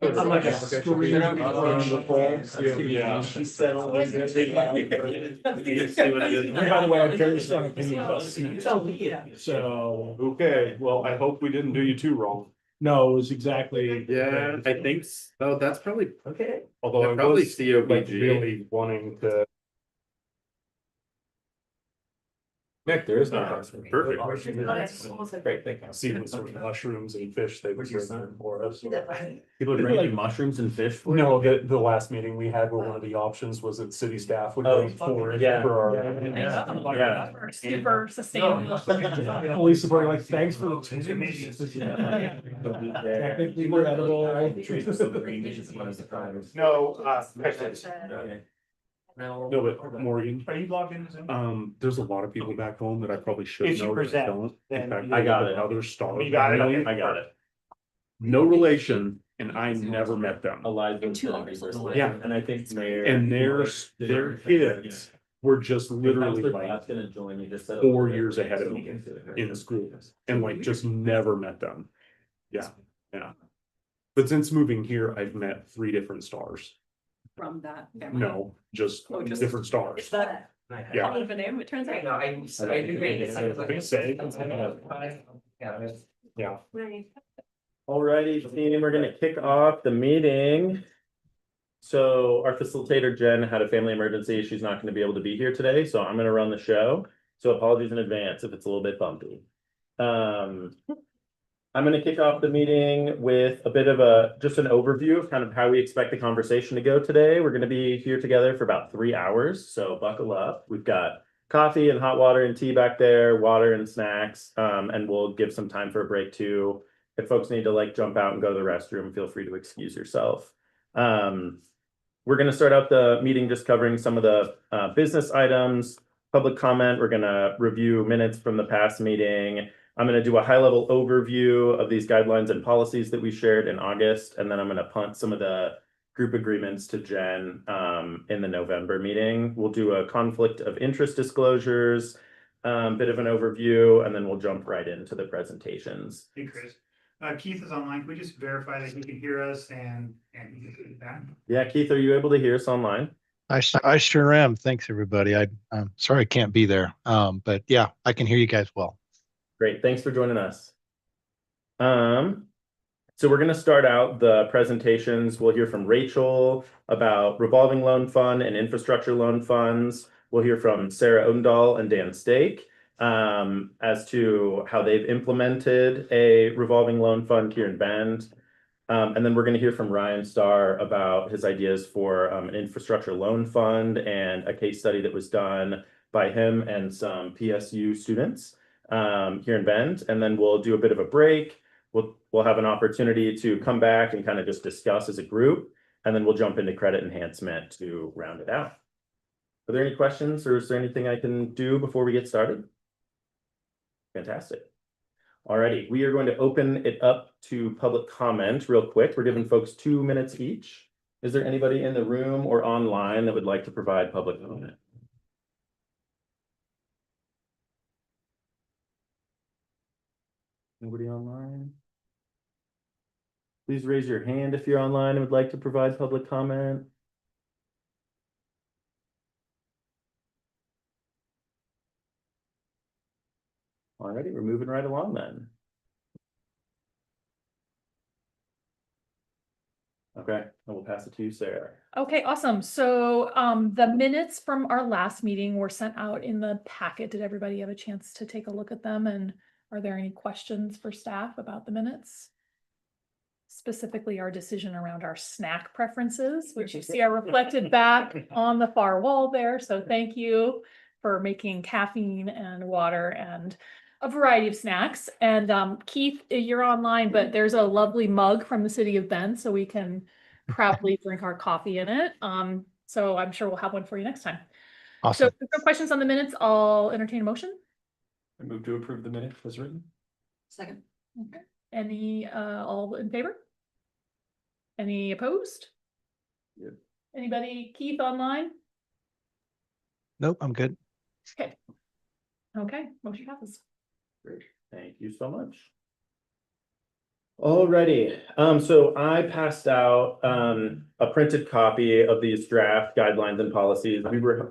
I'm like a scream. Yeah. By the way, I'm very strong opinion about seats. So, Okay, well, I hope we didn't do you too wrong. no, it was exactly. Yeah, I think so. That's probably Okay. Although I probably was like COBG. really wanting to. Nick, there is no. Perfect. Great, thank you. See what sort of mushrooms and fish they would bring in for us. People are Like- bringing mushrooms and fish for you? No, the last meeting we had where one of the options was that city staff would Oh, bring forward yeah. for our. Yeah. Super sustainable. Police were like, thanks for the. Technically, we're edible. No, No, but Morgan, are you logged into Zoom? there's a lot of people back home that I probably should If you know. that present, don't. then In fact, you- I got it. Another star. You got it? family. Okay. I got it. No relation, and I never met them. Eliza. Two hours. Yeah. And I think Mayor. And their kids were just literally Counselor like Pat's gonna join you just. 4 years ahead of me in school and like just never met them. Yeah, yeah. But since moving here, I've met 3 different stars. From that family. No, just Oh, just- different Is stars. that Yeah. all of a name, it turns out? No, I do read it. Big say. Yeah. Yeah. Alrighty, team, we're gonna kick off the meeting. So our facilitator Jen had a family emergency. She's not gonna be able to be here today, so I'm gonna run the show. So apologies in advance if it's a little bit bumpy. I'm gonna kick off the meeting with a bit of just an overview of kind of how we expect the conversation to go today. We're gonna be here together for about 3 hours, so buckle up. We've got coffee and hot water and tea back there, water and snacks, and we'll give some time for a break too. If folks need to like jump out and go to the restroom, feel free to excuse yourself. We're gonna start out the meeting just covering some of the business items, public comment. We're gonna review minutes from the past meeting. I'm gonna do a high-level overview of these guidelines and policies that we shared in August, and then I'm gonna punt some of the group agreements to Jen in the November meeting. We'll do a conflict of interest disclosures, bit of an overview, and then we'll jump right into the presentations. Hey, Chris. Keith is online. Can we just verify that he can hear us and he can see that? Yeah, Keith, are you able to hear us online? I sure am. Thanks, everybody. I'm sorry I can't be there. But yeah, I can hear you guys well. Great, thanks for joining us. So we're gonna start out the presentations. We'll hear from Rachel about revolving loan fund and infrastructure loan funds. We'll hear from Sarah Odendahl and Dan Stake as to how they've implemented a revolving loan fund here in Bend. And then we're gonna hear from Ryan Starr about his ideas for an infrastructure loan fund and a case study that was done by him and some PSU students here in Bend. And then we'll do a bit of a break. We'll have an opportunity to come back and kind of just discuss as a group, and then we'll jump into credit enhancement to round it out. Are there any questions, or is there anything I can do before we get started? Fantastic. Alrighty, we are going to open it up to public comment real quick. We're giving folks 2 minutes each. Is there anybody in the room or online that would like to provide public comment? Nobody online? Please raise your hand if you're online and would like to provide public comment. Alrighty, we're moving right along then. Okay, and we'll pass it to you, Sarah. Okay, awesome. So the minutes from our last meeting were sent out in the packet. Did everybody have a chance to take a look at them? And are there any questions for staff about the minutes? Specifically, our decision around our snack preferences, which you see are reflected back on the far wall there. So thank you for making caffeine and water and a variety of snacks. And Keith, you're online, but there's a lovely mug from the city of Bend, so we can proudly drink our coffee in it. So I'm sure we'll have one for you next time. Awesome. So if there are questions on the minutes, I'll entertain a motion. I move to approve the minute as written. Second. Okay. Any, all in favor? Any opposed? Yep. Anybody, Keith, online? Nope, I'm good. Okay. Okay, motion passes. Great, thank you so much. Alrighty, so I passed out a printed copy of these draft guidelines and policies. We were,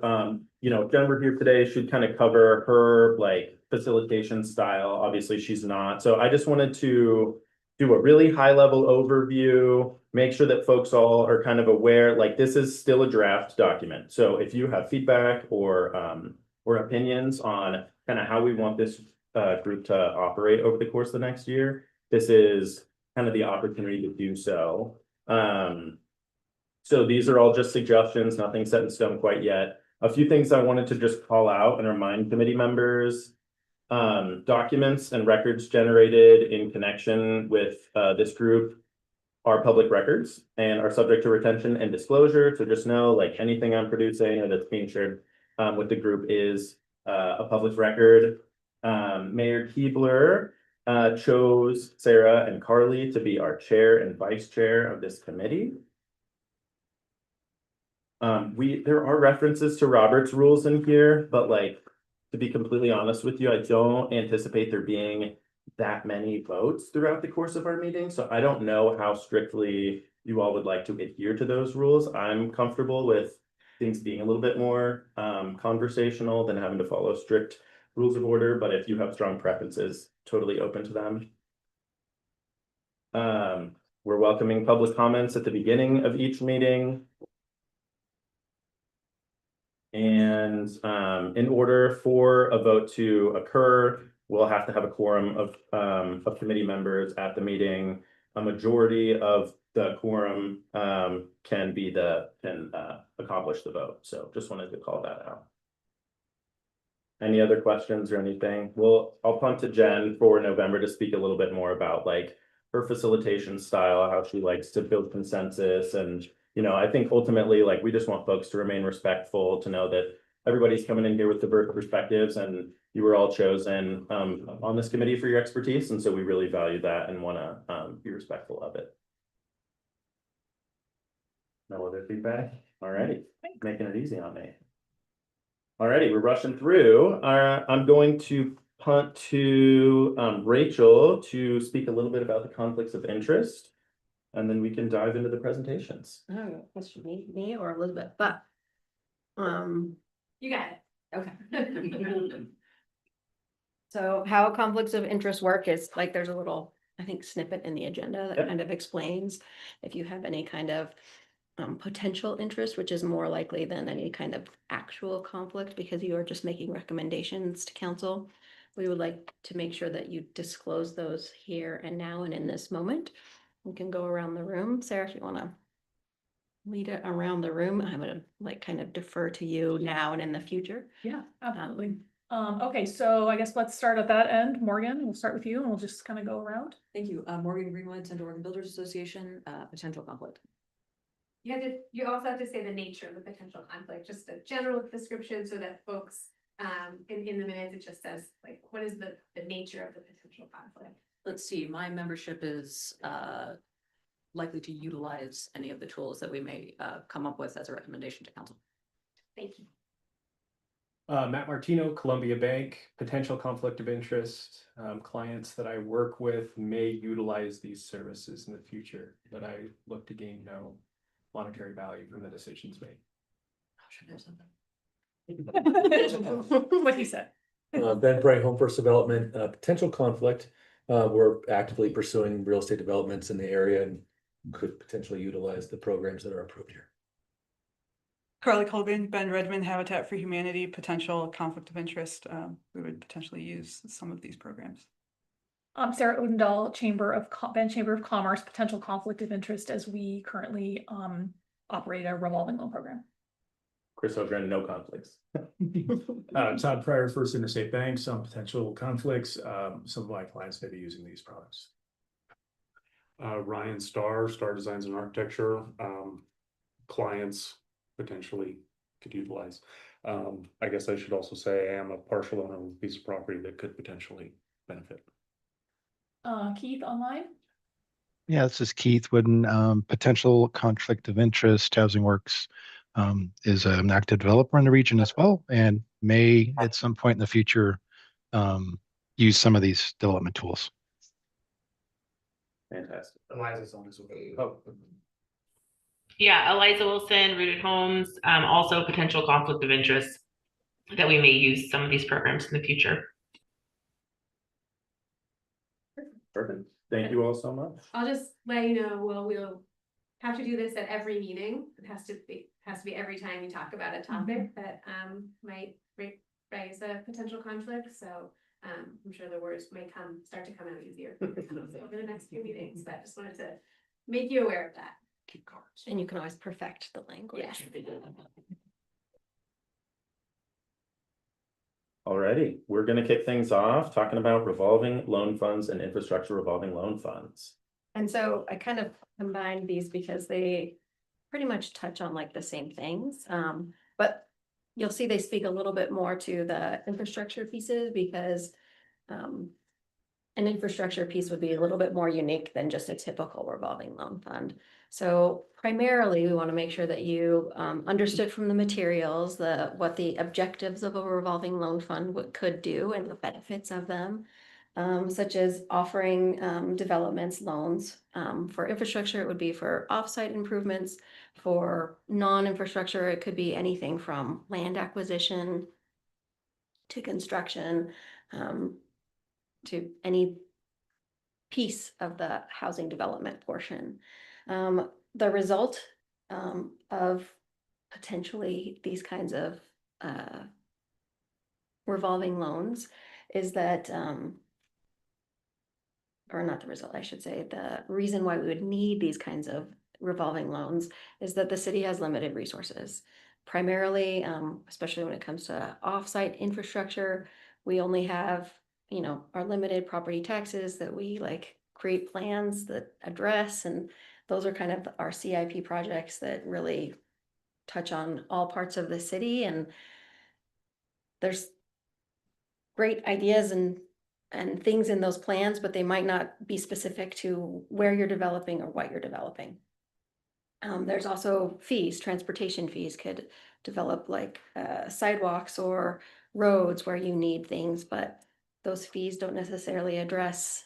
Jennifer here today should kind of cover her like facilitation style. Obviously, she's not. So I just wanted to do a really high level overview, make sure that folks all are kind of aware, like this is still a draft document. So if you have feedback or opinions on kind of how we want this group to operate over the course of the next year, this is kind of the opportunity to do so. So these are all just suggestions, nothing set in stone quite yet. A few things I wanted to just call out and remind committee members. Documents and records generated in connection with this group are public records and are subject to retention and disclosure. So just know, like anything I'm producing or that's being shared with the group is a public record. Mayor Keebler chose Sarah and Carly to be our chair and vice chair of this committee. There are references to Robert's rules in here, but like, to be completely honest with you, I don't anticipate there being that many votes throughout the course of our meeting. So I don't know how strictly you all would like to adhere to those rules. I'm comfortable with things being a little bit more conversational than having to follow strict rules of order, but if you have strong preferences, totally open to them. We're welcoming public comments at the beginning of each meeting. And in order for a vote to occur, we'll have to have a quorum of committee members at the meeting. A majority of the quorum can accomplish the vote. So just wanted to call that out. Any other questions or anything? Well, I'll punt to Jen for November to speak a little bit more about like her facilitation style, how she likes to build consensus. And, I think ultimately, like, we just want folks to remain respectful, to know that everybody's coming in here with diverse perspectives and you were all chosen on this committee for your expertise. And so we really value that and want to be respectful of it. No other feedback? All righty, making it easy on me. Alrighty, we're rushing through. I'm going to punt to Rachel to speak a little bit about the conflicts of interest, and then we can dive into the presentations. I don't know, question me or Elizabeth, but You got it. okay. So how conflicts of interest work is like there's a little, I think, snippet in the agenda that Yep. kind of explains if you have any kind of potential interest, which is more likely than any kind of actual conflict because you are just making recommendations to council. We would like to make sure that you disclose those here and now and in this moment. We can go around the room. Sarah, if you want to lead it around the room, I'm gonna like kind of defer to you now and in the future. Yeah, absolutely. Okay, so I guess let's start at that end. Morgan, we'll start with you and we'll just kind of go around. Thank you. Morgan Greenwood, Central Oregon Builders Association, potential conflict. You also have to say the nature of the potential conflict, just a general description so that folks, in the minutes, it just says like, what is the nature of the potential conflict? Let's see, my membership is likely to utilize any of the tools that we may come up with as a recommendation to council. Thank you. Matt Martino, Columbia Bank, potential conflict of interest. Clients that I work with may utilize these services in the future, but I look to gain no monetary value from the decisions made. What he said. Ben Bray, Home First Development, potential conflict. We're actively pursuing real estate developments in the area and could potentially utilize the programs that are approved here. Carly Colvin, Ben Redmond, Habitat for Humanity, potential conflict of interest. We would potentially use some of these programs. Sarah Odendahl, Chamber of Commerce, potential conflict of interest as we currently operate a revolving loan program. Chris Ogren, no conflicts. Todd Pryor, First Interstate Bank, some potential conflicts. Some of my clients may be using these products. Ryan Starr Designs and Architecture, clients potentially could utilize. I guess I should also say I am a partial owner of a piece of property that could potentially benefit. Keith online. Yeah, this is Keith Wooden. Potential conflict of interest. Housing Works is an active developer in the region as well, and may at some point in the future use some of these development tools. Fantastic. Eliza's on as well. Oh, Yeah, Eliza Wilson, Rooted Homes, also potential conflict of interest that we may use some of these programs in the future. perfect. Thank you all so much. I'll just let you know, we'll have to do this at every meeting. It has to be every time you talk about a topic that might raise a potential conflict. So I'm sure the words may start to come out easier over the next few meetings, but I just wanted to make you aware of that. Keep cards. And you can always perfect the language. Yes. Alrighty, we're gonna kick things off talking about revolving loan funds and infrastructure revolving loan funds. And so I kind of combined these because they pretty much touch on like the same things. But you'll see they speak a little bit more to the infrastructure pieces because an infrastructure piece would be a little bit more unique than just a typical revolving loan fund. So primarily, we want to make sure that you understood from the materials what the objectives of a revolving loan fund could do and the benefits of them. Such as offering developments, loans. For infrastructure, it would be for offsite improvements. For non-infrastructure, it could be anything from land acquisition to construction, to any piece of the housing development portion. The result of potentially these kinds of revolving loans is that or not the result, I should say, the reason why we would need these kinds of revolving loans is that the city has limited resources. Primarily, especially when it comes to offsite infrastructure, we only have, our limited property taxes that we create plans that address, and those are kind of our CIP projects that really touch on all parts of the city. And there's great ideas and things in those plans, but they might not be specific to where you're developing or what you're developing. There's also fees, transportation fees could develop sidewalks or roads where you need things, but those fees don't necessarily address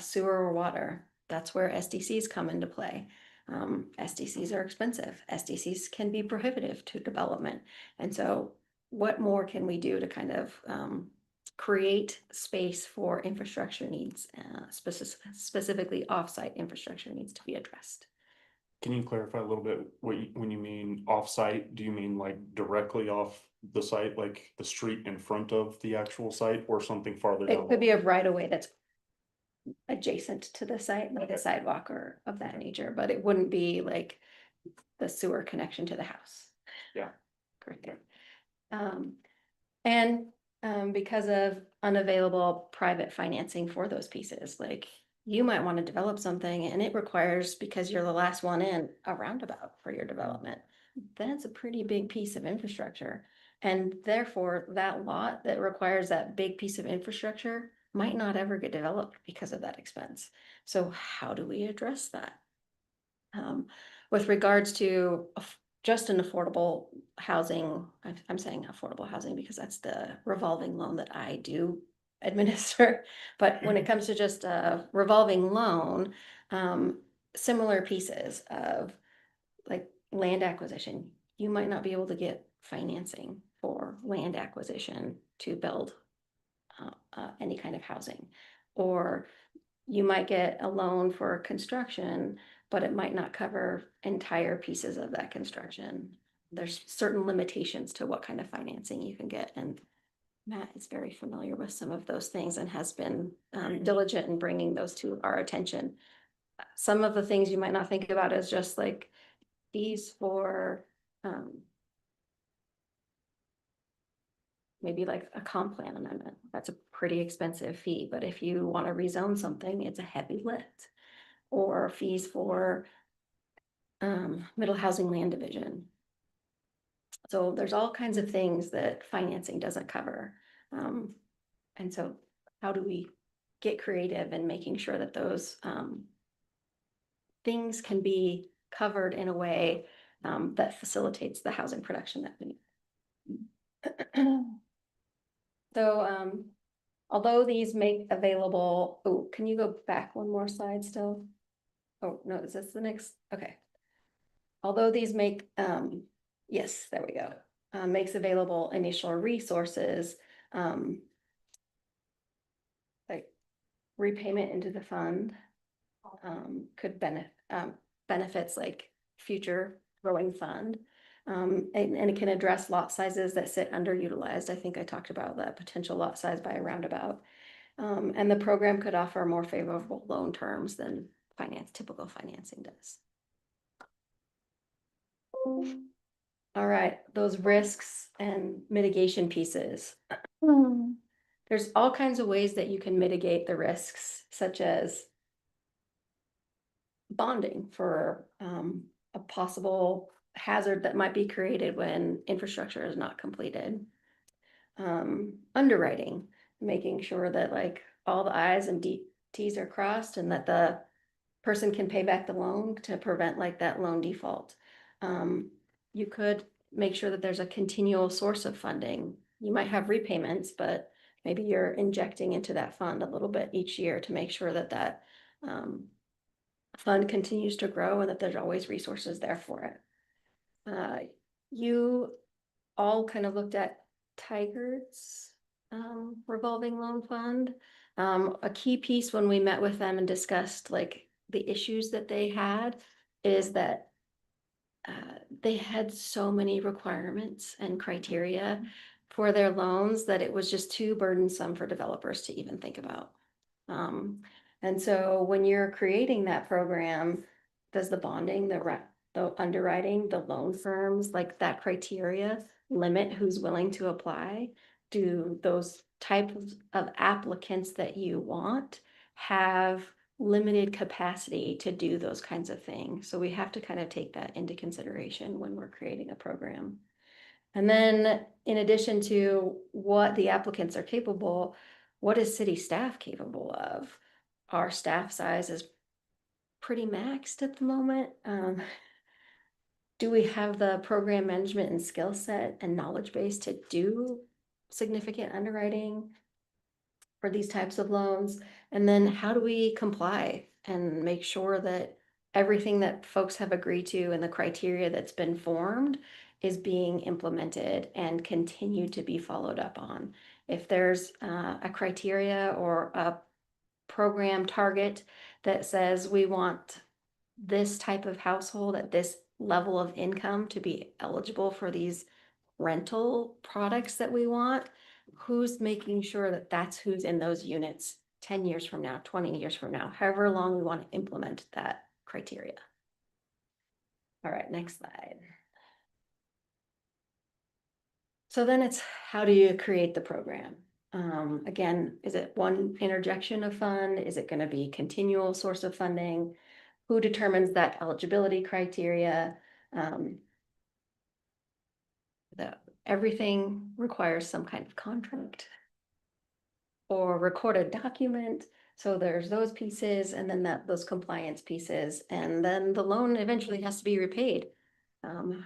sewer or water. That's where SDCs come into play. SDCs are expensive. SDCs can be prohibitive to development. And so what more can we do to kind of create space for infrastructure needs, specifically offsite infrastructure needs to be addressed? Can you clarify a little bit when you mean off-site? Do you mean like directly off the site, like the street in front of the actual site, or something farther down? It could be a right of way that's adjacent to the site, like a sidewalk or of that nature, but it wouldn't be like the sewer connection to the house. Yeah. Correct. And because of unavailable private financing for those pieces, you might want to develop something and it requires, because you're the last one in, a roundabout for your development. That's a pretty big piece of infrastructure. And therefore, that lot that requires that big piece of infrastructure might not ever get developed because of that expense. So how do we address that? With regards to just an affordable housing, I'm saying affordable housing because that's the revolving loan that I do administer. But when it comes to just a revolving loan, similar pieces of land acquisition, you might not be able to get financing for land acquisition to build any kind of housing, or you might get a loan for construction, but it might not cover entire pieces of that construction. There's certain limitations to what kind of financing you can get, and Matt is very familiar with some of those things and has been diligent in bringing those to our attention. Some of the things you might not think about is just fees for maybe a comp plan amendment. That's a pretty expensive fee, but if you want to rezone something, it's a heavy lift. Or fees for middle housing land division. So there's all kinds of things that financing doesn't cover. And so how do we get creative in making sure that those things can be covered in a way that facilitates the housing production that we need? So although these make available, oh, can you go back one more slide still? Oh, no, is this the next? Okay. Although these make, yes, there we go, makes available initial resources, like repayment into the fund, could benefits like future growing fund. And it can address lot sizes that sit underutilized. I think I talked about that potential lot size by a roundabout. And the program could offer more favorable loan terms than typical financing does. All right, those risks and mitigation pieces. There's all kinds of ways that you can mitigate the risks, such as bonding for a possible hazard that might be created when infrastructure is not completed. Underwriting, making sure that like all the I's and T's are crossed and that the person can pay back the loan to prevent like that loan default. You could make sure that there's a continual source of funding. You might have repayments, but maybe you're injecting into that fund a little bit each year to make sure that that fund continues to grow and that there's always resources there for it. You all kind of looked at Tigard's revolving loan fund. A key piece when we met with them and discussed like the issues that they had is that they had so many requirements and criteria for their loans that it was just too burdensome for developers to even think about. And so when you're creating that program, does the bonding, the underwriting, the loan firms, like that criteria limit who's willing to apply? Do those types of applicants that you want have limited capacity to do those kinds of things? So we have to kind of take that into consideration when we're creating a program. And then in addition to what the applicants are capable, what is city staff capable of? Our staff size is pretty maxed at the moment. Do we have the program management and skill set and knowledge base to do significant underwriting for these types of loans? And then how do we comply and make sure that everything that folks have agreed to and the criteria that's been formed is being implemented and continued to be followed up on? If there's a criteria or a program target that says we want this type of household at this level of income to be eligible for these rental products that we want, who's making sure that that's who's in those units 10 years from now, 20 years from now, however long we want to implement that criteria. All right, next slide. So then it's, how do you create the program? Again, is it one interjection of fund? Is it going to be continual source of funding? Who determines that eligibility criteria? Everything requires some kind of contract or recorded document. So there's those pieces and then those compliance pieces. And then the loan eventually has to be repaid.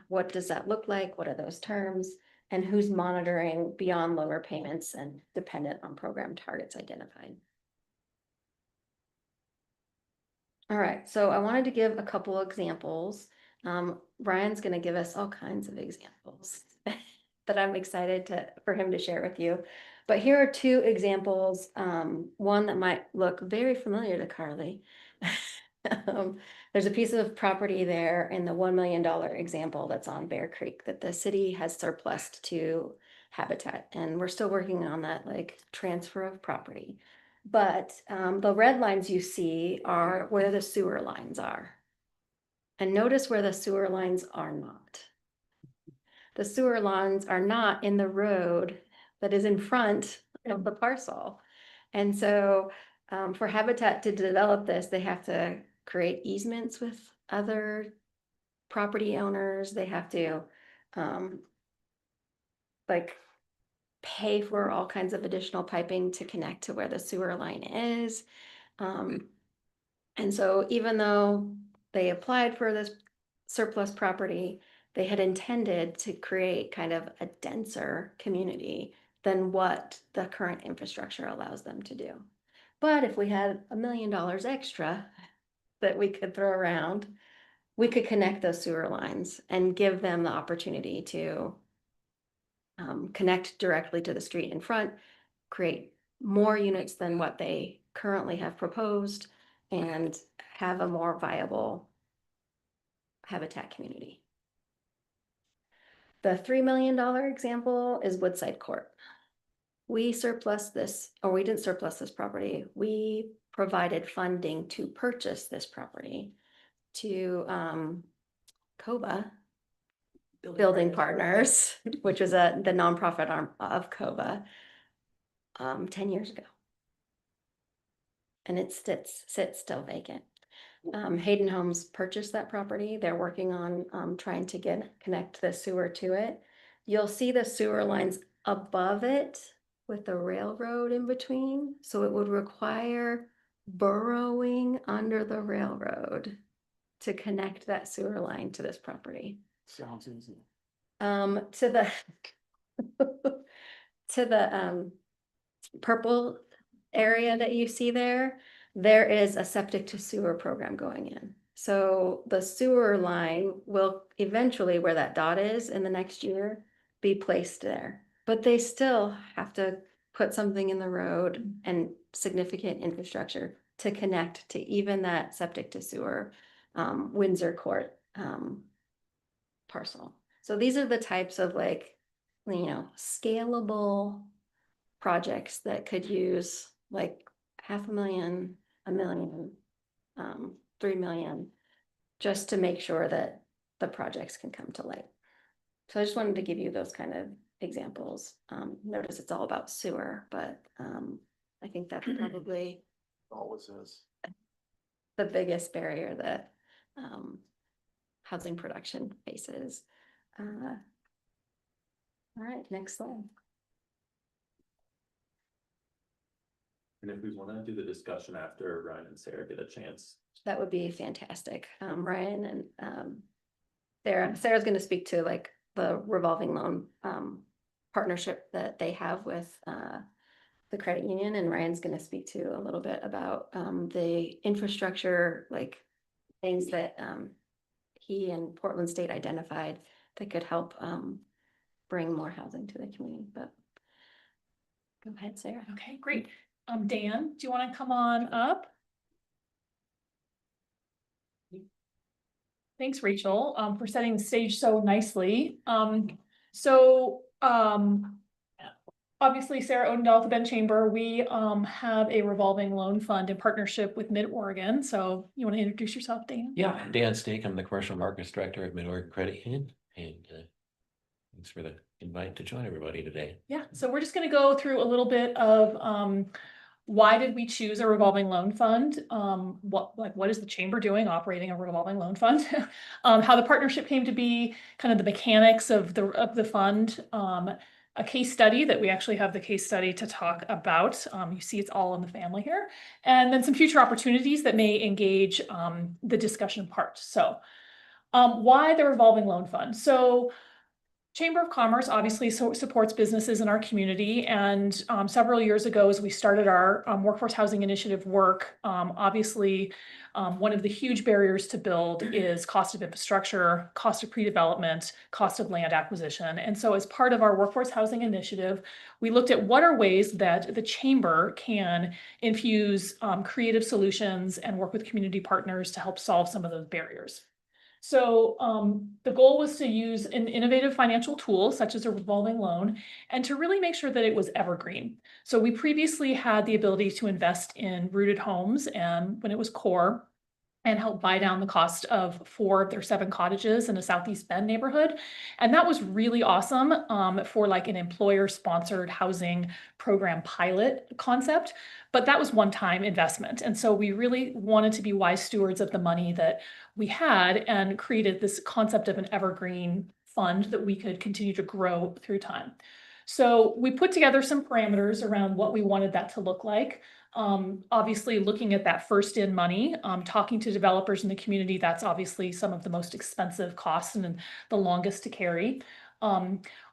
What does that look like? What are those terms? And who's monitoring beyond loan repayments and dependent on program targets identified? All right, so I wanted to give a couple examples. Brian's going to give us all kinds of examples that I'm excited for him to share with you. But here are two examples. One that might look very familiar to Carly. There's a piece of property there in the $1 million example that's on Bear Creek that the city has surplused to Habitat. And we're still working on that like transfer of property. But the red lines you see are where the sewer lines are. And notice where the sewer lines are not. The sewer lines are not in the road that is in front of the parcel. And so for Habitat to develop this, they have to create easements with other property owners. They have to like pay for all kinds of additional piping to connect to where the sewer line is. And so even though they applied for this surplus property, they had intended to create kind of a denser community than what the current infrastructure allows them to do. But if we had $1 million extra that we could throw around, we could connect those sewer lines and give them the opportunity to connect directly to the street in front, create more units than what they currently have proposed, and have a more viable habitat community. The $3 million example is Woodside Court. We surplus this, or we didn't surplus this property. We provided funding to purchase this property to COBA, Building Partners, which was the nonprofit arm of COBA, 10 years ago. And it sits still vacant. Hayden Homes purchased that property. They're working on trying to connect the sewer to it. You'll see the sewer lines above it with the railroad in between. So it would require burrowing under the railroad to connect that sewer line to this property. Sounds easy. To the purple area that you see there, there is a septic to sewer program going in. So the sewer line will eventually, where that dot is in the next year, be placed there. But they still have to put something in the road and significant infrastructure to connect to even that septic to sewer Windsor Court parcel. So these are the types of scalable projects that could use like $500,000, $1 million, 3 million, just to make sure that the projects can come to light. So I just wanted to give you those kind of examples. Notice it's all about sewer, but I think that's probably Always is. the biggest barrier that housing production faces. All right, next slide. And if we want to do the discussion after Ryan and Sarah get a chance. That would be fantastic. Ryan and Sarah's going to speak to like the revolving loan partnership that they have with the credit union, and Ryan's going to speak to a little bit about the infrastructure, like things that he and Portland State identified that could help bring more housing to the community. But go ahead, Sarah. Okay, great. Dan, do you want to come on up? Thanks, Rachel, for setting the stage so nicely. Obviously, Sarah Odendahl, the Ben Chamber, we have a revolving loan fund in partnership with Mid-Oregon. So you want to introduce yourself, Dan? Yeah, I'm Dan Stake. I'm the Commercial Markets Director at Mid-Oregon Credit Union, and thanks for the invite to join everybody today. Yeah, so we're just going to go through a little bit of why did we choose a revolving loan fund? What is the chamber doing operating a revolving loan fund? How the partnership came to be, kind of the mechanics of the fund, a case study that we actually have the case study to talk about. You see it's all in the family here, and then some future opportunities that may engage the discussion part. So why the revolving loan fund? So Chamber of Commerce obviously supports businesses in our community, and several years ago, as we started our workforce housing initiative work, obviously one of the huge barriers to build is cost of infrastructure, cost of pre-development, cost of land acquisition. And so as part of our workforce housing initiative, we looked at what are ways that the chamber can infuse creative solutions and work with community partners to help solve some of those barriers. So the goal was to use an innovative financial tool such as a revolving loan and to really make sure that it was evergreen. So we previously had the ability to invest in Rooted Homes and when it was core and help buy down the cost of 4 of their 7 cottages in a Southeast Bend neighborhood. And that was really awesome for like an employer-sponsored housing program pilot concept, but that was one-time investment. And so we really wanted to be wise stewards of the money that we had and created this concept of an evergreen fund that we could continue to grow through time. So we put together some parameters around what we wanted that to look like. Obviously looking at that first in money, talking to developers in the community, that's obviously some of the most expensive costs and the longest to carry.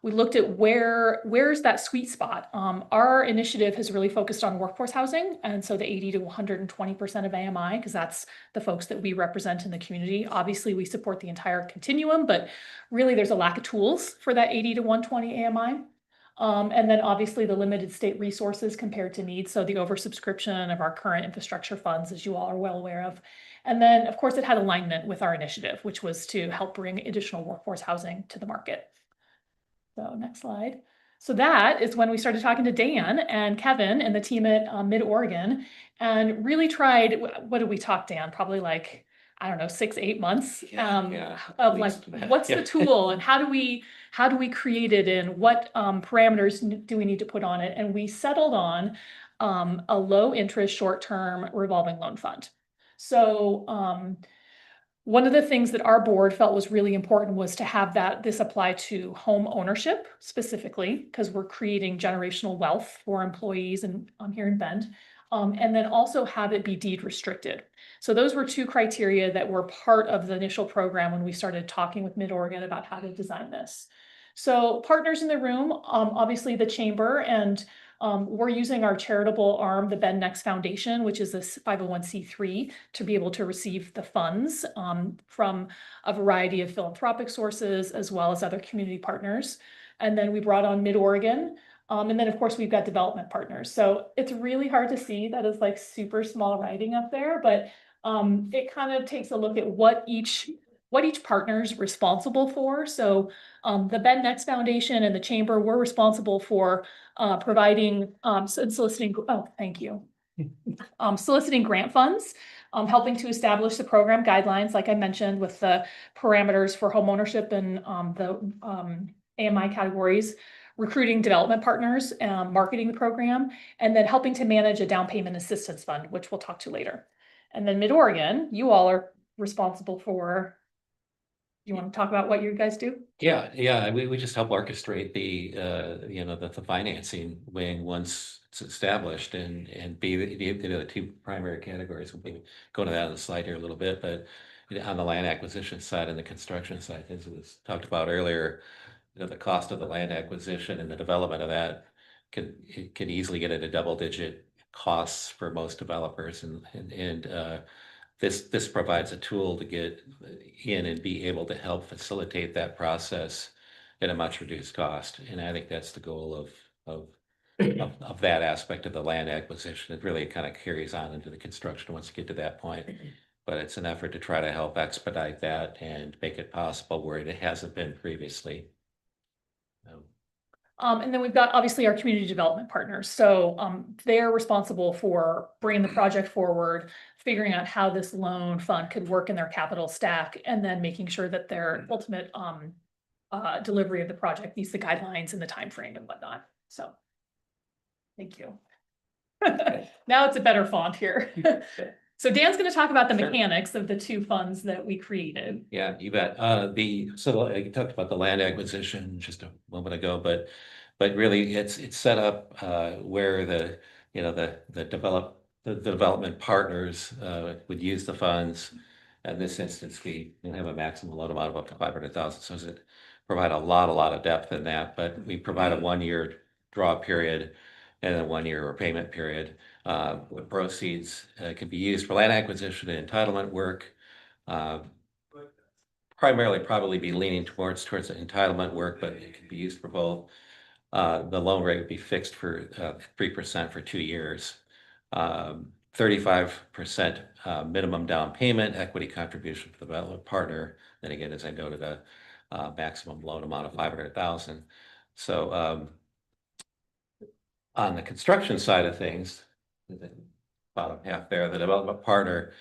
We looked at where's that sweet spot. Our initiative has really focused on workforce housing, and so the 80 to 120% of AMI, because that's the folks that we represent in the community. Obviously, we support the entire continuum, but really there's a lack of tools for that 80 to 120 AMI. And then obviously the limited state resources compared to needs. So the oversubscription of our current infrastructure funds, as you all are well aware of. And then, of course, it had alignment with our initiative, which was to help bring additional workforce housing to the market. So next slide. So that is when we started talking to Dan and Kevin and the team at Mid-Oregon and really tried, what did we talk, Dan? Probably like, I don't know, 6-8 months of like, what's the tool and how do we create it and what parameters do we need to put on it? And we settled on a low interest, short-term revolving loan fund. So one of the things that our board felt was really important was to have this apply to home ownership specifically, because we're creating generational wealth for employees and here in Bend. And then also have it be deed restricted. So those were two criteria that were part of the initial program when we started talking with Mid-Oregon about how to design this. So partners in the room, obviously the chamber, and we're using our charitable arm, the Bend Next Foundation, which is a 501c3, to be able to receive the funds from a variety of philanthropic sources, as well as other community partners. And then we brought on Mid-Oregon. And then, of course, we've got development partners. So it's really hard to see. That is like super small writing up there, but it kind of takes a look at what each partner is responsible for. So the Bend Next Foundation and the Chamber, we're responsible for providing and soliciting, thank you. Soliciting grant funds, helping to establish the program guidelines, like I mentioned, with the parameters for homeownership and the AMI categories, recruiting development partners, marketing the program, and then helping to manage a down payment assistance fund, which we'll talk to later. And then Mid-Oregon, you all are responsible for. You want to talk about what you guys do? Yeah, we just help orchestrate the the financing wing once it's established and be the two primary categories. We'll be going to that on the slide here a little bit, but on the land acquisition side and the construction side, as was talked about earlier, the cost of the land acquisition and the development of that can easily get into double-digit costs for most developers, and this provides a tool to get in and be able to help facilitate that process at a much reduced cost. And I think that's the goal of that aspect of the land acquisition. It really kind of carries on into the construction once you get to that point. But it's an effort to try to help expedite that and make it possible where it hasn't been previously. And then we've got obviously our community development partners. So they're responsible for bringing the project forward, figuring out how this loan fund could work in their capital stack, and then making sure that their ultimate delivery of the project meets the guidelines and the time frame and whatnot. So thank you. Now it's a better font here. So Dan's going to talk about the mechanics of the two funds that we created. Yeah, you bet. So I talked about the land acquisition just a moment ago, but really it's set up where the development partners would use the funds. In this instance, we have a maximum loan amount of up to 500,000. So it provide a lot of depth in that, but we provide a 1-year draw period and a 1-year repayment period. The proceeds can be used for land acquisition and entitlement work. Primarily probably be leaning towards the entitlement work, but it can be used for both. The loan rate would be fixed for 3% for 2 years. 35% minimum down payment, equity contribution for the development partner. Then again, as I noted, a maximum loan amount of 500,000. So on the construction side of things, the bottom half there, the development partner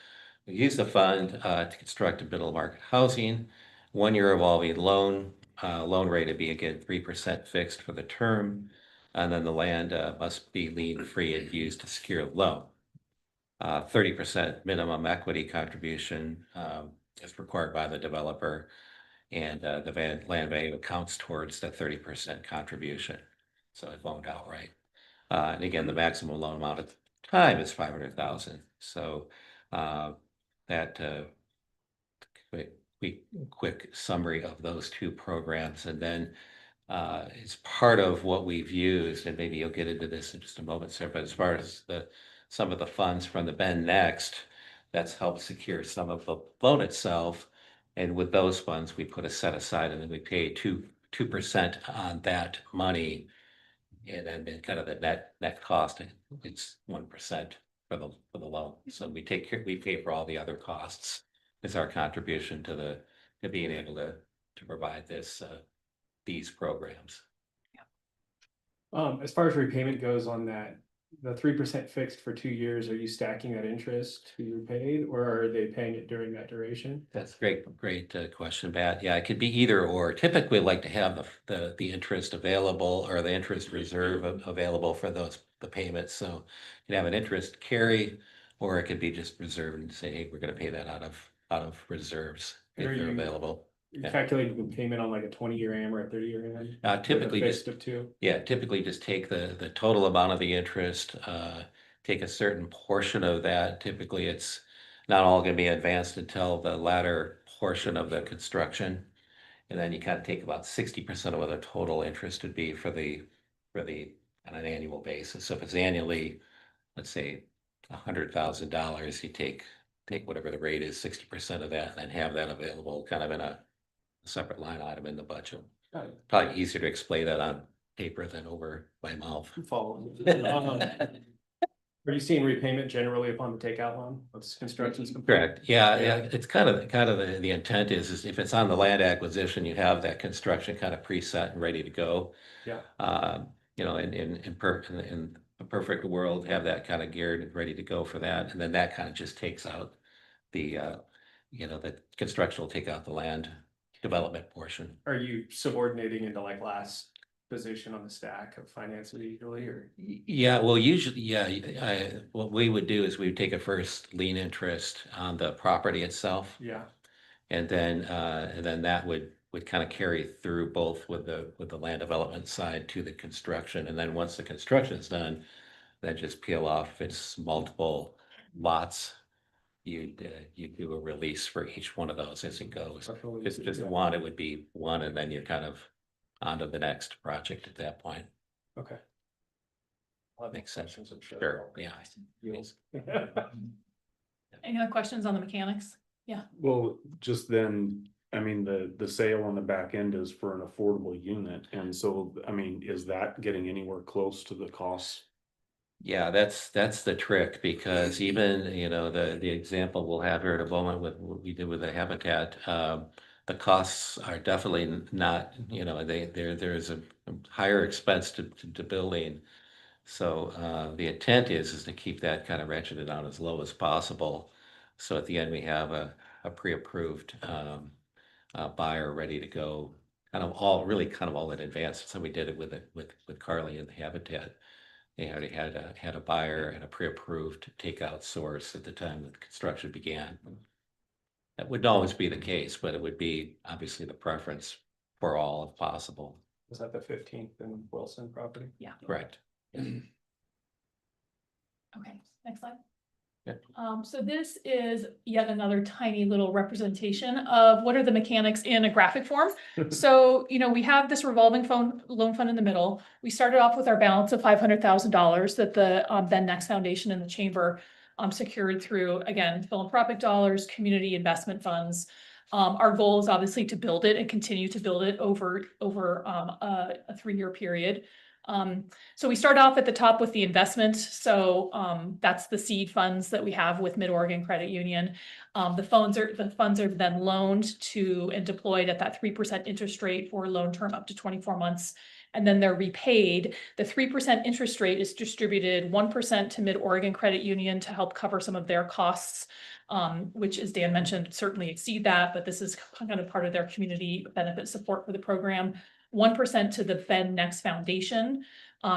will use the fund to construct a middle market housing. 1-year revolving loan rate would be again 3% fixed for the term, and then the land must be lien free and used to secure the loan. 30% minimum equity contribution is required by the developer, and the land value accounts towards the 30% contribution, so it's owned outright. And again, the maximum loan amount at the time is 500,000. So that quick summary of those two programs, and then it's part of what we've used, and maybe you'll get into this in just a moment, sir, but as far as some of the funds from the Bend Next, that's helped secure some of the loan itself. And with those funds, we put a set aside and then we pay 2% on that money. And then kind of the net cost, it's 1% for the loan. So we pay for all the other costs. It's our contribution to being able to provide these programs. As far as repayment goes on that, the 3% fixed for 2 years, are you stacking that interest to be repaid, or are they paying it during that duration? That's great question, Pat. Yeah, it could be either or. Typically, we like to have the interest available or the interest reserve available for the payments. So you can have an interest carry, or it could be just reserved and say, hey, we're going to pay that out of reserves if they're available. You're calculating the payment on like a 20-year AM or a 30-year AM? Typically With a fixed of 2? Yeah, typically just take the total amount of the interest, take a certain portion of that. Typically, it's not all going to be advanced until the latter portion of the construction. And then you kind of take about 60% of what the total interest would be for the on an annual basis. So if it's annually, let's say $100,000, you take whatever the rate is, 60% of that, and then have that available kind of in a separate line item in the budget. Probably easier to explain that on paper than over my mouth. I'm following. Are you seeing repayment generally upon the takeout loan once construction's complete? Correct. Yeah. It's kind of the intent is if it's on the land acquisition, you have that construction kind of preset and ready to go. Yeah. You know, in a perfect world, have that kind of geared and ready to go for that, and then that kind of just takes out the the construction will take out the land development portion. Are you subordinating into like last position on the stack of financing usually, or? Yeah, well, usually, yeah, what we would do is we would take a first lien interest on the property itself. Yeah. And then that would kind of carry through both with the land development side to the construction. And then once the construction is done, then just peel off its multiple lots. You do a release for each one of those as it goes. If it's just one, it would be one, and then you're kind of on to the next project at that point. Okay. Well, that makes sense. Sure, yeah. Any other questions on the mechanics? Yeah. Well, just then, I mean, the sale on the back end is for an affordable unit. And so, I mean, is that getting anywhere close to the cost? Yeah, that's the trick, because even, the example we'll have here in a moment with what we did with the Habitat, the costs are definitely not, there's a higher expense to building. So the intent is to keep that kind of ratcheted down as low as possible. So at the end, we have a pre-approved buyer ready to go, kind of all in advance. So we did it with Carly and the Habitat. They already had a buyer and a pre-approved takeout source at the time that the construction began. That wouldn't always be the case, but it would be obviously the preference for all if possible. Was that the 15th and Wilson property? Yeah. Correct. Okay, next slide. Yeah. So this is yet another tiny little representation of what are the mechanics in a graphic form. So, we have this revolving loan fund in the middle. We started off with our balance of $500,000 that the Bend Next Foundation and the Chamber secured through, again, philanthropic dollars, community investment funds. Our goal is obviously to build it and continue to build it over a 3-year period. So we start off at the top with the investment. So that's the seed funds that we have with Mid-Oregon Credit Union. The funds are then loaned to and deployed at that 3% interest rate for a loan term up to 24 months. And then they're repaid. The 3% interest rate is distributed 1% to Mid-Oregon Credit Union to help cover some of their costs, which, as Dan mentioned, certainly exceed that, but this is kind of part of their community benefit support for the program. 1% to the Bend Next Foundation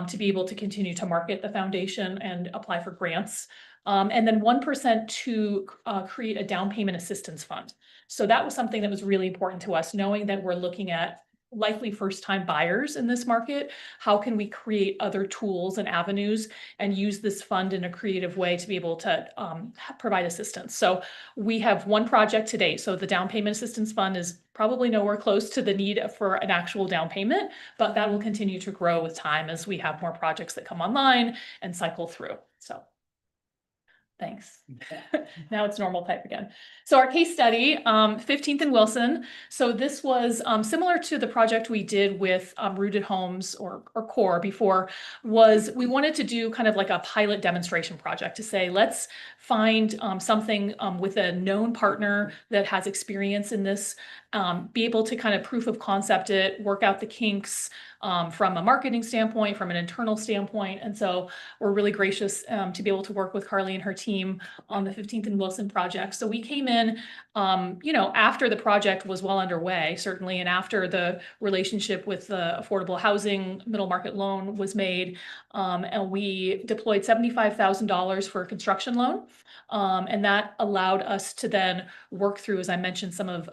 to be able to continue to market the foundation and apply for grants. And then 1% to create a down payment assistance fund. So that was something that was really important to us, knowing that we're looking at likely first-time buyers in this market. How can we create other tools and avenues and use this fund in a creative way to be able to provide assistance? So we have one project today. So the down payment assistance fund is probably nowhere close to the need for an actual down payment, but that will continue to grow with time as we have more projects that come online and cycle through. So thanks. Now it's normal type again. So our case study, 15th and Wilson. So this was similar to the project we did with Rooted Homes or Core before, was we wanted to do kind of like a pilot demonstration project to say, let's find something with a known partner that has experience in this, be able to kind of proof of concept it, work out the kinks from a marketing standpoint, from an internal standpoint. And so we're really gracious to be able to work with Carly and her team on the 15th and Wilson project. So we came in, after the project was well underway, certainly, and after the relationship with the affordable housing middle market loan was made, and we deployed $75,000 for a construction loan. And that allowed us to then work through, as I mentioned, some of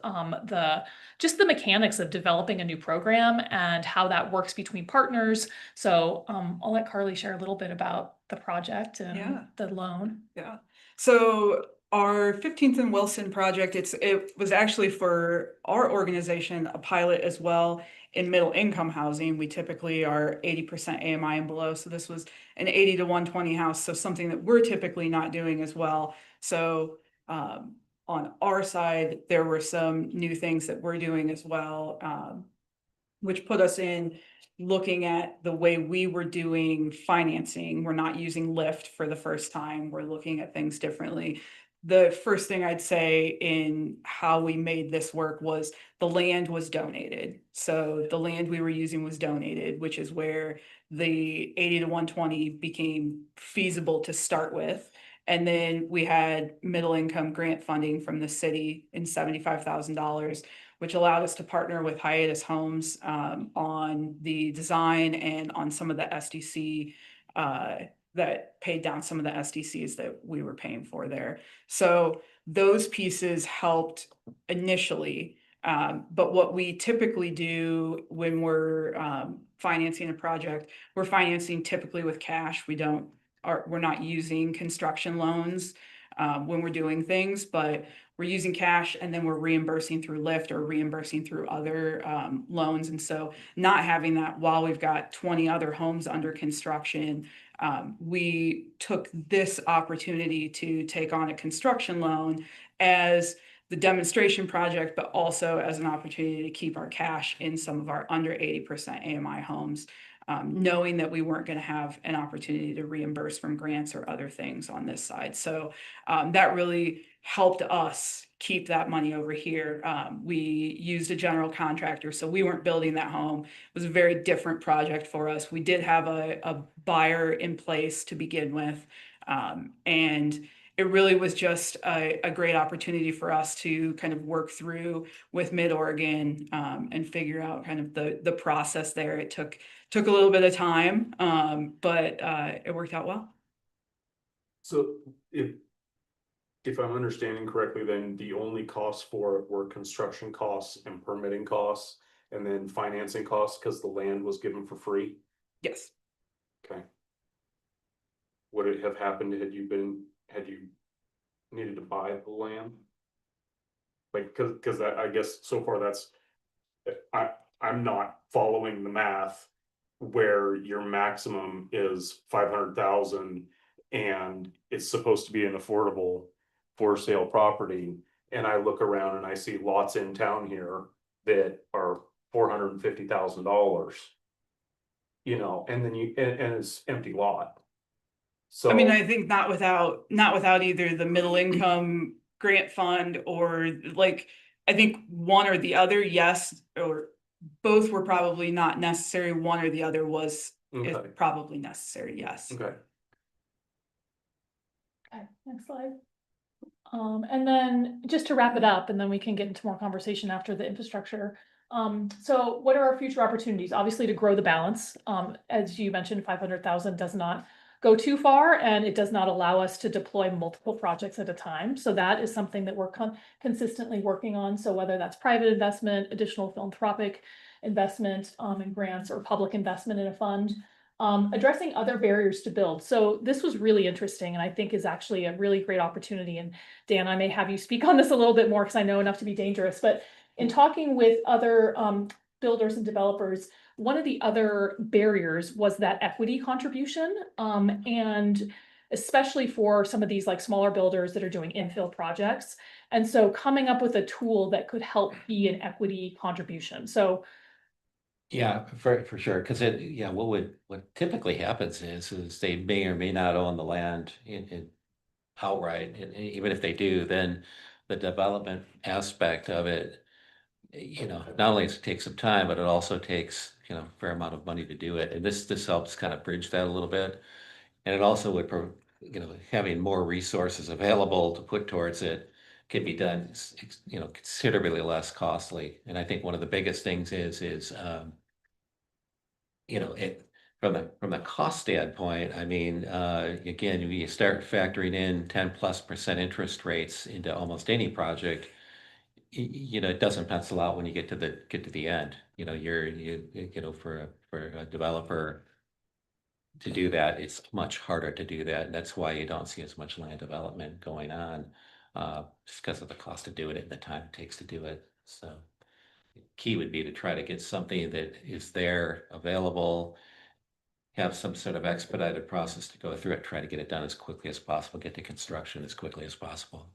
just the mechanics of developing a new program and how that works between partners. So I'll let Carly share a little bit about the project and the loan. Yeah. So our 15th and Wilson project, it was actually for our organization, a pilot as well in middle income housing. We typically are 80% AMI and below. So this was an 80 to 120 house. So something that we're typically not doing as well. So on our side, there were some new things that we're doing as well, which put us in looking at the way we were doing financing. We're not using Lyft for the first time. We're looking at things differently. The first thing I'd say in how we made this work was the land was donated. So the land we were using was donated, which is where the 80 to 120 became feasible to start with. And then we had middle income grant funding from the city in $75,000, which allowed us to partner with Hiatus Homes on the design and on some of the SDC that paid down some of the SDCs that we were paying for there. So those pieces helped initially. But what we typically do when we're financing a project, we're financing typically with cash. We're not using construction loans when we're doing things, but we're using cash and then we're reimbursing through Lyft or reimbursing through other loans. And so not having that while we've got 20 other homes under construction, we took this opportunity to take on a construction loan as the demonstration project, but also as an opportunity to keep our cash in some of our under 80% AMI homes. Knowing that we weren't going to have an opportunity to reimburse from grants or other things on this side. So that really helped us keep that money over here. We used a general contractor, so we weren't building that home. It was a very different project for us. We did have a buyer in place to begin with, and it really was just a great opportunity for us to kind of work through with Mid-Oregon and figure out kind of the process there. It took a little bit of time, but it worked out well. So if I'm understanding correctly, then the only costs for it were construction costs and permitting costs and then financing costs because the land was given for free? Yes. Okay. Would it have happened had you needed to buy the land? Like, cause I guess so far I'm not following the math where your maximum is 500,000 and it's supposed to be an affordable for sale property. And I look around and I see lots in town here that are $450,000, and then and it's empty lot. So I mean, I think not without either the middle income grant fund or I think one or the other, yes, or both were probably not necessary. One or the other is probably necessary. Yes. Okay. Okay, next slide. And then just to wrap it up, and then we can get into more conversation after the infrastructure. So what are our future opportunities? Obviously to grow the balance. As you mentioned, 500,000 does not go too far and it does not allow us to deploy multiple projects at a time. So that is something that we're consistently working on. So whether that's private investment, additional philanthropic investment in grants or public investment in a fund. Addressing other barriers to build. So this was really interesting and I think is actually a really great opportunity. And Dan, I may have you speak on this a little bit more because I know enough to be dangerous, but in talking with other builders and developers, one of the other barriers was that equity contribution. And especially for some of these like smaller builders that are doing infill projects. And so coming up with a tool that could help be an equity contribution. So Yeah, for sure, because what typically happens is they may or may not own the land in outright, and even if they do, then the development aspect of it, not only does it take some time, but it also takes, a fair amount of money to do it, and this helps kind of bridge that a little bit. And it also would, having more resources available to put towards it can be done, considerably less costly. And I think one of the biggest things is, it from the cost standpoint, I mean, again, you start factoring in 10+% interest rates into almost any project, it doesn't pencil out when you get to the end. For a developer to do that, it's much harder to do that. And that's why you don't see as much land development going on, just because of the cost to do it and the time it takes to do it. So key would be to try to get something that is there, available, have some sort of expedited process to go through it, try to get it done as quickly as possible, get to construction as quickly as possible.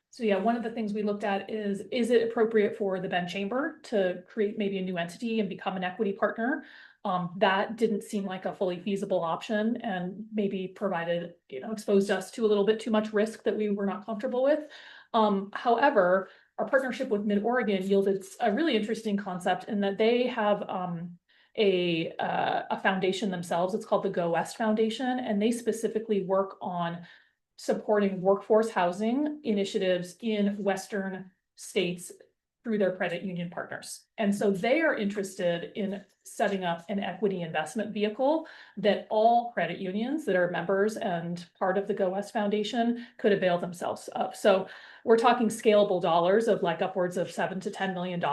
So yeah, one of the things we looked at is it appropriate for the Bend Chamber to create maybe a new entity and become an equity partner? That didn't seem like a fully feasible option and maybe provided, exposed us to a little bit too much risk that we were not comfortable with. However, our partnership with Mid-Oregon yielded a really interesting concept in that they have a foundation themselves. It's called the Go West Foundation, and they specifically work on supporting workforce housing initiatives in Western states through their credit union partners. And so they are interested in setting up an equity investment vehicle that all credit unions that are members and part of the Go West Foundation could avail themselves of. So we're talking scalable dollars of like upwards of $7 to $10 million.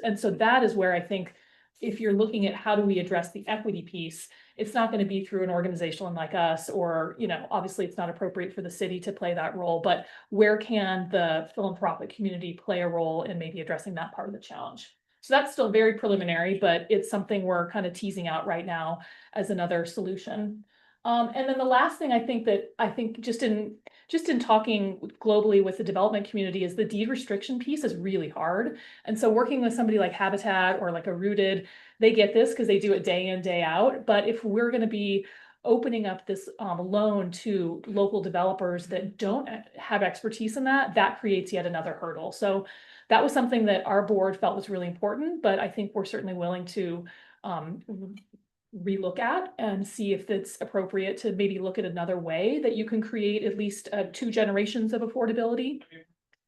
And so that is where I think if you're looking at how do we address the equity piece, it's not going to be through an organization like us, or, obviously it's not appropriate for the city to play that role, but where can the philanthropic community play a role in maybe addressing that part of the challenge? So that's still very preliminary, but it's something we're kind of teasing out right now as another solution. And then the last thing I think just in talking globally with the development community is the deed restriction piece is really hard. And so working with somebody like Habitat or like a Rooted, they get this because they do it day in, day out. But if we're going to be opening up this loan to local developers that don't have expertise in that, that creates yet another hurdle. So that was something that our board felt was really important, but I think we're certainly willing to relook at and see if it's appropriate to maybe look at another way that you can create at least 2 generations of affordability.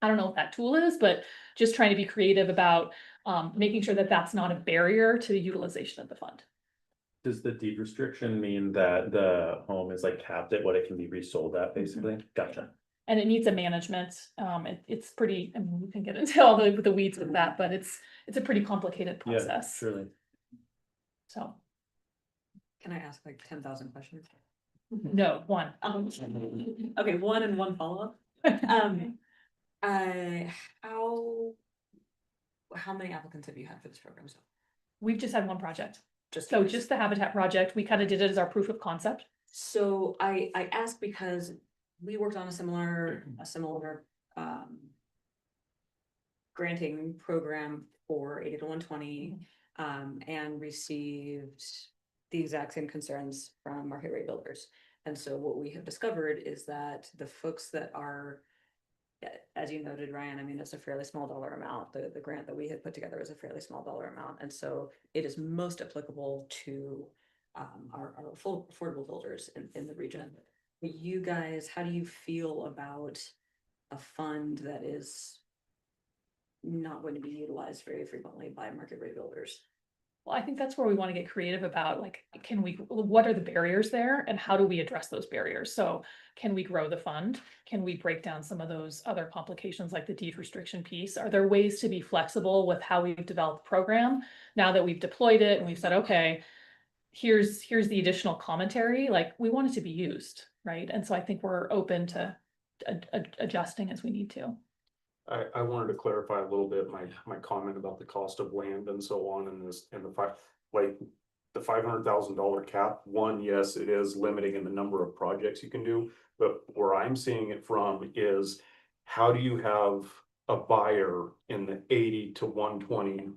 I don't know what that tool is, but just trying to be creative about making sure that that's not a barrier to the utilization of the fund. Does the deed restriction mean that the home is like capped at what it can be resold at, basically? Gotcha. And it needs a management. It's pretty, I mean, we can get into all the weeds with that, but it's a pretty complicated process. Yeah, surely. So. Can I ask like 10,000 questions? No, one. Okay, one and one follow-up. How many applicants have you had for this program? So we've just had one project. just the Habitat project, we kind of did it as our proof of concept. So I ask because we worked on a similar granting program for 80 to 120 and received the exact same concerns from market rate builders. And so what we have discovered is that the folks that are, as you noted, Ryan, I mean, it's a fairly small dollar amount. The grant that we had put together is a fairly small dollar amount. And so it is most applicable to our full affordable builders in the region. You guys, how do you feel about a fund that is not going to be utilized very frequently by market rate builders? Well, I think that's where we want to get creative about, like, what are the barriers there and how do we address those barriers? So can we grow the fund? Can we break down some of those other complications like the deed restriction piece? Are there ways to be flexible with how we've developed the program? Now that we've deployed it and we've said, okay, here's the additional commentary, like, we want it to be used, right? And so I think we're open to adjusting as we need to. I wanted to clarify a little bit my comment about the cost of land and so on and this and the $500,000 cap. One, yes, it is limiting in the number of projects you can do, but where I'm seeing it from is how do you have a buyer in the 80 to 120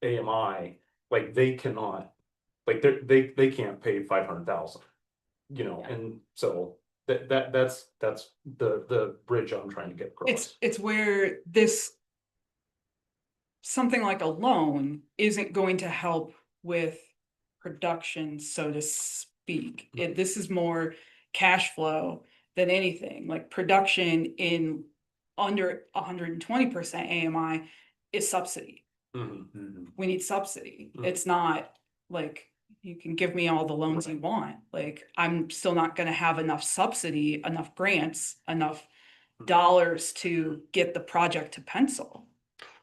AMI? Like they cannot, like they can't pay 500,000, you know, Yeah. and so that's the bridge I'm trying to get across. It's where this, something like a loan isn't going to help with production, so to speak. This is more cash flow than anything, like production in under 120% AMI is subsidy. We need subsidy. Mhm. It's not like you can give me all the loans you want. Like, I'm still not gonna have enough subsidy, enough grants, enough dollars to get the project to pencil.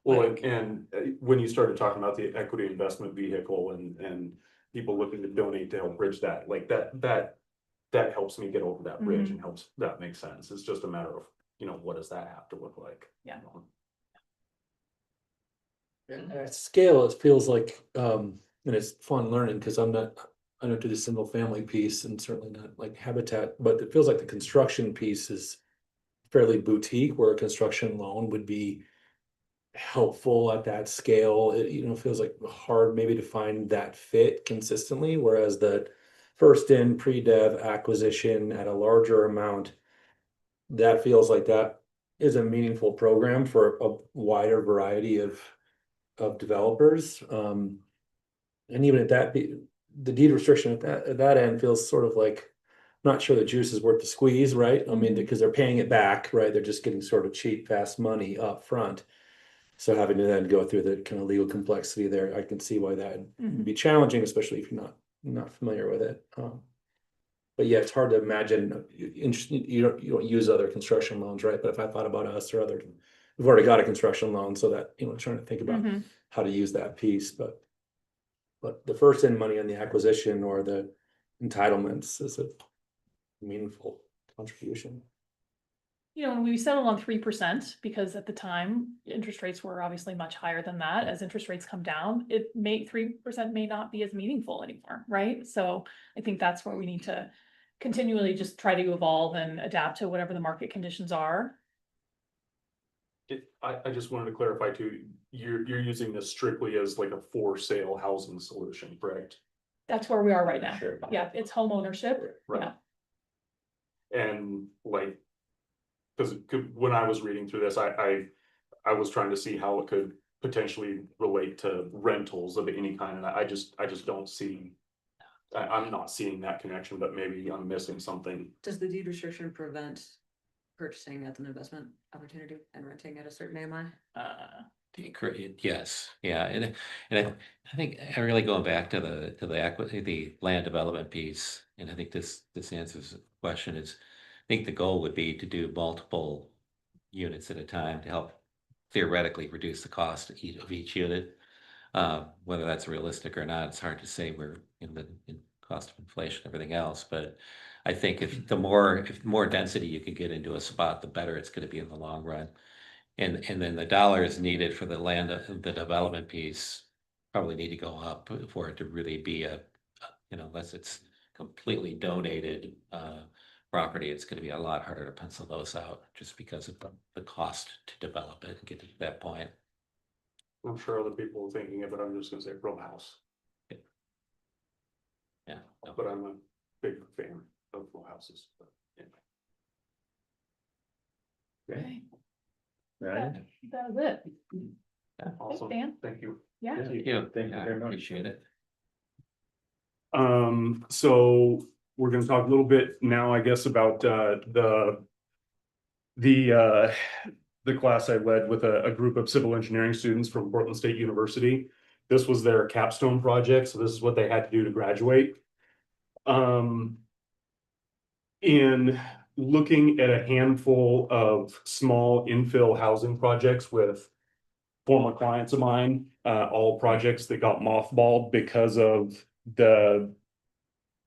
Well, Like- and when you started talking about the equity investment vehicle and people looking to donate to help bridge that, like that helps me get over that bridge and helps, that makes sense. It's just a matter of, you know, what does that have to look like? Yeah. And at scale, it feels like, and it's fun learning, because I don't do the single family piece and certainly not like habitat, but it feels like the construction piece is fairly boutique, where a construction loan would be helpful at that scale. It, you know, feels like hard maybe to find that fit consistently, whereas the first in pre-dev acquisition at a larger amount, that feels like that is a meaningful program for a wider variety of developers. And even at that, the deed restriction at that end feels sort of like, not sure the juice is worth the squeeze, right? I mean, because they're paying it back, right? They're just getting sort of cheap, fast money up front. So having to then go through the kind of legal complexity there, I can see why that would be challenging, especially if you're not familiar with it. But yeah, it's hard to imagine. You don't use other construction loans, right? But if I thought about us or other, we've already got a construction loan, so that, you know, trying to think about how to use that piece. But the first in money on the acquisition or the entitlements is a meaningful contribution. You know, when we settled on 3%, because at the time, interest rates were obviously much higher than that. As interest rates come down, 3% may not be as meaningful anymore, right? So I think that's where we need to continually just try to evolve and adapt to whatever the market conditions are. I just wanted to clarify too, you're using this strictly as like a for sale housing solution, correct? That's where we are right now. Sure. Yeah, it's home ownership. Right. Yeah. And like, because when I was reading through this, I was trying to see how it could potentially relate to rentals of any kind, and I just don't see. I'm not seeing that connection, but maybe I'm missing something. Does the deed restriction prevent purchasing as an investment opportunity and renting at a certain AMI? Yes, yeah, and I think I really going back to the equity, the land development piece, and I think this answers the question. Is I think the goal would be to do multiple units at a time to help theoretically reduce the cost of each unit. Whether that's realistic or not, it's hard to say. We're in cost of inflation, everything else, but I think if more density you can get into a spot, the better it's going to be in the long run. And then the dollars needed for the land, the development piece probably need to go up for it to really be unless it's completely donated property, it's going to be a lot harder to pencil those out just because of the cost to develop it and get to that point. I'm sure other people are thinking of it. I'm just gonna say row house, Yeah. but I'm a big fan of row houses. But anyway. Okay. Right. That was it. Awesome. Dan? Thank you. Yeah. Thank you very much. Appreciate it. So we're gonna talk a little bit now, I guess, about the class I led with a group of civil engineering students from Portland State University. this was their capstone project, so this is what they had to do to graduate. In looking at a handful of small infill housing projects with former clients of mine, all projects that got mothballed because of the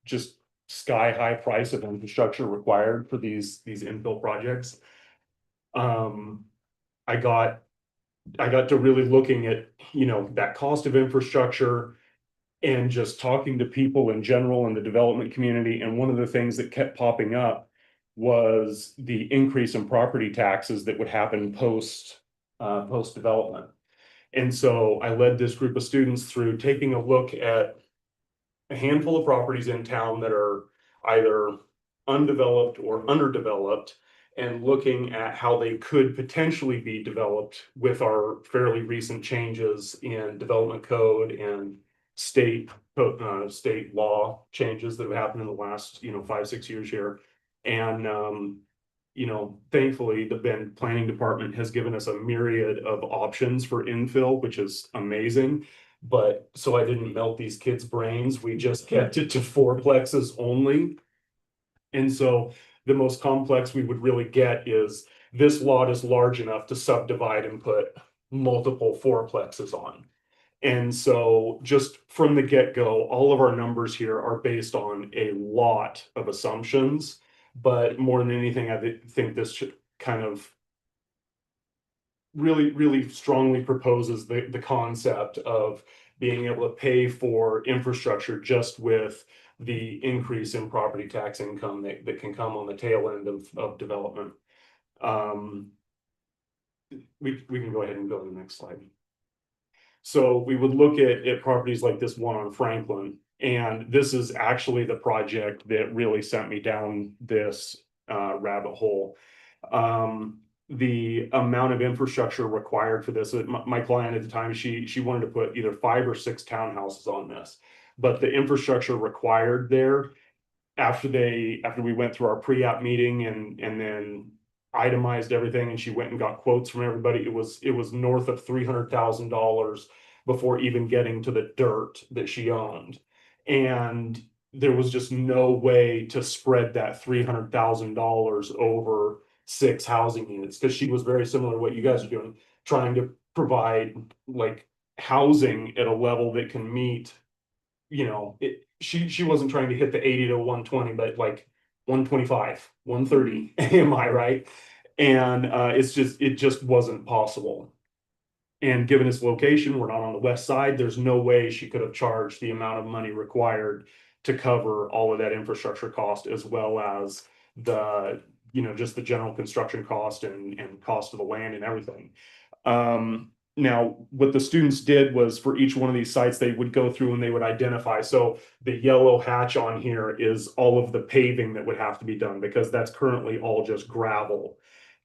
just sky high price of infrastructure required for these infill projects. I got to really looking at, that cost of infrastructure and just talking to people in general in the development community. And one of the things that kept popping up was the increase in property taxes that would happen post development. And so I led this group of students through taking a look at a handful of properties in town that are either undeveloped or underdeveloped, and looking at how they could potentially be developed with our fairly recent changes in development code and state law changes that have happened in the last 5-6 years here. And thankfully the Bend Planning Department has given us a myriad of options for infill, which is amazing. But so I didn't melt these kids' brains. We just kept it to fourplexes only. And so the most complex we would really get is this lot is large enough to subdivide and put multiple fourplexes on. And so just from the get-go, all of our numbers here are based on a lot of assumptions. But more than anything, I think this should kind of really strongly proposes the concept of being able to pay for infrastructure just with the increase in property tax income that can come on the tail end of development. We can go ahead and go to the next slide. So we would look at properties like this one on Franklin, and this is actually the project that really sent me down this rabbit hole. The amount of infrastructure required for this, my client at the time, she wanted to put either 5 or 6 townhouses on this, but the infrastructure required there, after we went through our pre-app meeting and then itemized everything, and she went and got quotes from everybody, it was north of $300,000 before even getting to the dirt that she owned. And there was just no way to spread that $300,000 over 6 housing units, because she was very similar to what you guys are doing, trying to provide like housing at a level that can meet, she wasn't trying to hit the 80 to 120, but like 125, 130 AMI, right? And it just wasn't possible. And given its location, we're not on the west side, there's no way she could have charged the amount of money required to cover all of that infrastructure cost, as well as the just the general construction cost and cost of the land and everything. Now, what the students did was, for each one of these sites, they would go through and they would identify. So the yellow hatch on here is all of the paving that would have to be done, because that's currently all just gravel.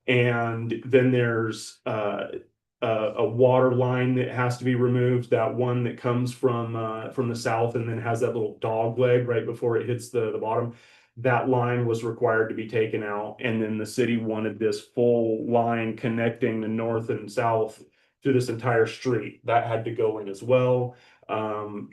And then there's a water line that has to be removed, that one that comes from the south and then has that little dog leg right before it hits the bottom. That line was required to be taken out, and then the city wanted this full line connecting the north and south to this entire street. That had to go in as well.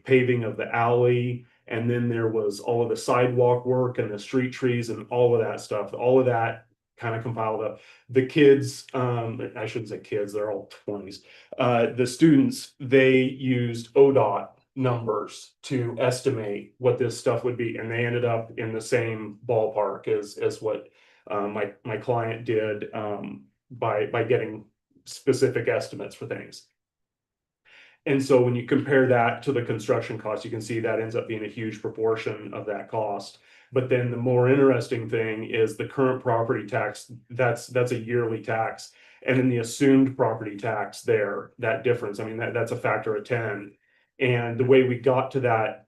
Paving of the alley, and then there was all of the sidewalk work and the street trees and all of that stuff. All of that kind of compiled up. The kids, I shouldn't say kids, they're all 20s. The students, they used ODOT numbers to estimate what this stuff would be, and they ended up in the same ballpark as what my client did, by getting specific estimates for things. And so when you compare that to the construction cost, you can see that ends up being a huge proportion of that cost. But then the more interesting thing is the current property tax, that's a yearly tax. And then the assumed property tax there, that difference, I mean, that's a factor of 10. And the way we got to that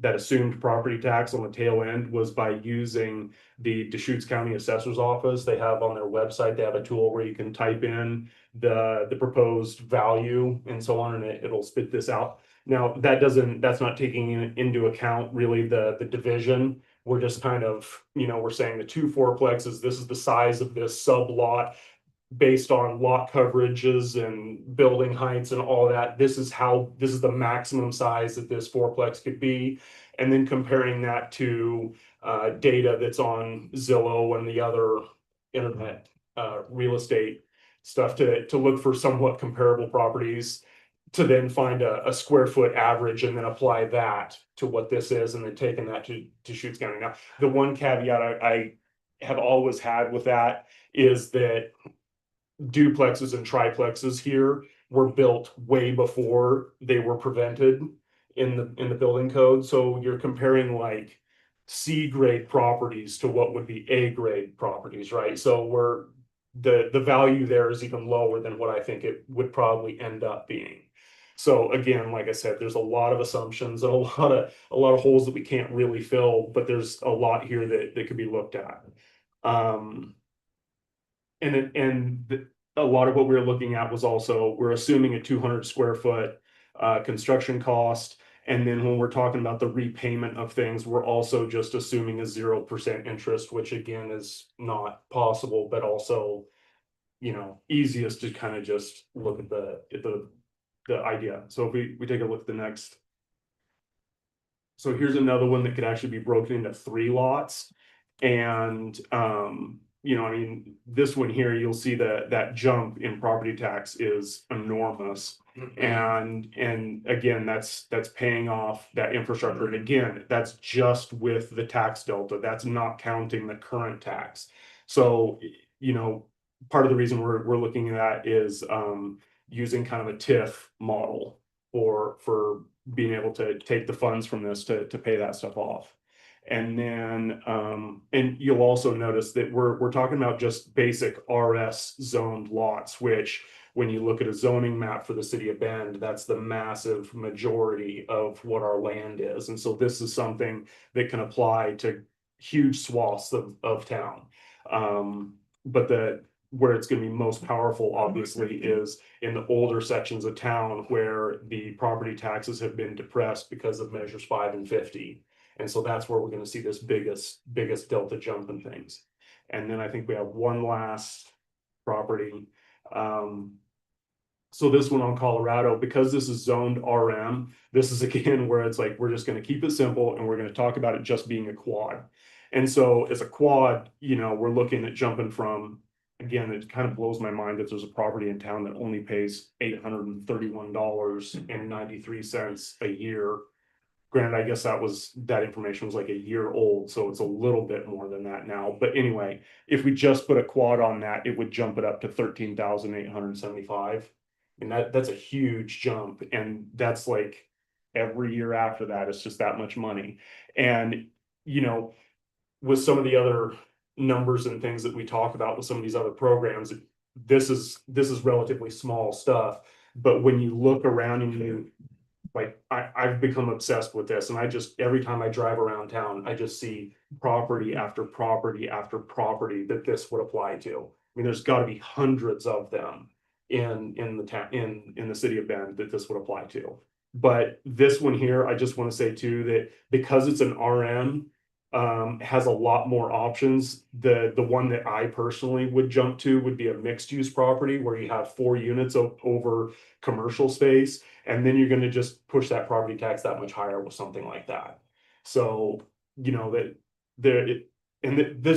assumed property tax on the tail end was by using the Deschutes County Assessor's Office. They have on their website, they have a tool where you can type in the proposed value and so on, and it'll spit this out. Now, that's not taking into account really the division. We're just kind of, we're saying the 2 fourplexes, this is the size of this sub lot. based on lot coverages and building heights and all that, this is the maximum size that this fourplex could be. And then comparing that to data that's on Zillow and the other internet real estate stuff to look for somewhat comparable properties, to then find a square foot average and then apply that to what this is, and then taking that to Deschutes County. Now, the one caveat I have always had with that is that duplexes and triplexes here were built way before they were prevented in the building code. So you're comparing like C grade properties to what would be A grade properties, right? So the value there is even lower than what I think it would probably end up being. So again, like I said, there's a lot of assumptions and a lot of holes that we can't really fill, but there's a lot here that could be looked at. A lot of what we were looking at was also, we're assuming a 200 square foot construction cost. And then when we're talking about the repayment of things, we're also just assuming a 0% interest, which again is not possible, but also, easiest to kind of just look at the idea. So if we take a look at the next. So here's another one that could actually be broken into 3 lots. And this one here, you'll see that jump in property tax is enormous. And again, that's paying off that infrastructure. And again, that's just with the tax delta. That's not counting the current tax. So, part of the reason we're looking at that is using kind of a TIF model for being able to take the funds from this to pay that stuff off. And then, and you'll also notice that we're talking about just basic RS zoned lots, which when you look at a zoning map for the city of Bend, that's the massive majority of what our land is. And so this is something that can apply to huge swaths of town. But where it's going to be most powerful, obviously, is in the older sections of town where the property taxes have been depressed because of measures 5 and 50. And so that's where we're going to see this biggest delta jump in things. And then I think we have one last property. So this one on Colorado, because this is zoned RM, this is again where it's like, we're just going to keep it simple and we're going to talk about it just being a quad. And so as a quad, we're looking at jumping from, again, it kind of blows my mind that there's a property in town that only pays $831.93 a year. Granted, I guess that information was like a year old, so it's a little bit more than that now. But anyway, if we just put a quad on that, it would jump it up to 13,875. And that's a huge jump. And that's like every year after that, it's just that much money. And, with some of the other numbers and things that we talk about with some of these other programs, this is relatively small stuff. But when you look around and I've become obsessed with this, and every time I drive around town, I just see property after property after property that this would apply to. I mean, there's got to be hundreds of them in the city of Bend that this would apply to. But this one here, I just want to say too, that because it's an RM, has a lot more options. The one that I personally would jump to would be a mixed use property where you have 4 units over commercial space, and then you're going to just push that property tax that much higher with something like that. So this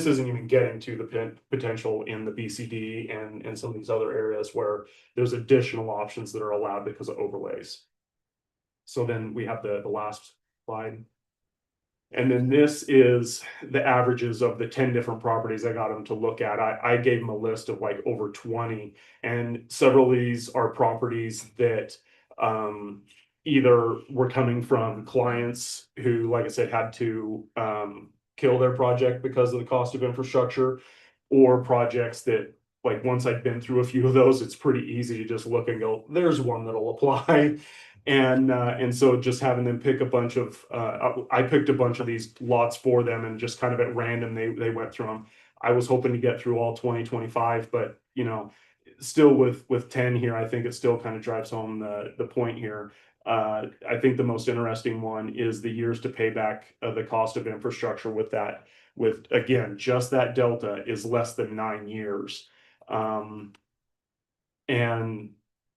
isn't even getting to the potential in the BCD and some of these other areas where there's additional options that are allowed because of overlays. So then we have the last slide. And then this is the averages of the 10 different properties I got them to look at. I gave them a list of like over 20, and several of these are properties that either were coming from clients who, like I said, had to kill their project because of the cost of infrastructure, or projects that, like, once I've been through a few of those, it's pretty easy to just look and go, there's one that'll apply. And so just having them pick a bunch of, I picked a bunch of these lots for them, and just kind of at random, they went through them. I was hoping to get through all 2025, but still with 10 here, I think it still kind of drives home the point here. I think the most interesting one is the years to pay back the cost of infrastructure with that, again, just that delta is less than 9 years. And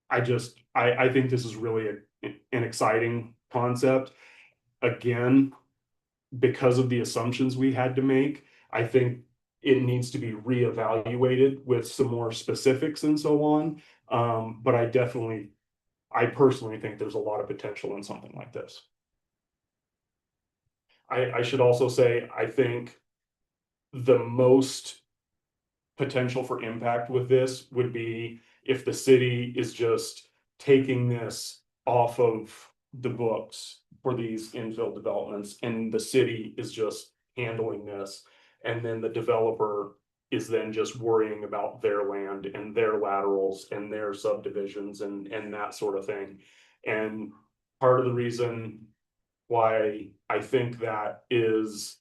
I think this is really an exciting concept. Again, because of the assumptions we had to make, I think it needs to be reevaluated with some more specifics and so on. But I personally think there's a lot of potential in something like this. I should also say, I think the most potential for impact with this would be if the city is just taking this off of the books for these infill developments, and the city is just handling this, and then the developer is then just worrying about their land and their laterals and their subdivisions and that sort of thing. And part of the reason why I think that is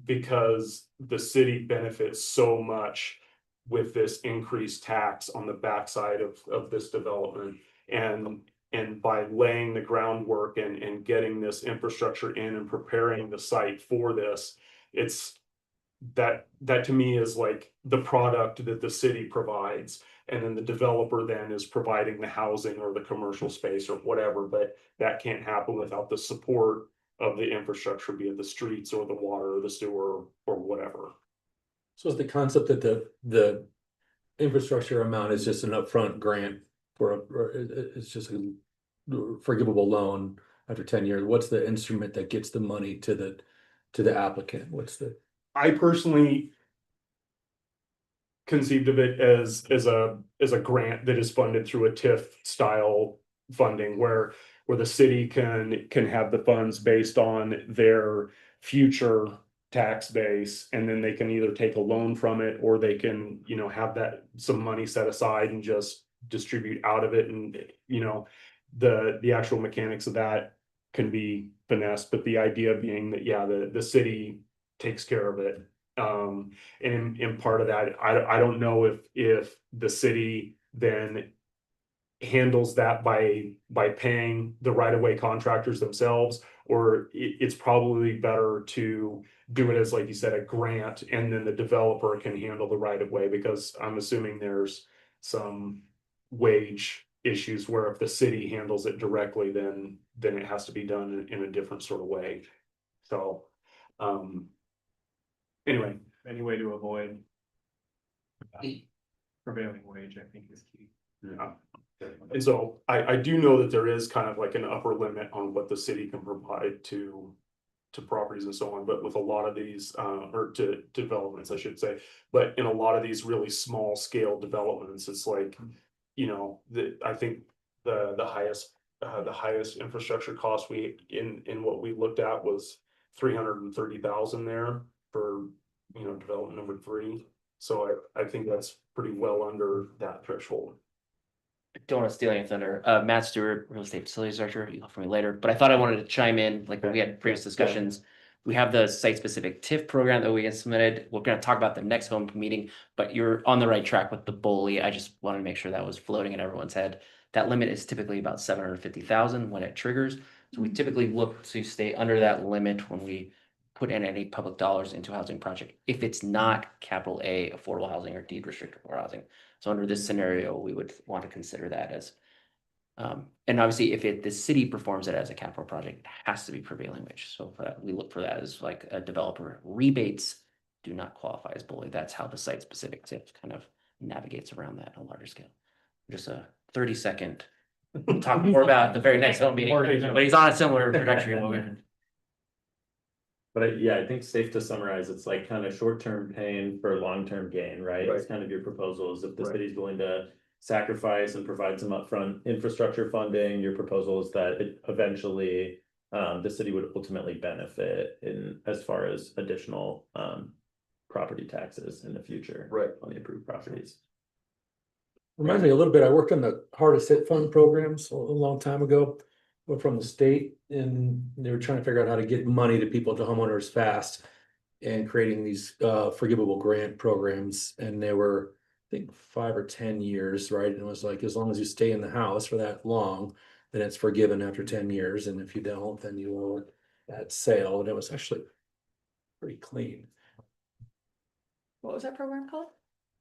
because the city benefits so much with this increased tax on the backside of this development. And by laying the groundwork and getting this infrastructure in and preparing the site for this, it's that to me is like the product that the city provides. And then the developer then is providing the housing or the commercial space or whatever, but that can't happen without the support of the infrastructure, be it the streets or the water or the sewer or whatever. So is the concept that the infrastructure amount is just an upfront grant or it's just a forgivable loan after 10 years? What's the instrument that gets the money to the applicant? What's the? I personally conceived of it as a grant that is funded through a TIF style funding where the city can have the funds based on their future tax base, and then they can either take a loan from it or they can, you know, have that some money set aside and just distribute out of it. And, you know, the actual mechanics of that can be finessed, but the idea being that, yeah, the city takes care of it. And in part of that, I don't know if the city then handles that by paying the right-of-way contractors themselves, or it's probably better to do it as, like you said, a grant, and then the developer can handle the right-of-way, because I'm assuming there's some wage issues where if the city handles it directly, then it has to be done in a different sort of way. So, anyway, Any way to avoid prevailing wage, I think, is key. yeah. And so I do know that there is kind of like an upper limit on what the city can provide to properties and so on, but with a lot of these, or to developments, I should say, but in a lot of these really small scale developments, it's like, you know, I think the highest infrastructure cost in what we looked at was 330,000 there for, you know, development number 3. So I think that's pretty well under that threshold. Don't want to steal any thunder. Matt Stewart, real estate facilities director, you'll hear from me later, but I thought I wanted to chime in, like when we had previous discussions. We have the site-specific TIF program that we get submitted. We're going to talk about the next home meeting, but you're on the right track with the BOLI. I just wanted to make sure that was floating in everyone's head. That limit is typically about 750,000 when it triggers. So we typically look to stay under that limit when we put in any public dollars into a housing project, if it's not capital A, affordable housing, or deed restricted housing. So under this scenario, we would want to consider that as, and obviously if the city performs it as a capital project, it has to be prevailing wage. So for that, we look for that as like a developer. Rebates do not qualify as BOLI. That's how the site specific TIF kind of navigates around that on a larger scale. Just a 30-second, we'll talk more about the very next home meeting, but he's on a similar trajectory. But yeah, I think safe to summarize, it's like kind of short-term pain for long-term gain, right? It's kind of your proposal is if the city's willing to sacrifice and provide some upfront infrastructure funding, your proposal is that it eventually the city would ultimately benefit in as far as additional property taxes in the future on the approved properties. Reminds me a little bit, I worked on the hardest hit fund programs a long time ago. From the state, and they were trying to figure out how to get money to people, to homeowners fast, and creating these forgivable grant programs. And they were, I think, 5 or 10 years, right? And it was like, as long as you stay in the house for that long, then it's forgiven after 10 years. And if you don't, then you owe it at sale. And it was actually pretty clean. What was that program called?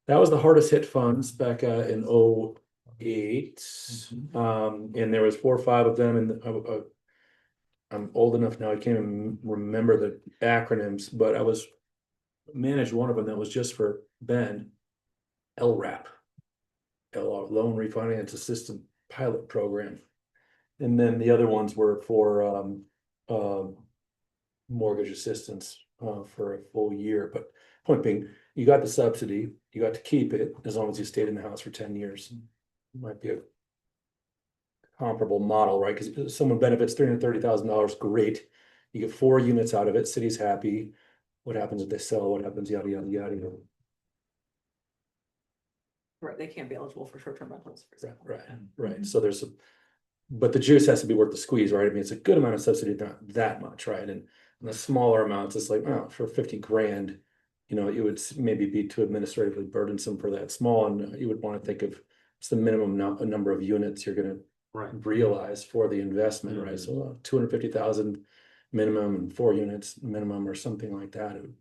That was the hardest hit funds back in 8. And there was 4 or 5 of them, and I'm old enough now, I can't even remember the acronyms, but I was managed one of them that was just for Ben, LRAP, Loan Refinance Assistant Pilot Program. And then the other ones were for mortgage assistance for a full year. But point being, you got the subsidy, you got to keep it as long as you stayed in the house for 10 years. Might be a comparable model, right? Because if someone benefits $330,000, great. You get 4 units out of it, city's happy. What happens if they sell? What happens? Yada, yada, yada. Right, they can't be eligible for short-term rentals, for example. Right. So there's but the juice has to be worth the squeeze, right? I mean, it's a good amount of subsidy, not that much, right? And the smaller amounts, it's like, oh, for 50 grand, you know, it would maybe be too administratively burdensome for that small, and you would want to think of it's the minimum number of units you're going to realize for the investment, right? So 250,000 minimum and 4 units minimum or something like that. It would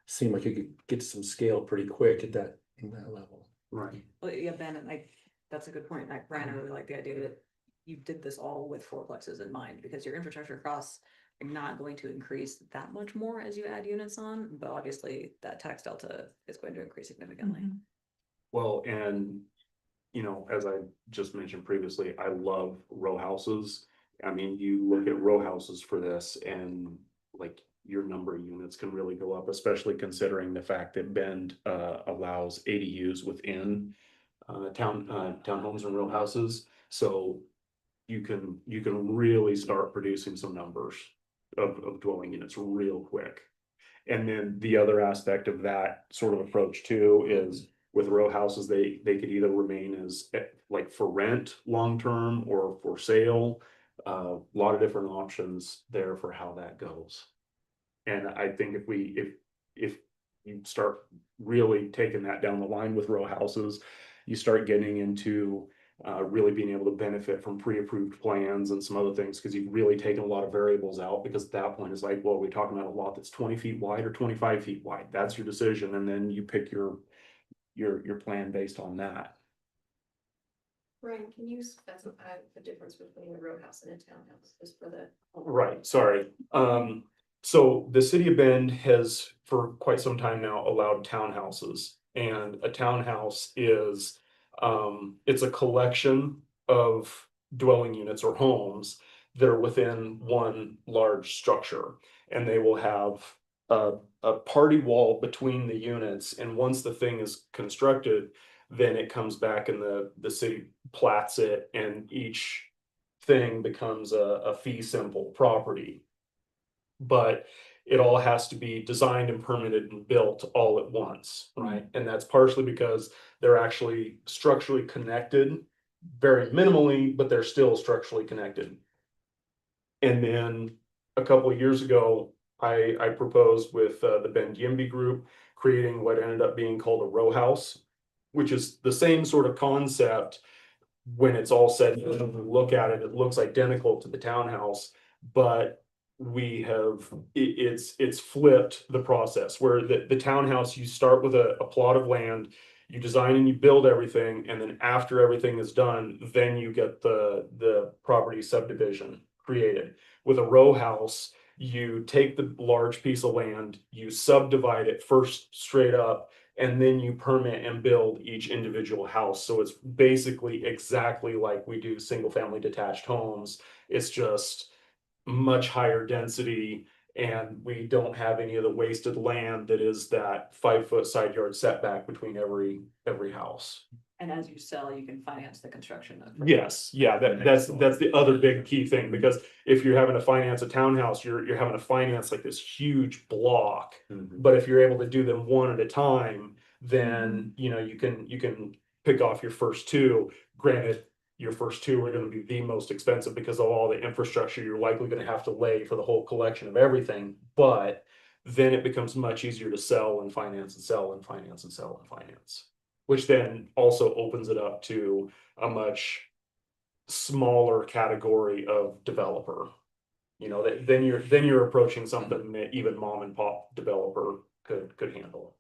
seem like you could get some scale pretty quick at that level. Right. Well, yeah, Ben, and that's a good point. Like, Brian, I really like the idea that you did this all with fourplexes in mind, because your infrastructure costs are not going to increase that much more as you add units on, but obviously that tax delta is going to increase significantly. Well, and you know, as I just mentioned previously, I love row houses. I mean, you look at row houses for this and like your number of units can really go up, especially considering the fact that Bend allows ADUs within townhomes and row houses. So you can really start producing some numbers of dwelling units real quick. And then the other aspect of that sort of approach too is with row houses, they could either remain as like for rent long-term or for sale. A lot of different options there for how that goes. And I think if you start really taking that down the line with row houses, you start getting into really being able to benefit from pre-approved plans and some other things, because you've really taken a lot of variables out, because at that point it's like, well, we're talking about a lot that's 20 feet wide or 25 feet wide. That's your decision. And then you pick your plan based on that. Brian, can you specify the difference between a row house and a townhouse, just for the? Right, sorry. So the city of Bend has for quite some time now allowed townhouses, and a townhouse is it's a collection of dwelling units or homes that are within one large structure, and they will have a party wall between the units, and once the thing is constructed, then it comes back and the city plats it, and each thing becomes a fee simple property. But it all has to be designed and permitted and built all at once, right? And that's partially because they're actually structurally connected, very minimally, but they're still structurally connected. And then a couple of years ago, I proposed with the Ben Yimby group creating what ended up being called a row house, which is the same sort of concept. When it's all said and done, look at it, it looks identical to the townhouse, but we have it's flipped the process, where the townhouse, you start with a plot of land, you design and you build everything, and then after everything is done, then you get the property subdivision created. With a row house, you take the large piece of land, you subdivide it first straight up, and then you permit and build each individual house. So it's basically exactly like we do single family detached homes. It's just much higher density, and we don't have any of the wasted land that is that 5-foot side yard setback between every house. And as you sell, you can finance the construction of. Yes, yeah, that's the other big key thing, because if you're having to finance a townhouse, you're having to finance like this huge block. But if you're able to do them one at a time, then you know you can pick off your first two. Granted, your first two are going to be the most expensive because of all the infrastructure you're likely going to have to lay for the whole collection of everything. But then it becomes much easier to sell and finance and sell and finance and sell and finance, which then also opens it up to a much smaller category of developer. You know, that then you're approaching something that even mom and pop developer could handle.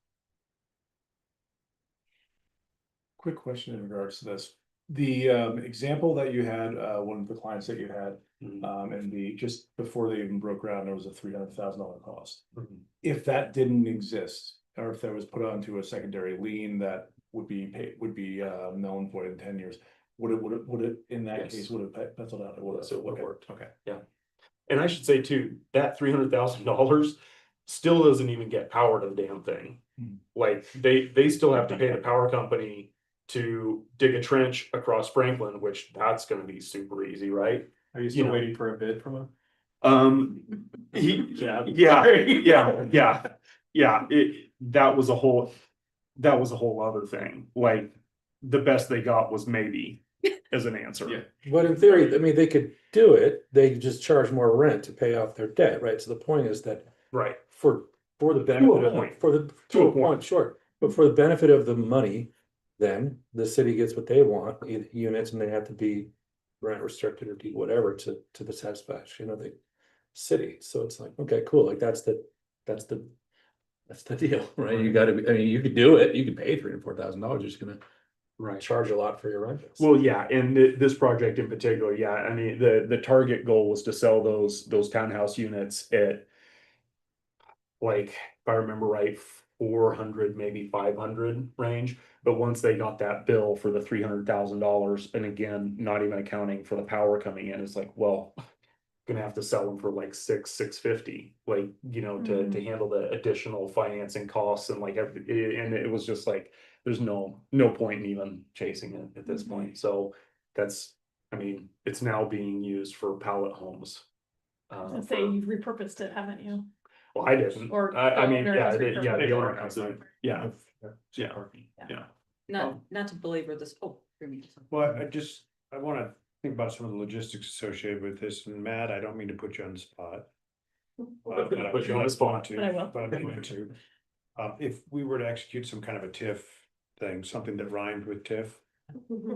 Quick question in regards to this. The example that you had, one of the clients that you had, Mhm. and just before they even broke ground, there was a $300,000 cost. Mhm. If that didn't exist, or if that was put onto a secondary lien that would be null and void in 10 years, would it, in that Yes. case, would it penciled out? It would have. So it would have Okay. worked. Okay. Yeah. And I should say too, that $300,000 still doesn't even get power to the damn thing. Hmm. Like they still have to pay the power company to dig a trench across Franklin, which that's gonna be super easy, right? Are you still know. waiting for a bid from him? Yeah, that was a whole other thing. Like, the best they got was maybe as an answer. Yeah. But in theory, I mean, they could do it, they could just charge more rent to pay off their debt, right? So the point is that Right. for the benefit of, point. for the, to a point, sure. But for the benefit of the money, then the city gets what they want, units, and they have to be rent restricted or whatever to the satisfaction of the city. So it's like, okay, cool, like that's the deal, right? You gotta be, I mean, you could do it, you could pay $3,000 or $4,000, you're just gonna Right. charge a lot for your rentals. Well, yeah, and this project in particular, yeah, I mean, the target goal was to sell those townhouse units at, like, if I remember right, 400, maybe 500 range. But once they got that bill for the $300,000, and again, not even accounting for the power coming in, it's like, well, gonna have to sell them for like 650, like, you know, to handle the additional financing costs and like, and it was just like, there's no point in even chasing it at this point. So that's, I mean, it's now being used for pallet homes. I'd say you've repurposed it, haven't you? Well, I didn't. Or I mean, the owner yeah, has the owner repurposed has it. it. Yeah. Yeah. Not to belabor this, Well, I wanna think about some of the logistics associated with this, and Matt, I don't mean to put you on the spot. Put you on the spot. To, But I will. But I'm going to. If we were to execute some kind of a TIF thing, something that rhymed with TIF,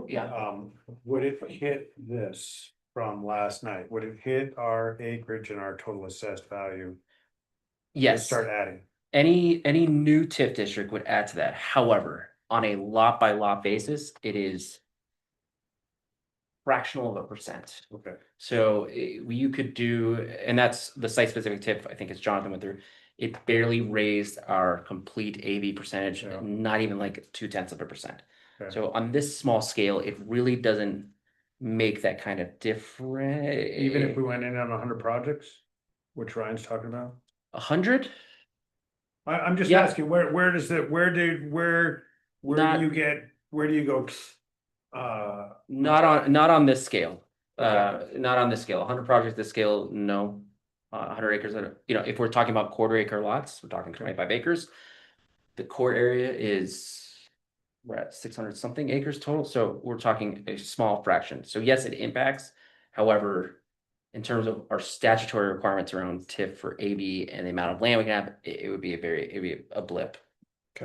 Yeah, would it hit this from last night? Would it hit our acreage and our total assessed value? yes. Start adding. Any new TIF district would add to that. However, on a lot by lot basis, it is fractional of a percent. Okay. So you could do, and that's the site specific TIF, I think as Jonathan went through, it barely raised our complete AV percentage, Yeah. not even like 0.2%. Okay. So on this small scale, it really doesn't make that kind of difference. Even if we went in on 100 projects, which Ryan's talking about? 100? I'm just Yeah. asking, where does it, where do you go? Not on this scale. Okay. Not on this scale. 100 projects this scale, no. 100 acres, you know, if we're talking about quarter acre lots, we're talking 25 acres. The core area is, we're at 600 something acres total, so we're talking a small fraction. So yes, it impacts. However, in terms of our statutory requirements around TIF for AB and the amount of land we can have, it would be a blip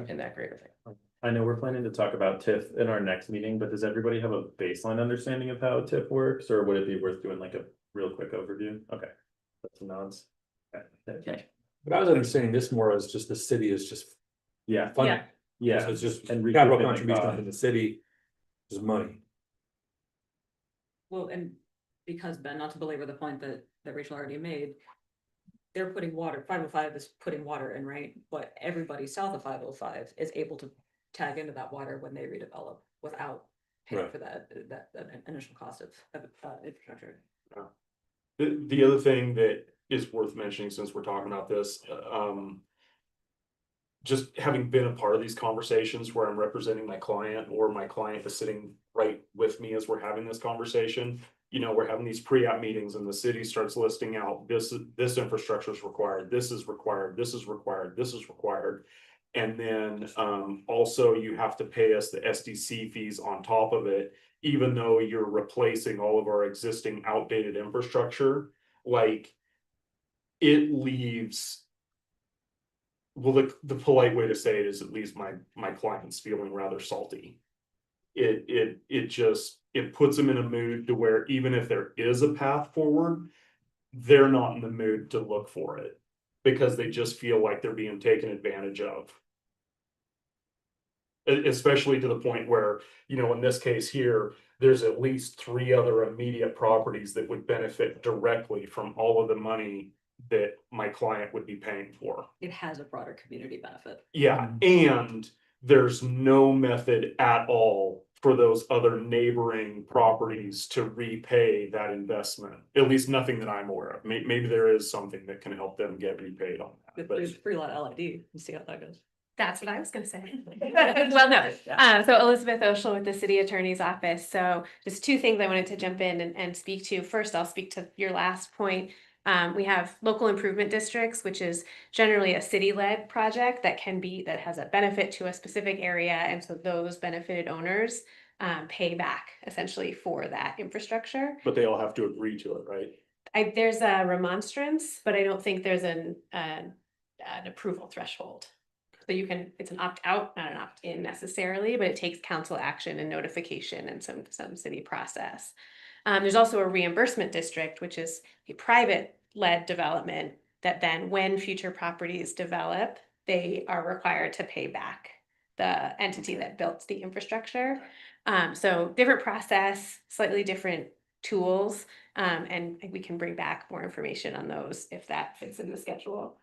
in that greater thing. I know we're planning to talk about TIF in our next meeting, but does everybody have a baseline understanding of how TIF works, or would it be worth doing like a real quick overview? Okay. That's nods. Okay. But I was understanding this more as just the city is just Yeah. funding. Yeah. So it's just And capital recouping the contribution cost. from the city is money. well, and because Ben, not to belabor the point that Rachel already made. They're putting water, 505 is putting water in, right? But everybody south of 505 is able to tag into that water when they redevelop without paying Right. for that initial cost of infrastructure. The other thing that is worth mentioning, since we're talking about this, just having been a part of these conversations where I'm representing my client, or my client is sitting right with me as we're having this conversation. You know, we're having these pre-app meetings and the city starts listing out this infrastructure is required, this is required, this is required, this is required. And then also you have to pay us the SDC fees on top of it, even though you're replacing all of our existing outdated infrastructure. Like, it leaves, well, the polite way to say it is, it leaves my clients feeling rather salty. It puts them in a mood to where even if there is a path forward, they're not in the mood to look for it, because they just feel like they're being taken advantage of. Especially to the point where, you know, in this case here, there's at least 3 other immediate properties that would benefit directly from all of the money that my client would be paying for. It has a broader community benefit. Yeah, and there's no method at all for those other neighboring properties to repay that investment. At least nothing that I'm aware of. Maybe there is something that can help them get repaid on that. But There's free lot LID, you see how that goes. That's what I was gonna say. Well, no, so Elizabeth Oshel with the City Attorney's Office. So just 2 things I wanted to jump in and speak to. First, I'll speak to your last point. We have local improvement districts, which is generally a city-led project that has a benefit to a specific area. And so those benefited owners pay back essentially for that infrastructure. But they all have to agree to it, right? There's a remonstrance, but I don't think there's an approval threshold. So it's an opt-out, not an opt-in necessarily, but it takes council action and notification and some city process. There's also a reimbursement district, which is a private-led development that then when future properties develop, they are required to pay back the entity that built the infrastructure. So different process, slightly different tools, and we can bring back more information on those if that fits in the schedule.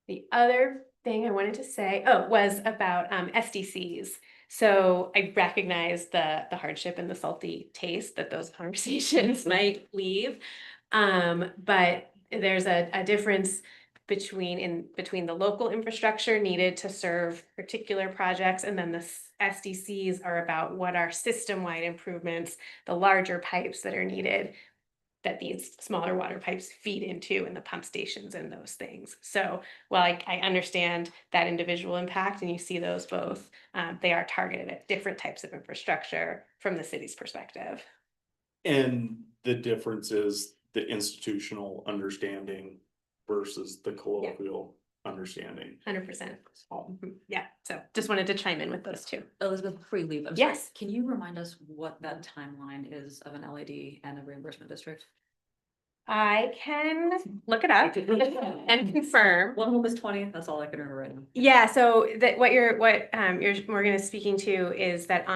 The other thing I wanted to say, was about SDCs. So I recognize the hardship and the salty taste that those conversations might leave. But there's a difference between the local infrastructure needed to serve particular projects, and then the SDCs are about what are system-wide improvements, the larger pipes that are needed, that these smaller water pipes feed into, and the pump stations and those things. So while I understand that individual impact and you see those both, they are targeted at different types of infrastructure from the city's perspective. And the difference is the institutional understanding versus the colloquial understanding. 100%. Yeah, so just wanted to chime in with those 2. Elizabeth, before you leave, I'm sorry, Yes. can you remind us what that timeline is of an LID and a reimbursement district? I can look it up and confirm. One of them is 20, that's all I can remember right now. Yeah, so that Morgan is speaking to is that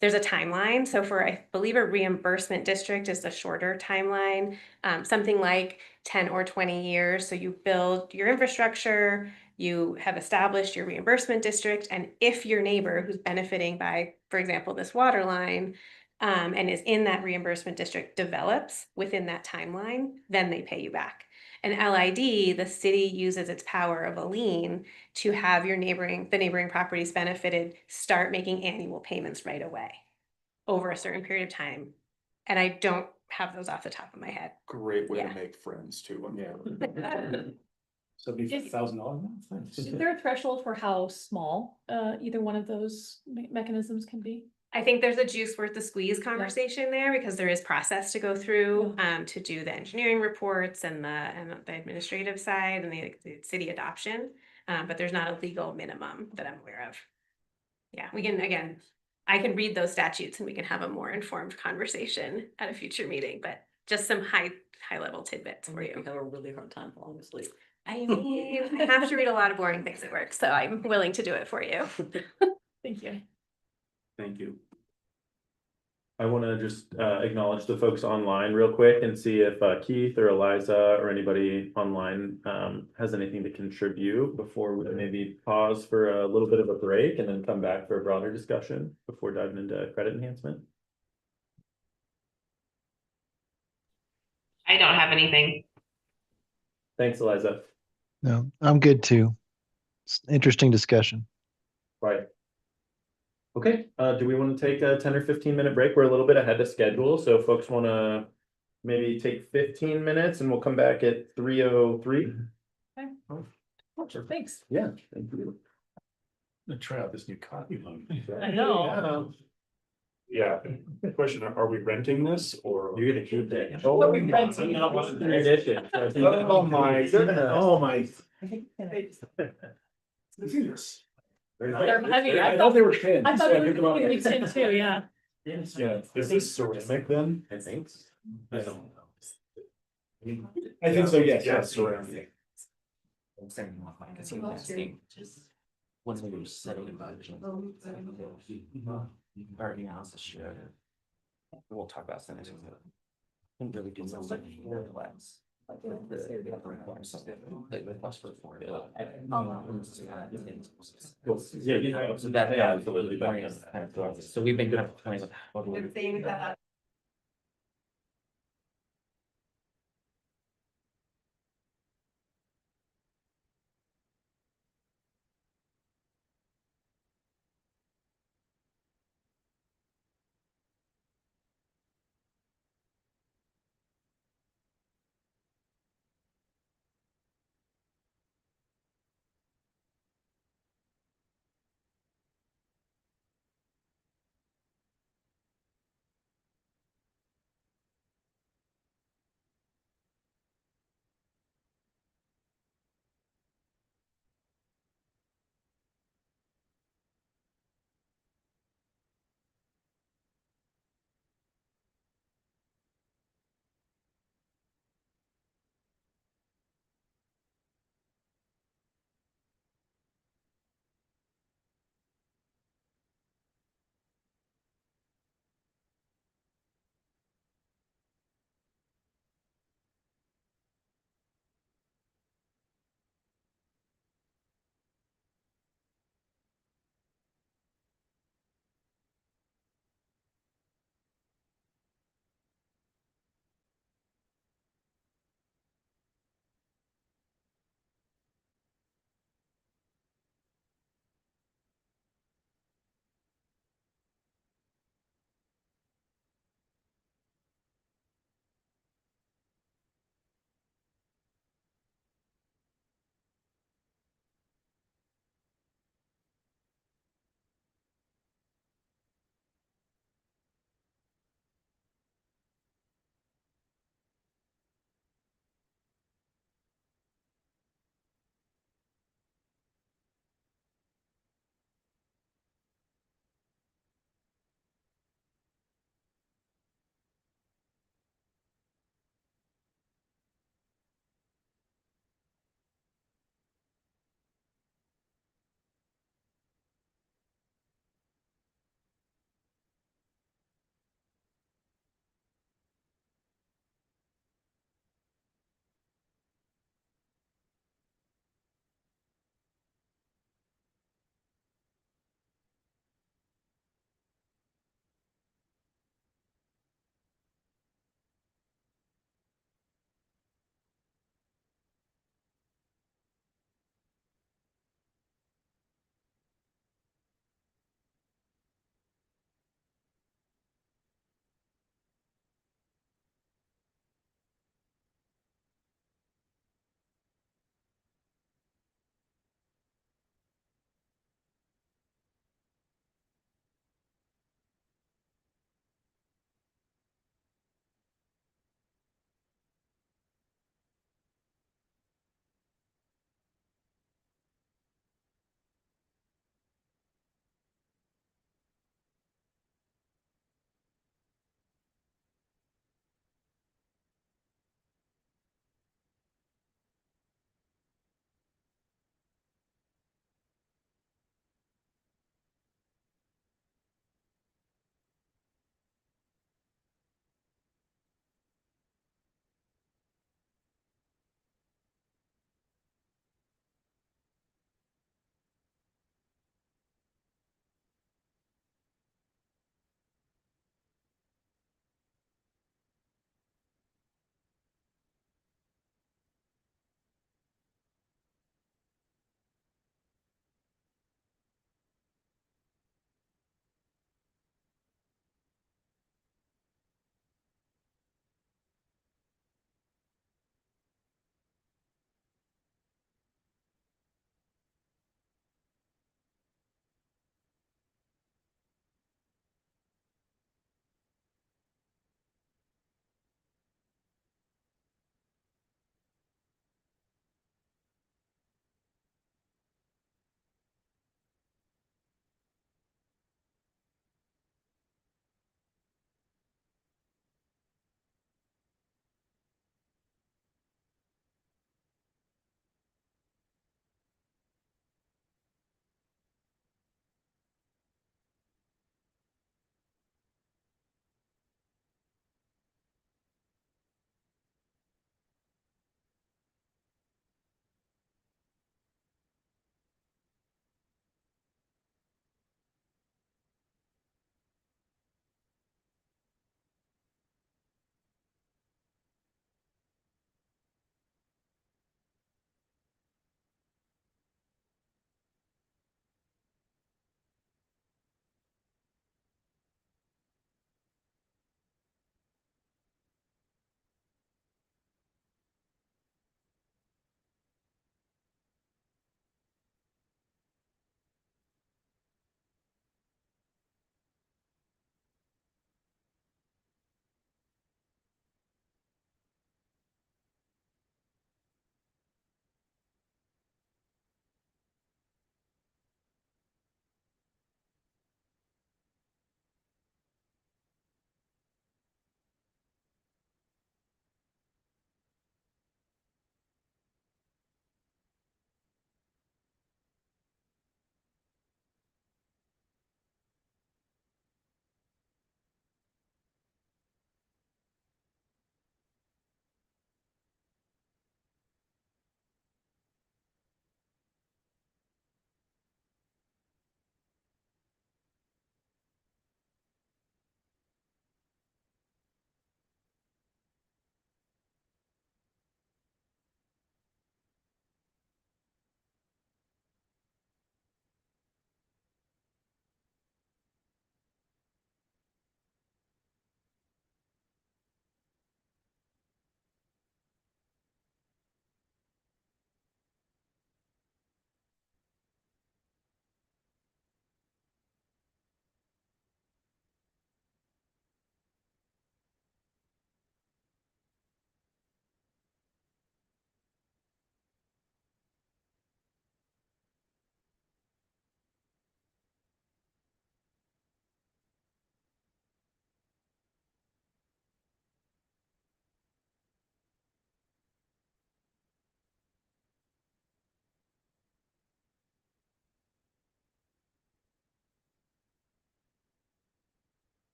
there's a timeline. So for, I believe, a reimbursement district is the shorter timeline, something like 10 or 20 years. So you build your infrastructure, you have established your reimbursement district, and if your neighbor who's benefiting by, for example, this water line, and is in that reimbursement district develops within that timeline, then they pay you back. And LID, the city uses its power of a lien to have the neighboring properties benefited start making annual payments right away over a certain period of time. And I don't have those off the top of my head. Great way Yeah. to make friends too. $75,000. Is there a threshold for how small either one of those mechanisms can be? I think there's a juice worth the squeeze conversation there, because there is process to go through to do the engineering reports and the administrative side and the city adoption. But there's not a legal minimum that I'm aware of. Yeah, I can read those statutes and we can have a more informed conversation at a future meeting, but just some high level tidbits for you. I have a really hard time falling asleep. I mean, I have to read a lot of boring things at work, so I'm willing to do it for you. Thank you. Thank you. I want to just acknowledge the folks online real quick and see if Keith or Eliza or anybody online has anything to contribute before we maybe pause for a little bit of a break and then come back for a broader discussion before diving into credit enhancement. I don't have anything. Thanks, Eliza. No, I'm good too. It's an interesting discussion. Right. Okay, do we want to take a 10 or 15-minute break? We're a little bit ahead of schedule, so if folks want to maybe take 15 minutes and we'll come back at 3:03. Okay. Thanks. Yeah, thank you. I'm gonna try out this new copy loan. I know. Yeah, question, are we renting this or? You're gonna keep that. What we renting. In addition. Oh my goodness. Oh my. They're heavy. I thought they were thin. I thought so it picked them up. was gonna be 10 too, yeah. Yeah, is this ceramic then? I think. I don't know. I think so, yes. Yeah, ceramic. When we were setting about Or analysis should. We'll talk about some. Can really do something more relax. Like with like with us for formula. Yeah. So that, so we've been kind of playing with.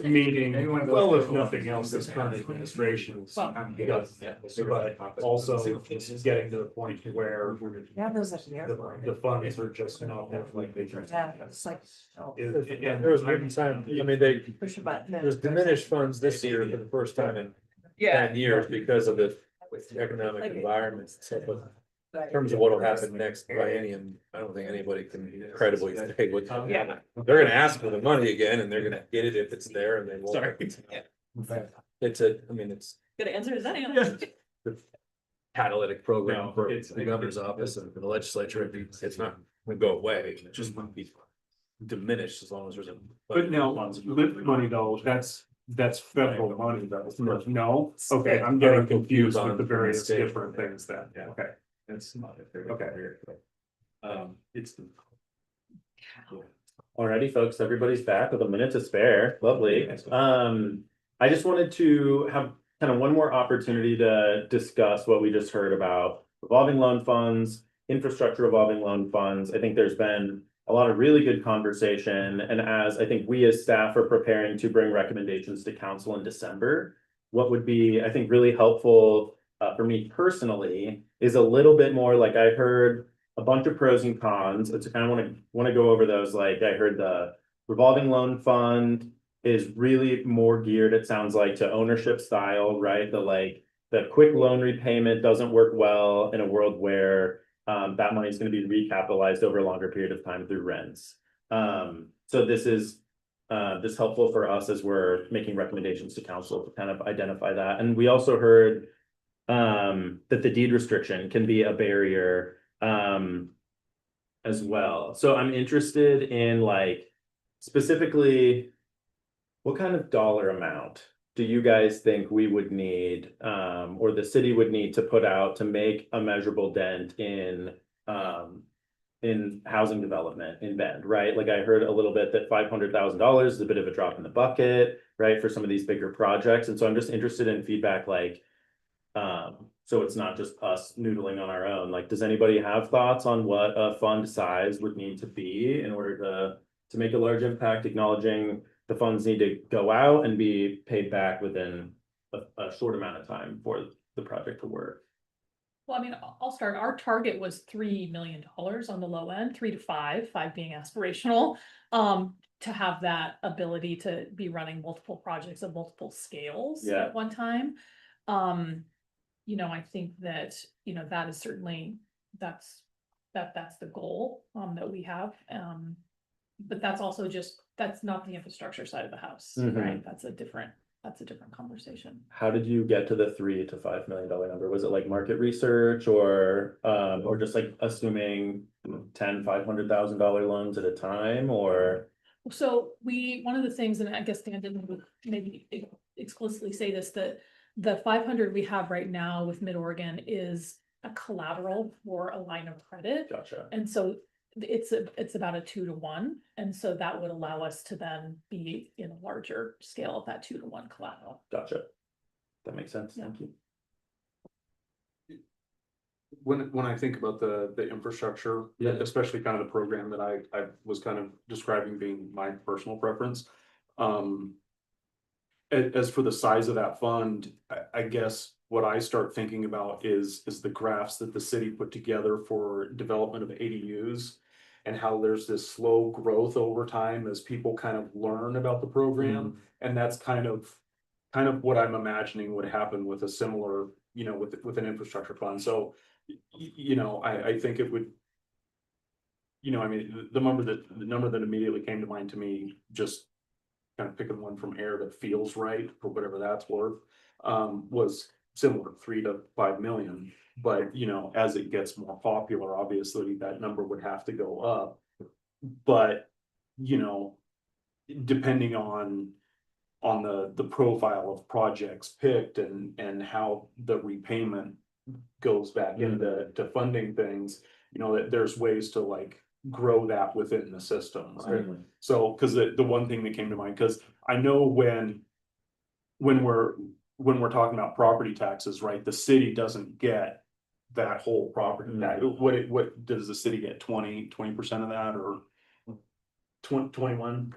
Meaning, well, if nothing else, this current administration is, but also this is getting to the point where the funds are just not like they just. There was one time, I mean, there's diminished funds this year for the first time in 10 years because of the economic environment. So, but in terms of what'll happen next biennium, I don't think anybody can credibly say what. Yeah. They're gonna ask for the money again and they're gonna get it if it's there and they won't. Sorry. It's it's Good answer, is that answer? the catalytic program No, for it's- the governor's office and for the legislature. It's not gonna go away. It just won't be diminished as long as there's a. But now, lit money though, that's federal money though, no, okay, I'm getting confused with the various different things then, okay. It's not. Okay. It's the. Alrighty, folks, everybody's back with a minute to spare. Lovely. I just wanted to have kind of one more opportunity to discuss what we just heard about revolving loan funds, infrastructure revolving loan funds. I think there's been a lot of really good conversation. And as I think we as staff are preparing to bring recommendations to council in December, what would be, I think, really helpful for me personally is a little bit more like I heard a bunch of pros and cons. It's kind of want to go over those. Like I heard the revolving loan fund is really more geared, it sounds like, to ownership style, right? The quick loan repayment doesn't work well in a world where that money is going to be recapitalized over a longer period of time through rents. So this is this helpful for us as we're making recommendations to council to kind of identify that. And we also heard that the deed restriction can be a barrier as well. So I'm interested in like specifically what kind of dollar amount do you guys think we would need or the city would need to put out to make a measurable dent in housing development in Bend, right? Like I heard a little bit that $500,000 is a bit of a drop in the bucket, right, for some of these bigger projects. And so I'm just interested in feedback, like so it's not just us noodling on our own. Like, does anybody have thoughts on what a fund size would need to be in order to make a large impact, acknowledging the funds need to go out and be paid back within a short amount of time for the project to work? Well, I mean, I'll start. Our target was $3 million on the low end, 3 to 5, 5 being aspirational, to have that ability to be running multiple projects of multiple scales Yeah. at one time. You know, I think that, you know, that is certainly, that's the goal, that we have. But that's also that's not the infrastructure side of the house, right? That's a different conversation. How did you get to the $3 to $5 million number? Was it like market research or just like assuming $500,000 loans at a time, or? So one of the things, and I guess Dan didn't maybe explicitly say this, that the 500 we have right now with Mid-Oregon is a collateral for a line of credit. Gotcha. And so it's about a 2 to 1. And so that would allow us to then be in a larger scale of that 2 to 1 collateral. Gotcha. That makes sense. Yeah. Thank you. When I think about the infrastructure, especially kind of the program that I was kind of describing being my personal preference. As for the size of that fund, I guess what I start thinking about is the graphs that the city put together for development of ADUs. And how there's this slow growth over time as people kind of learn about the program. And that's kind of what I'm imagining would happen with a similar, you know, with an infrastructure fund. So, you know, I think it would, you know, I mean, the number that immediately came to mind to me, just kind of picking one from air that feels right for whatever that's worth, was similar, 3 to 5 million. But, you know, as it gets more popular, obviously that number would have to go up. But, you know, depending on the profile of projects picked and how the repayment goes back into funding things, you know, that there's ways to like grow that within the system, right? So, because the one thing that came to mind, because I know when we're talking about property taxes, right, the city doesn't get that whole property tax. What does the city get? 20% of that, or 21?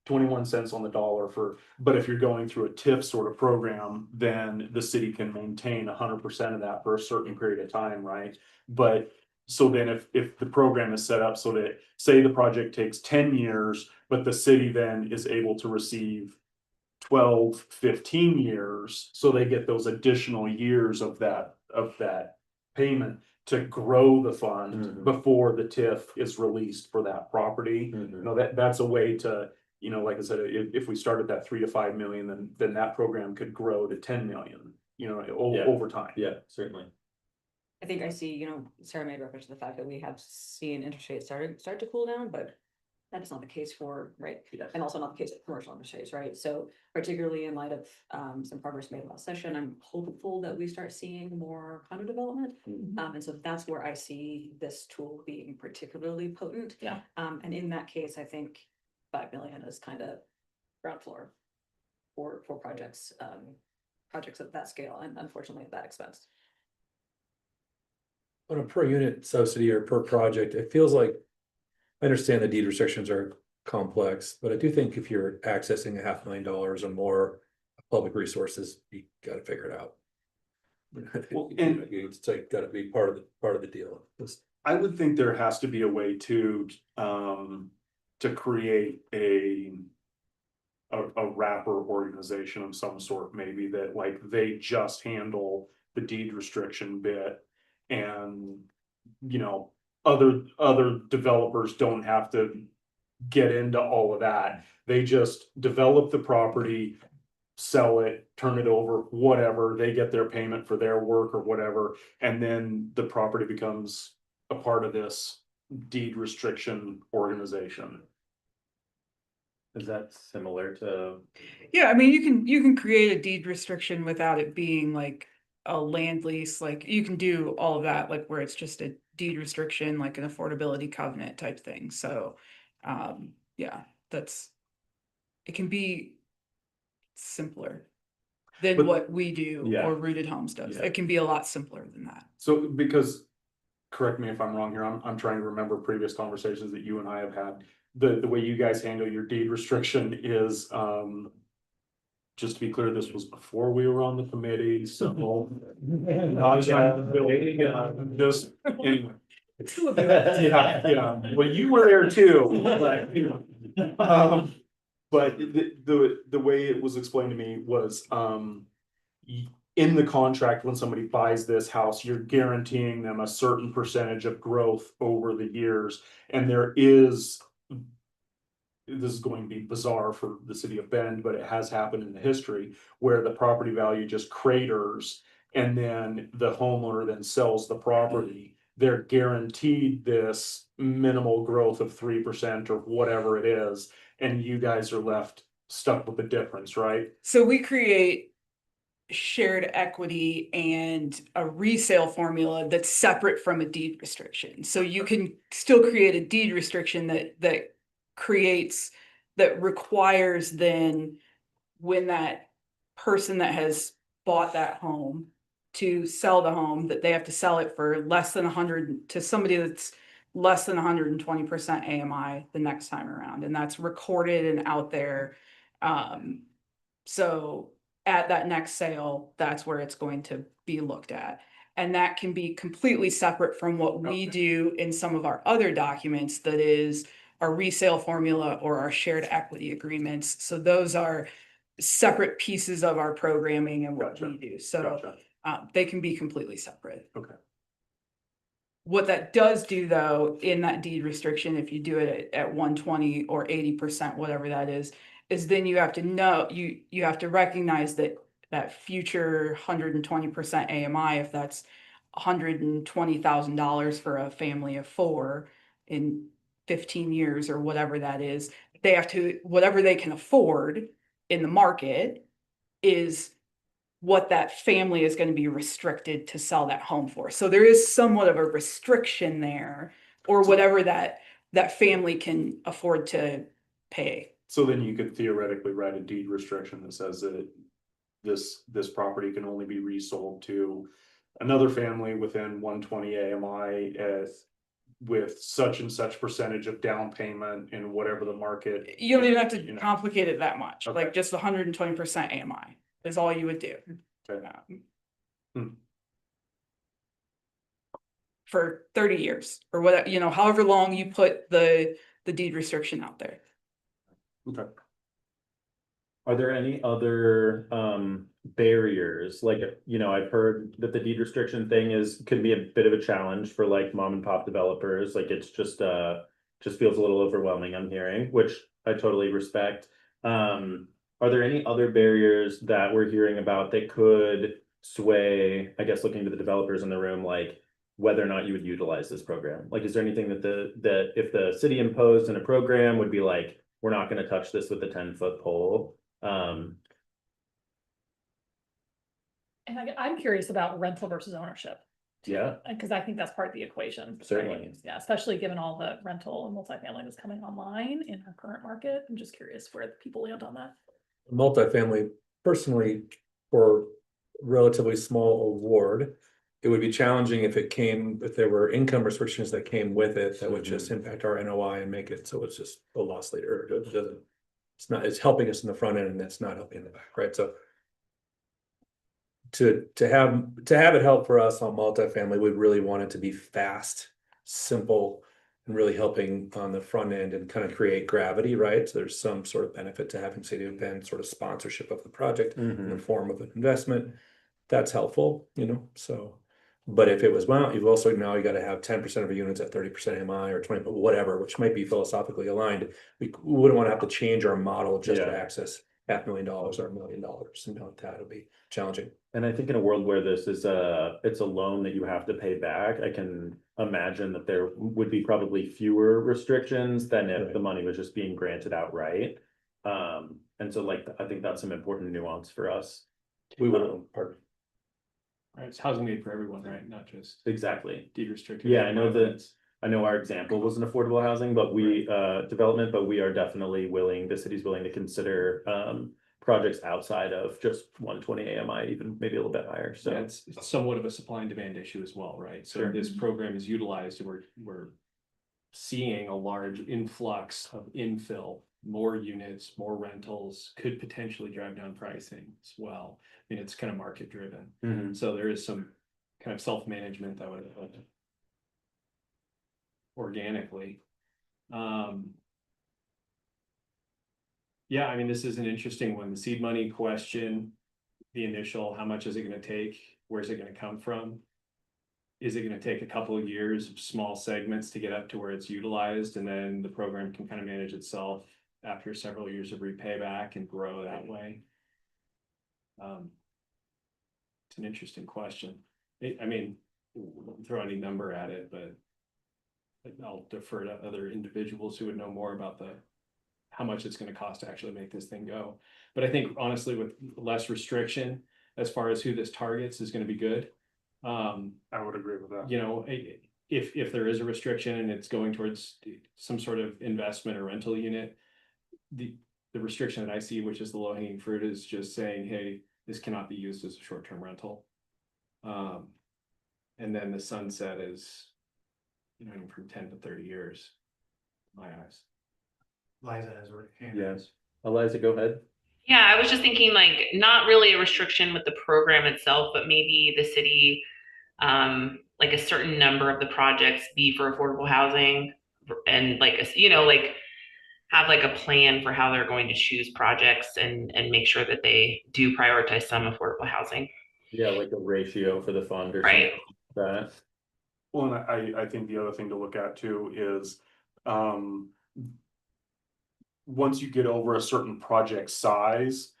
21 cents on the dollar but if you're going through a TIF sort of program, then the city can maintain 100% of that for a certain period of time, right? But so then if the program is set up so that, say the project takes 10 years, but the city then is able to receive 12, 15 years, so they get those additional years of that payment to grow the fund before the TIF is released for that property. You know, that's a way to, you know, like I said, if we start at that 3 to 5 million, then that program could grow to 10 million, you know, over time. Yeah, certainly. I think I see, Sarah made reference to the fact that we have seen interest rates start to cool down, but that is not the case for, right? And also not the case of commercial interest rates, right? So particularly in light of some progress made last session, I'm hopeful that we start seeing more condo development. And so that's where I see this tool being particularly potent. Yeah. And in that case, I think 5 million is kind of ground floor for projects of that scale and unfortunately at that expense. On a per unit subsidy or per project, it feels like, I understand the deed restrictions are complex, but I do think if you're accessing $500,000 or more of public resources, you gotta figure it out. Well, And it's like gotta be part of the deal. I would think there has to be a way to create a wrapper organization of some sort, maybe that like they just handle the deed restriction bit, and you know, other developers don't have to get into all of that. They just develop the property, sell it, turn it over, whatever, they get their payment for their work or whatever, and then the property becomes a part of this deed restriction organization. Is that similar to? Yeah, I mean, you can create a deed restriction without it being like a land lease, like you can do all of that, like where it's just a deed restriction, like an affordability covenant type thing. So, yeah, it can be simpler than But- what we do Yeah. or Rooted Homes does. Yeah. It can be a lot simpler than that. So because, correct me if I'm wrong here, I'm trying to remember previous conversations that you and I have had. The way you guys handle your deed restriction is, just to be clear, this was before we were on the committee, so. Not trying to just, anyway. Yeah, well, you were there too, but, you know, but the way it was explained to me was, in the contract, when somebody buys this house, you're guaranteeing them a certain percentage of growth over the years, and this is going to be bizarre for the city of Bend, but it has happened in the history where the property value just craters, and then the homeowner then sells the property. They're guaranteed this minimal growth of 3% or whatever it is, and you guys are left stuck with the difference, right? So we create shared equity and a resale formula that's separate from a deed restriction. So you can still create a deed restriction that requires then when that person that has bought that home to sell the home, that they have to sell it for less than 100 to somebody that's less than 120% AMI the next time around. And that's recorded and out there. So at that next sale, that's where it's going to be looked at. And that can be completely separate from what we do in some of our other documents, that is our resale formula or our shared equity agreements. So those are separate pieces of our programming and what we do. So they can be completely separate. Okay. What that does do though, in that deed restriction, if you do it at 120 or 80%, whatever that is then you have to know, you have to recognize that future 120% AMI, if that's $120,000 for a family of 4 in 15 years or whatever that is, they have to, whatever they can afford in the market is what that family is going to be restricted to sell that home for. So there is somewhat of a restriction there, or whatever that family can afford to pay. So then you could theoretically write a deed restriction that says that this property can only be resold to another family within 120 AMI with such and such percentage of down payment in whatever the market. You don't even have you to know. complicate it that much, Okay. like just 120% AMI is all you would do. Okay. For 30 years or whatever, however long you put the deed restriction out there. Okay. Are there any other barriers? Like, I've heard that the deed restriction thing could be a bit of a challenge for like mom and pop developers. Like it's just feels a little overwhelming, I'm hearing, which I totally respect. Are there any other barriers that we're hearing about that could sway, I guess, looking to the developers in the room, like whether or not you would utilize this program? Like, is there anything that if the city imposed in a program would be like, we're not going to touch this with a 10-foot pole? And I'm curious about rental versus ownership. Yeah. Because I think that's part of the equation. right? Certainly. Yeah, especially given all the rental and multifamily that's coming online in our current market. I'm just curious where the people land on that. Multifamily, personally, for relatively small award, it would be challenging if there were income restrictions that came with it that would just impact our NOI and make it so it's just a loss later. It doesn't. It's helping us in the front end and that's not helping in the back, right? So to have it help for us on multifamily, we really want it to be fast, simple, and really helping on the front end and kind of create gravity, right? So there's some sort of benefit to having City of Bend sort of sponsorship of the project in the form of an investment. That's helpful, so. But if it was, well, you've also now you got to have 10% of your units at 30% MI or 20, whatever, which might be philosophically aligned. We wouldn't want to have to change our model just to access $500,000 or $1 million. Something like that would be challenging. And I think in a world where this is it's a loan that you have to pay back, I can imagine that there would be probably fewer restrictions than if the money was just being granted outright. And so I think that's some important nuance for us. We would, pardon. Right, it's housing made for everyone, right? Not just Exactly. deed restricted. Yeah, I know our example was an affordable housing, but development, but we are definitely the city's willing to consider projects outside of just 120 AMI, even maybe a little bit higher. So yeah, it's somewhat of a supply and demand issue as well, right? So this program is utilized, and we're seeing a large influx of infill, more units, more rentals, could potentially drive down pricing as well. I mean, it's kind of market driven. So there is some kind of self-management that would organically. Yeah, I mean, this is an interesting one. The seed money question, the initial, how much is it going to take? Where's it going to come from? Is it going to take a couple of years of small segments to get up to where it's utilized, and then the program can kind of manage itself after several years of repayback and grow that way? It's an interesting question. I mean, we'll throw any number at it, but I'll defer to other individuals who would know more about how much it's going to cost to actually make this thing go. But I think honestly, with less restriction as far as who this targets is going to be good. I would agree with that. If there is a restriction and it's going towards some sort of investment or rental unit, the restriction that I see, which is the low hanging fruit, is just saying, hey, this cannot be used as a short-term rental. And then the sunset is, from 10 to 30 years, in my eyes. Liza has her hand. Yes. Eliza, go ahead. Yeah, I was just thinking not really a restriction with the program itself, but maybe the city, like a certain number of the projects be for affordable housing, and have a plan for how they're going to choose projects and make sure that they do prioritize some affordable housing. Yeah, like a ratio for the fund or right. something like that. Well, and I think the other thing to look at too is once you get over a certain project size,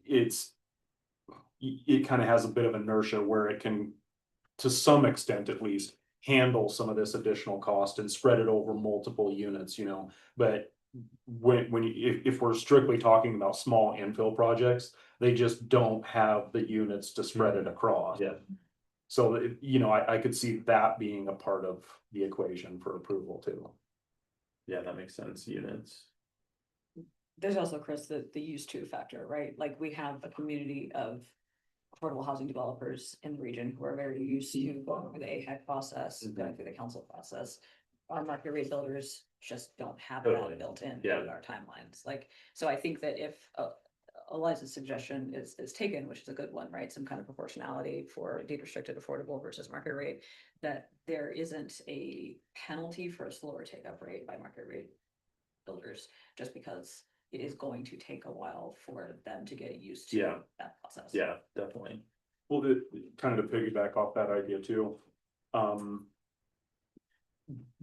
it kind of has a bit of inertia where it can, to some extent at least, handle some of this additional cost and spread it over multiple units, but if we're strictly talking about small infill projects, they just don't have the units to spread it across. Yeah. So, I could see that being a part of the equation for approval too. Yeah, that makes sense. Units. There's also, Chris, the use to factor, right? Like we have a community of affordable housing developers in the region who are very used to going through the AHEC process, going through the council process. Our market rate builders just don't have Totally. that built in Yeah. our timelines. Like, so I think that if Eliza's suggestion is taken, which is a good one, right? Some kind of proportionality for deed restricted affordable versus market rate, that there isn't a penalty for a slower take up rate by market rate builders, just because it is going to take a while for them to get used to Yeah. that process. Yeah, definitely. Well, kind of to piggyback off that idea too.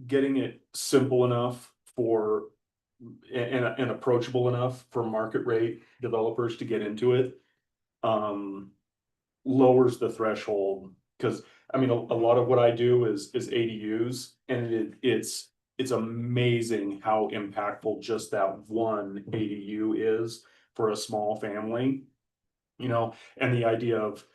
Getting it simple enough for and approachable enough for market rate developers to get into it. Lowers the threshold, because I mean, a lot of what I do is ADUs, and it's amazing how impactful just that one ADU is for a small family. And the idea of,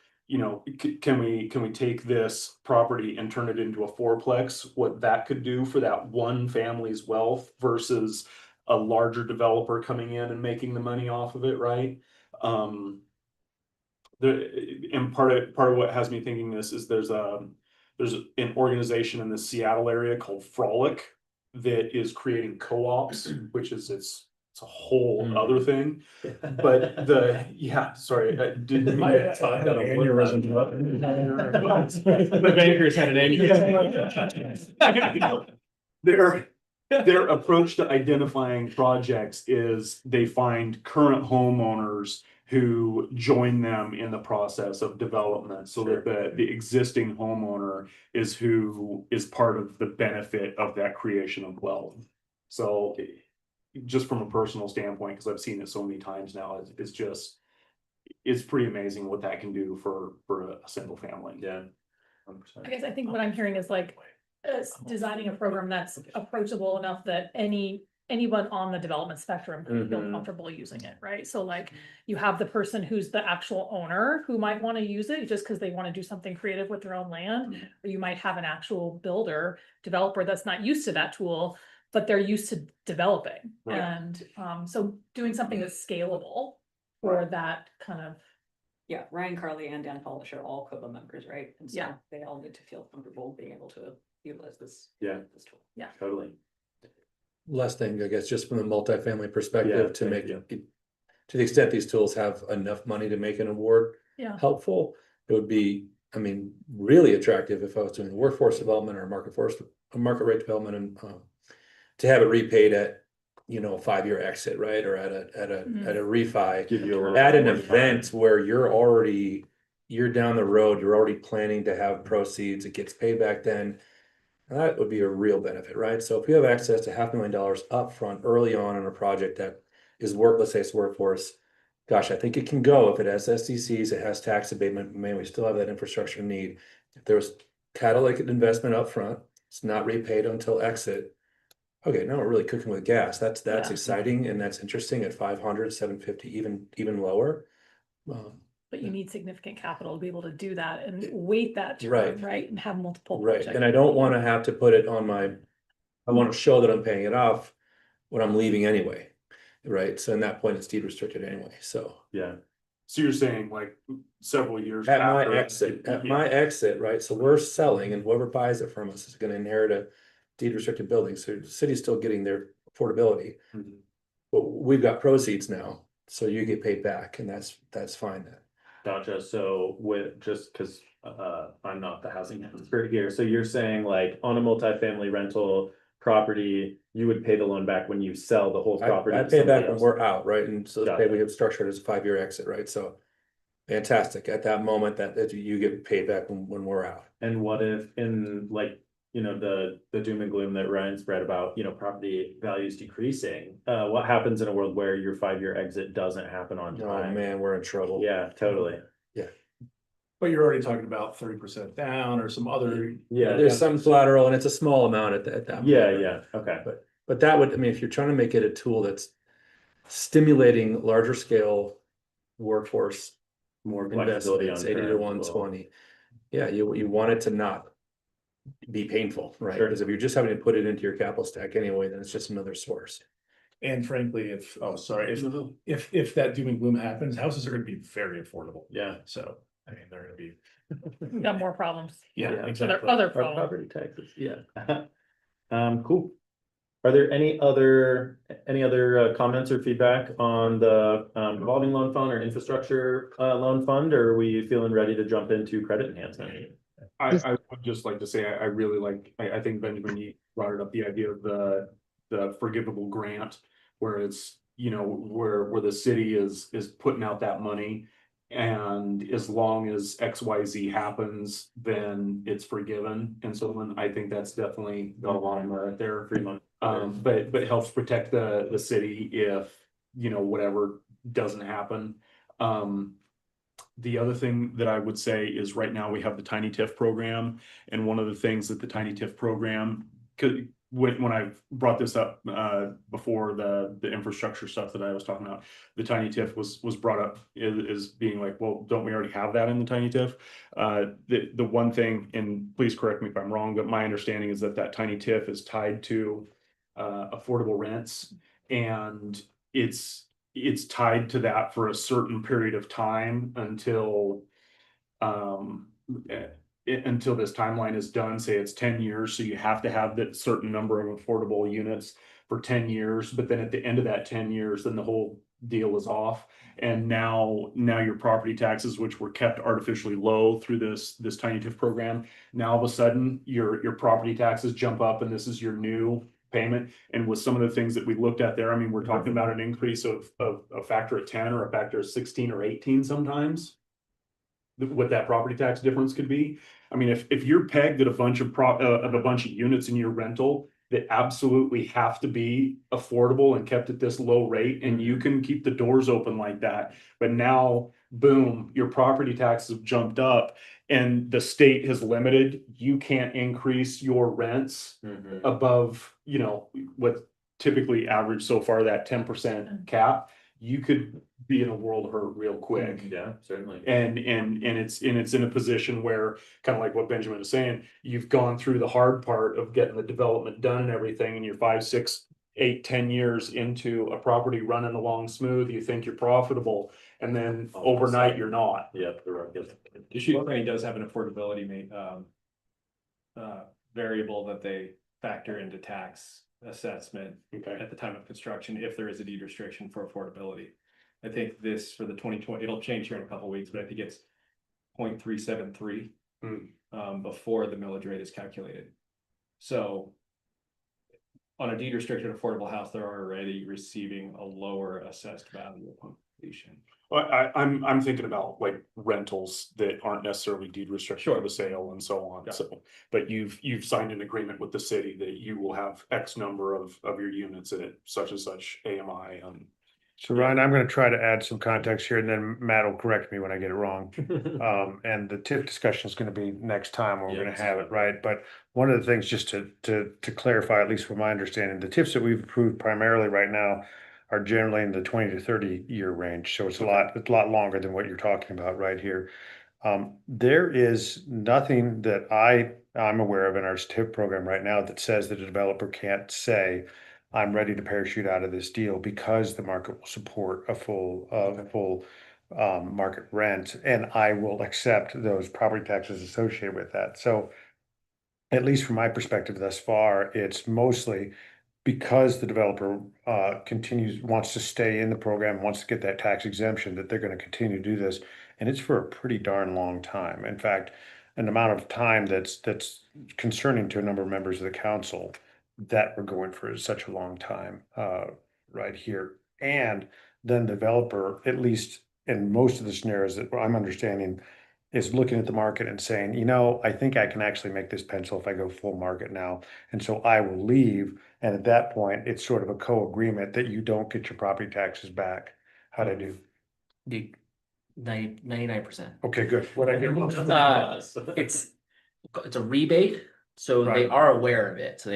can we take this property and turn it into a fourplex, what that could do for that one family's wealth versus a larger developer coming in and making the money off of it, right? And part of what has me thinking this is there's an organization in the Seattle area called Frolic that is creating co-ops, which is it's a whole other thing. But sorry, I didn't. My aneurysm. The bankers had an aneurysm. Their approach to identifying projects is they find current homeowners who join them in the process of development, so that the existing homeowner is who is part of the benefit of that creation of wealth. So just from a personal standpoint, because I've seen it so many times now, it's pretty amazing what that can do for a single family. Yeah. I guess I think what I'm hearing is like designing a program that's approachable enough that anyone on the development spectrum can feel comfortable using it, right? So like you have the person who's the actual owner who might want to use it just because they want to do something creative with their own land, or you might have an actual developer that's not used to that tool, but they're used to developing. Right. And so doing something that's scalable for that kind of. Yeah, Ryan Carley and Dan Polish are all COBA members, right? And so Yeah. they all need to feel comfortable being able to utilize this. Yeah. This tool. Yeah. Totally. Last thing, I guess, just from the multifamily perspective, to thank make you. it, to the extent these tools have enough money to make an award Yeah. helpful, it would be, I mean, really attractive if I was doing workforce development or a market rate development, and to have it repaid at, a 5-year exit, right? Or at a refi, Give you a little at an more event time. where you're down the road, you're already planning to have proceeds, it gets paid back then. That would be a real benefit, right? So if you have access to $500,000 upfront early on in a project that is let's say it's workforce, gosh, I think it can go. If it has SDCs, it has tax abatement, man, we still have that infrastructure need. If there was catalytic investment upfront, it's not repaid until exit. Okay, now we're really cooking with gas. That's Yeah. exciting, and that's interesting at 500, 750, even lower. But you need significant capital to be able to do that and wait that term, Right. right? And have multiple Right, projects. and I don't want to have to put it on I want to show that I'm paying it off when I'm leaving anyway, right? So in that point, it's deed restricted anyway, so. Yeah. So you're saying like several years At my after exit, right, so we're selling, and whoever buys it from us is gonna inherit a deed restricted building, so the city's still getting their affordability. Mhm. But we've got proceeds now, so you get paid back, and that's fine then. Gotcha. So just because I'm not the housing expert here, so you're saying like on a multifamily rental property, you would pay the loan back when you sell the whole property? I to pay somebody back when else? we're out, right, and so let's say Gotcha. we have structured as a 5-year exit, right, so. Fantastic, at that moment that you get paid back when we're out. And what if in like, the doom and gloom that Ryan spread about, property values decreasing? What happens in a world where your 5-year exit doesn't happen on Oh time? man, we're in trouble. Yeah, totally. But you're already talking about 30% down or some other. Yeah. There's some collateral, and it's a small amount at that point. Yeah, right? yeah, okay. But that would, I mean, if you're trying to make it a tool that's stimulating larger scale workforce More flexibility on investments, 80 to terms, 120. Yeah, you want it to not be painful, right? Sure. Because if you're just having to put it into your capital stack anyway, then it's just another source. And frankly, if that doom and gloom happens, houses are gonna be very affordable. Yeah. So I mean, they're gonna be. Got more problems. Yeah, So exactly. their other Our phone. property taxes, yeah. Cool. Are there any other comments or feedback on the revolving loan fund or infrastructure loan fund, or are we feeling ready to jump into credit enhancement? I would just like to say, I really like, I think Benjamin, you brought it up, the idea of the forgivable grant. Where it's, you know, where the city is putting out that money. And as long as XYZ happens, then it's forgiven. And so when I think that's definitely got a lot of merit there. But it helps protect the city if, you know, whatever doesn't happen. The other thing that I would say is right now we have the Tiny TIF program. And one of the things that the Tiny TIF program could, when I brought this up before the infrastructure stuff that I was talking about, the Tiny TIF was brought up is being like, well, don't we already have that in the Tiny TIF? The one thing, and please correct me if I'm wrong, but my understanding is that Tiny TIF is tied to affordable rents, and it's tied to that for a certain period of time until until this timeline is done. Say it's 10 years, so you have to have that certain number of affordable units for 10 years, but then at the end of that 10 years, then the whole deal is off. And now your property taxes, which were kept artificially low through this Tiny TIF program, now all of a sudden your property taxes jump up, and this is your new payment. And with some of the things that we looked at there, I mean, we're talking about an increase of a factor of 10 or a factor of 16 or 18 sometimes. What that property tax difference could be. I mean, if you're pegged at a bunch of a bunch of units in your rental that absolutely have to be affordable and kept at this low rate, and you can keep the doors open like that, but now boom, your property taxes have jumped up, and the state has limited, you can't increase your rents above, you know, what typically average so far, that 10% cap. You could be in a world of hurt real quick. Yeah, certainly. And it's in a position where, kind of like what Benjamin is saying, you've gone through the hard part of getting the development done and everything, and you're 5, 6, 8, 10 years into a property running along smooth, you think you're profitable, and then overnight you're not. Yep. The street planning does have an affordability variable that they factor into tax assessment at the time of construction, if there is a deed restriction for affordability. I think this for the 2020, it'll change here in a couple of weeks, but I think it's 0.373 before the millage rate is calculated. So on a deed restricted affordable house, they're already receiving a lower assessed value upon completion. Well, I'm thinking about like rentals that aren't necessarily deed restricted for the sale and so on. So, but you've signed an agreement with the city that you will have X number of your units at such and such AMI. So Ryan, I'm gonna try to add some context here, and then Matt will correct me when I get it wrong. And the TIF discussion is gonna be next time when we're gonna have it, right? But one of the things, just to clarify, at least from my understanding, the TIFs that we've approved primarily right now are generally in the 20 to 30 year range. So it's a lot longer than what you're talking about right here. There is nothing that I'm aware of in our TIF program right now that says that a developer can't say, I'm ready to parachute out of this deal because the market will support a full market rent, and I will accept those property taxes associated with that. So at least from my perspective thus far, it's mostly because the developer wants to stay in the program, wants to get that tax exemption, that they're going to continue to do this. And it's for a pretty darn long time. In fact, an amount of time that's concerning to a number of members of the council that we're going for such a long time right here. And then the developer, at least in most of the scenarios that I'm understanding, is looking at the market and saying, you know, I think I can actually make this pencil if I go full market now. And so I will leave. And at that point, it's sort of a co-agreement that you don't get your property taxes back. How'd I do? 99%. Okay, good. What I get wrong? It's a rebate, so they are aware of it. So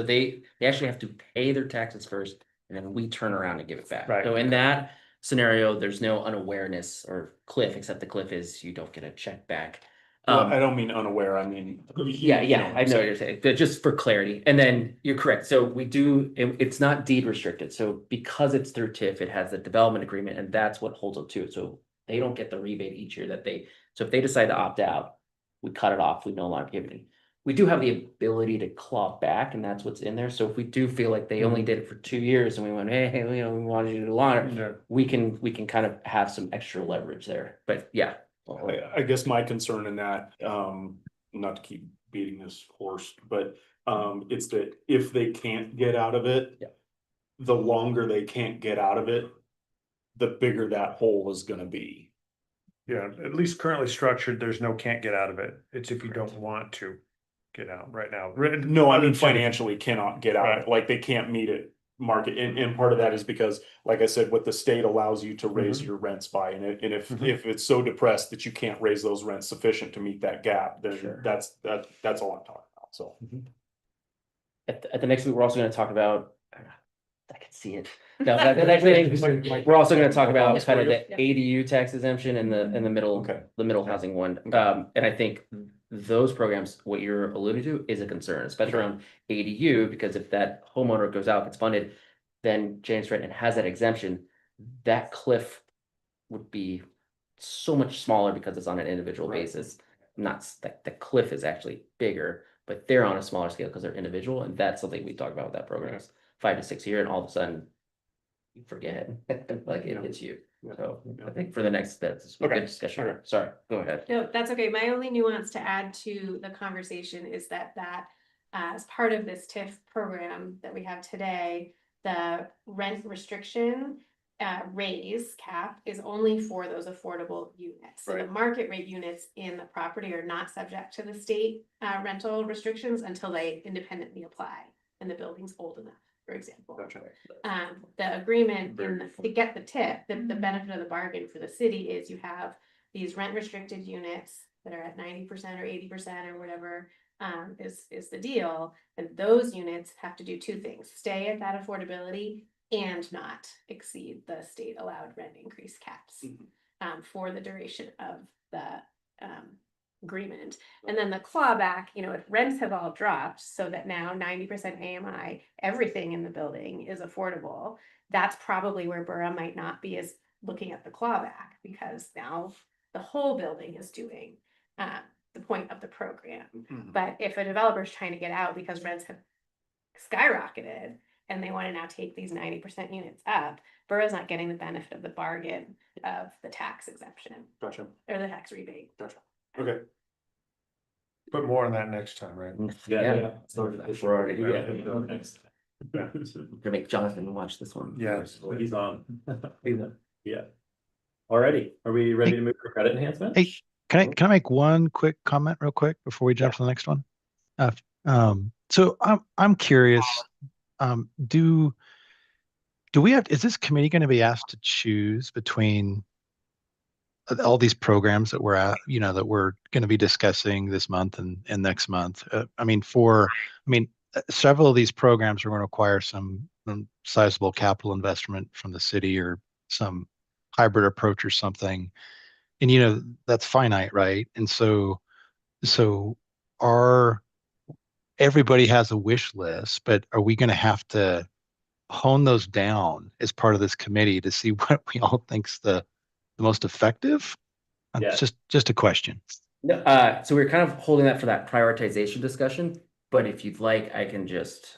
they actually have to pay their taxes first, and then we turn around and give it back. Right. So in that scenario, there's no unawareness or cliff, except the cliff is you don't get a check back. Well, I don't mean unaware, I mean. Yeah, I know what you're saying, but just for clarity, and then you're correct. So it's not deed restricted. So because it's through TIF, it has the development agreement, and that's what holds it to it. So they don't get the rebate each year that they So if they decide to opt out, we cut it off, we no longer give it. We do have the ability to claw back, and that's what's in there. So if we do feel like they only did it for 2 years and we went, hey, you know, we wanted you to do longer, we can kind of have some extra leverage there. But yeah. I guess my concern in that, not to keep beating this horse, but it's that if they can't get out of it, Yeah. the longer they can't get out of it, the bigger that hole is gonna be. Yeah, at least currently structured, there's no can't get out of it. It's if you don't want to get out right now. No, I Other mean than- financially cannot get out, of it. Like they can't meet it market, and part of that is because, like I said, what the state allows you to raise your rents by, and if it's so depressed that you can't raise those rents sufficient to meet that gap, then that's all I'm talking about, so. At the next week, we're also gonna talk about, I can see it. No, we're also gonna talk about kind of the ADU tax exemption and the middle housing one. And I think those programs, what you're alluding to is a concern, especially around ADU, because if that homeowner goes out, gets funded, then James Renton has that exemption, that cliff would be so much smaller because it's on an individual basis. Not that the cliff is actually bigger, but they're on a smaller scale because they're individual, and that's something we talk about with that program. 5 to 6 year, and all of a sudden you forget, like it hits you. So I think for the next, that's a good discussion. Sorry, go ahead. No, that's okay. My only nuance to add to the conversation is that as part of this TIF program that we have today, the rent restriction raise cap is only for those affordable units. So the market rate units in the property are not subject to the state rental restrictions until they independently apply and the building's old enough, for example. The agreement to get the TIF, the benefit of the bargain for the city is you have these rent restricted units that are at 90% or 80% or whatever is the deal. And those units have to do two things: stay at that affordability and not exceed the state allowed rent increase caps for the duration of the agreement. And then the clawback, you know, if rents have all dropped so that now 90% AMI, everything in the building is affordable, that's probably where Borough might not be as looking at the clawback, because now the whole building is doing the point of the program. But if a developer is trying to get out because rents have skyrocketed and they want to now take these 90% units up, Borough's not getting the benefit of the bargain of the tax exemption. Or the tax rebate. Okay. But more on that next time, right? Yeah. We're already, gonna make Jonathan watch this one. Yeah. He's on. Yeah. Alrighty, are we ready to move to credit enhancement? Hey, can I make one quick comment real quick before we jump to the next one? So I'm curious, do we have, is this committee going to be asked to choose between all these programs that we're at, you know, that we're going to be discussing this month and next month? Several of these programs are going to require some sizable capital investment from the city or some hybrid approach or something. And, you know, that's finite, right? And so everybody has a wish list, but are we going to have to hone those down as part of this committee to see what we all think's the most effective? It's just a question. No, so we're kind of holding that for that prioritization discussion, but if you'd like, I can just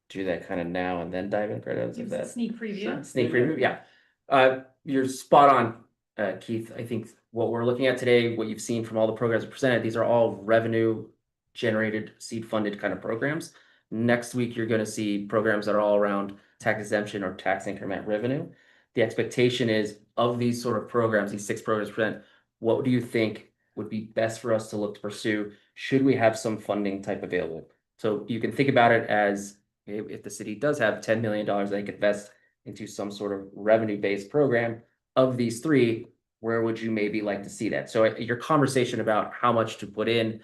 do that kind of now and then dive in credits. Give us a sneak preview. Sneak preview, yeah. You're spot on, Keith. I think what we're looking at today, what you've seen from all the programs presented, these are all revenue generated, seed funded kind of programs. Next week, you're going to see programs that are all around tax exemption or tax increment revenue. The expectation is of these sort of programs, these 6 programs present, what do you think would be best for us to look to pursue? Should we have some funding type available? So you can think about it as if the city does have $10 million they could invest into some sort of revenue-based program of these 3, where would you maybe like to see that? So your conversation about how much to put in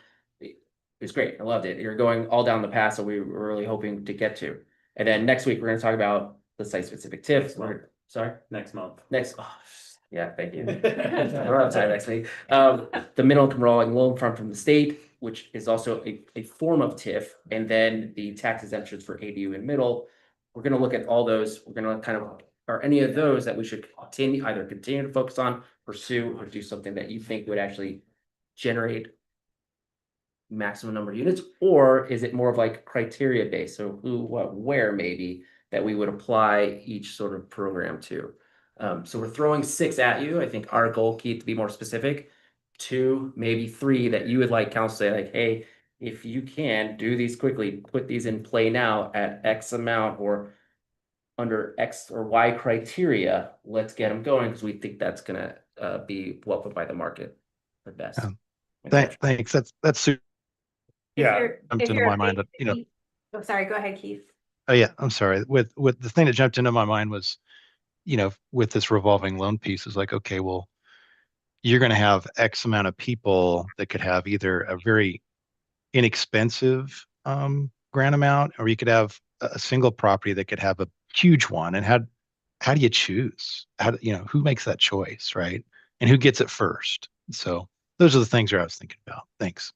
is great. I loved it. You're going all down the path that we were really hoping to get to. And then next week, we're going to talk about the site-specific tips. Sorry? Next month. Yeah, thank you. We're on time next week. The middle income rolling loan fund from the state, which is also a form of TIF, and then the tax exemptions for ADU and middle. We're going to look at all those. We're going to kind of, are any of those that we should either continue to focus on pursue or do something that you think would actually generate maximum number of units, or is it more of like criteria based? So who, what, where maybe that we would apply each sort of program to? So we're throwing 6 at you. I think our goal, Keith, to be more specific, 2, maybe 3 that you would like council say like, hey, if you can do these quickly, put these in play now at X amount or under X or Y criteria, let's get them going because we think that's gonna be welcomed by the market the best. Thanks. That's super. Yeah. Jumped into my mind that, you know, Oh, sorry, go ahead, Keith. oh yeah, I'm sorry. With the thing that jumped into my mind was, you know, with this revolving loan piece is like, okay, well, you're going to have X amount of people that could have either a very inexpensive grant amount, or you could have a single property that could have a huge one. And how do you choose? You know, who makes that choice, right? And who gets it first? So those are the things that I was thinking about. Thanks.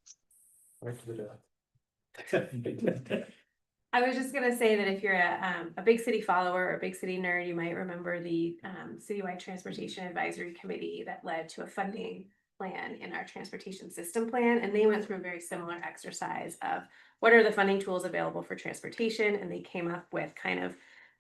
I was just gonna say that if you're a big city follower or a big city nerd, you might remember the citywide transportation advisory committee that led to a funding plan in our transportation system plan, and they went through a very similar exercise of what are the funding tools available for transportation, and they came up with kind of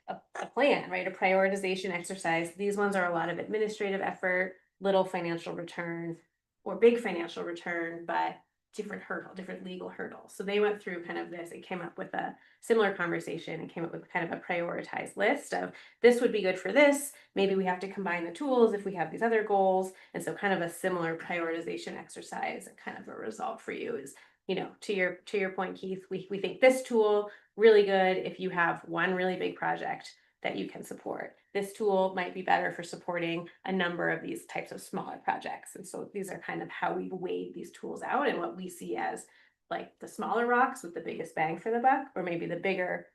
a plan, right? A prioritization exercise. These ones are a lot of administrative effort, little financial return, or big financial return, but different legal hurdles. So they went through kind of this and came up with a similar conversation and came up with kind of a prioritized list of this would be good for this. Maybe we have to combine the tools if we have these other goals. And so kind of a similar prioritization exercise and kind of a result for you is, you know, to your point, Keith, we think this tool really good if you have one really big project that you can support. This tool might be better for supporting a number of these types of smaller projects. And so these are kind of how we've weighed these tools out and what we see as like the smaller rocks with the biggest bang for the buck, or maybe the bigger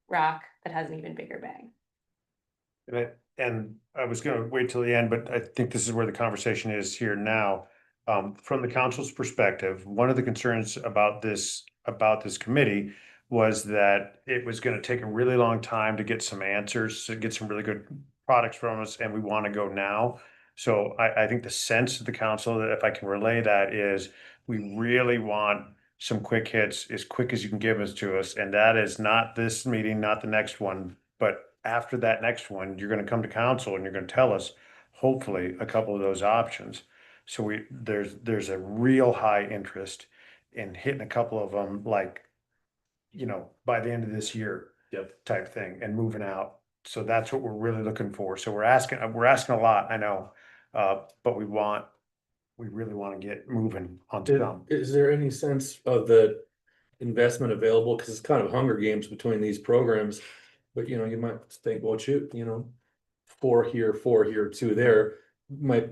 rock that has an even bigger bang. And I was gonna wait till the end, but I think this is where the conversation is here now. From the council's perspective, one of the concerns about this committee was that it was gonna take a really long time to get some answers, to get some really good products from us, and we want to go now. So I think the sense of the council, that if I can relay that, is we really want some quick hits as quick as you can give us to us, and that is not this meeting, not the next one, but after that next one, you're gonna come to council and you're gonna tell us, hopefully, a couple of those options. So there's a real high interest in hitting a couple of them, like, you know, by the end of this year. Yep. Type thing and moving out. So that's what we're really looking for. So we're asking a lot, I know, but we really want to get moving on some. Is there any sense of the investment available? Because it's kind of Hunger Games between these programs. But you know, you might think, well, shoot, you know, 4 here, 2 there, might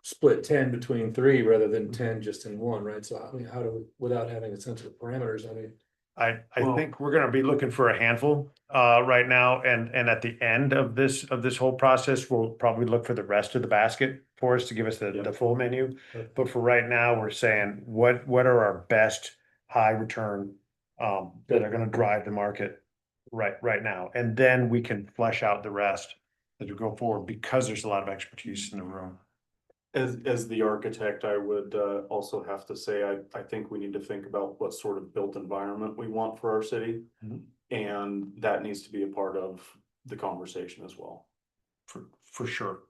split 10 between 3 rather than 10 just in one, right? So I mean, how do we, without having a sense of the parameters, I mean. I Well- think we're gonna be looking for a handful right now, and at the end of this whole process, we'll probably look for the rest of the basket for us to give us the full menu. But for right now, we're saying, what are our best high return that are gonna drive the market right now? And then we can flesh out the rest as we go forward, because there's a lot of expertise in the room. As the architect, I would also have to say, I think we need to think about what sort of built environment we want for our city. Mhm. And that needs to be a part of the conversation as well. For sure.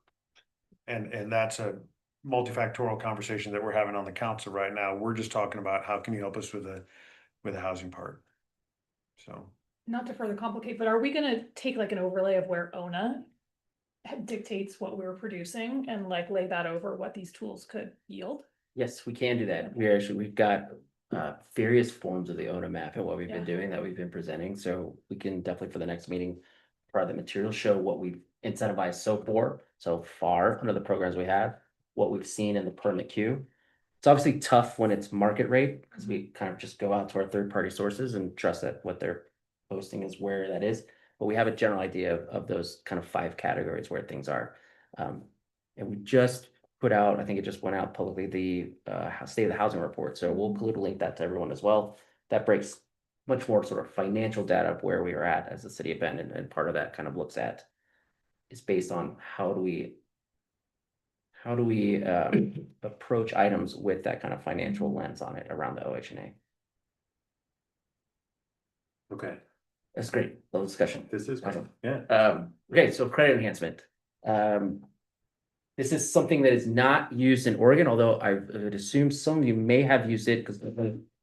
And that's a multifactorial conversation that we're having on the council right now. We're just talking about how can you help us with the housing part. So. Not to further complicate, but are we gonna take like an overlay of where ONA dictates what we're producing and like lay that over what these tools could yield? Yes, we can do that. We've got various forms of the ONA map and what we've been doing that we've been presenting. So we can definitely for the next meeting, part of the material show what we've incentivized so far under the programs we have, what we've seen in the permit queue. It's obviously tough when it's market rate because we kind of just go out to our third-party sources and trust that what they're posting is where that is. But we have a general idea of those kind of 5 categories where things are. And we just put out, I think it just went out publicly, the state of the housing report. So we'll include a link that to everyone as well. That breaks much more sort of financial data of where we are at as a city of Bend. And part of that kind of looks at is based on how do we how do we approach items with that kind of financial lens on it around the OHNA? Okay, That's great, little discussion. this is, Awesome. yeah. Okay, so credit enhancement. This is something that is not used in Oregon, although I would assume some of you may have used it because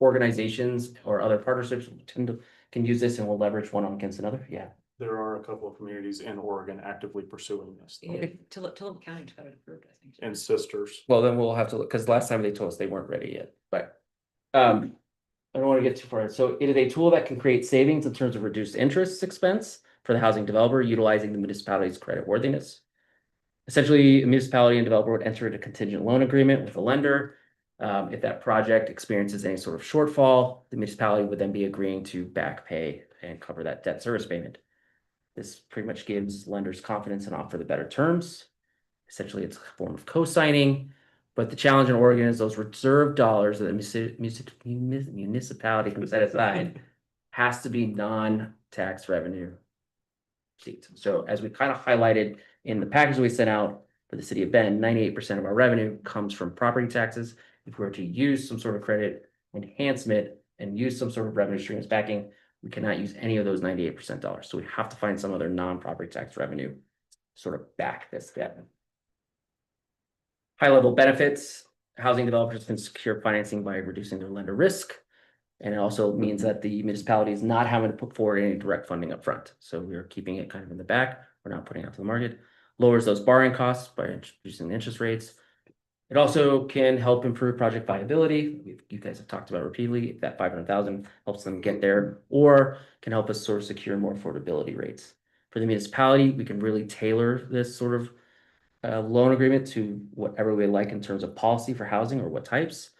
organizations or other partnerships can use this and will leverage one against another. Yeah. There are a couple of communities in Oregon actively pursuing this. Okay. Tillum County just got it approved, I think. And sisters. Well, then we'll have to look, because last time they told us they weren't ready yet, but I don't want to get too far. So it is a tool that can create savings in terms of reduced interest expense for the housing developer utilizing the municipality's credit worthiness. Essentially, a municipality and developer would enter into a contingent loan agreement with a lender. If that project experiences any sort of shortfall, the municipality would then be agreeing to back pay and cover that debt service payment. This pretty much gives lenders confidence and offer the better terms. Essentially, it's a form of co-signing. But the challenge in Oregon is those reserve dollars that the municipality can set aside has to be non-tax revenue receipts. So as we kind of highlighted in the package we sent out for the city of Bend, 98% of our revenue comes from property taxes. If we were to use some sort of credit enhancement and use some sort of revenue stream as backing, we cannot use any of those 98% dollars. So we have to find some other non-property tax revenue sort of back this step. High-level benefits, housing developers can secure financing by reducing their lender risk. And it also means that the municipality is not having to put forward any direct funding up front. So we're keeping it kind of in the back. We're not putting it out to the market. Lowers those borrowing costs by reducing the interest rates. It also can help improve project viability. You guys have talked about repeatedly, if that 500,000 helps them get there, or can help us sort of secure more affordability rates. For the municipality, we can really tailor this sort of loan agreement to whatever we like in terms of policy for housing or what types.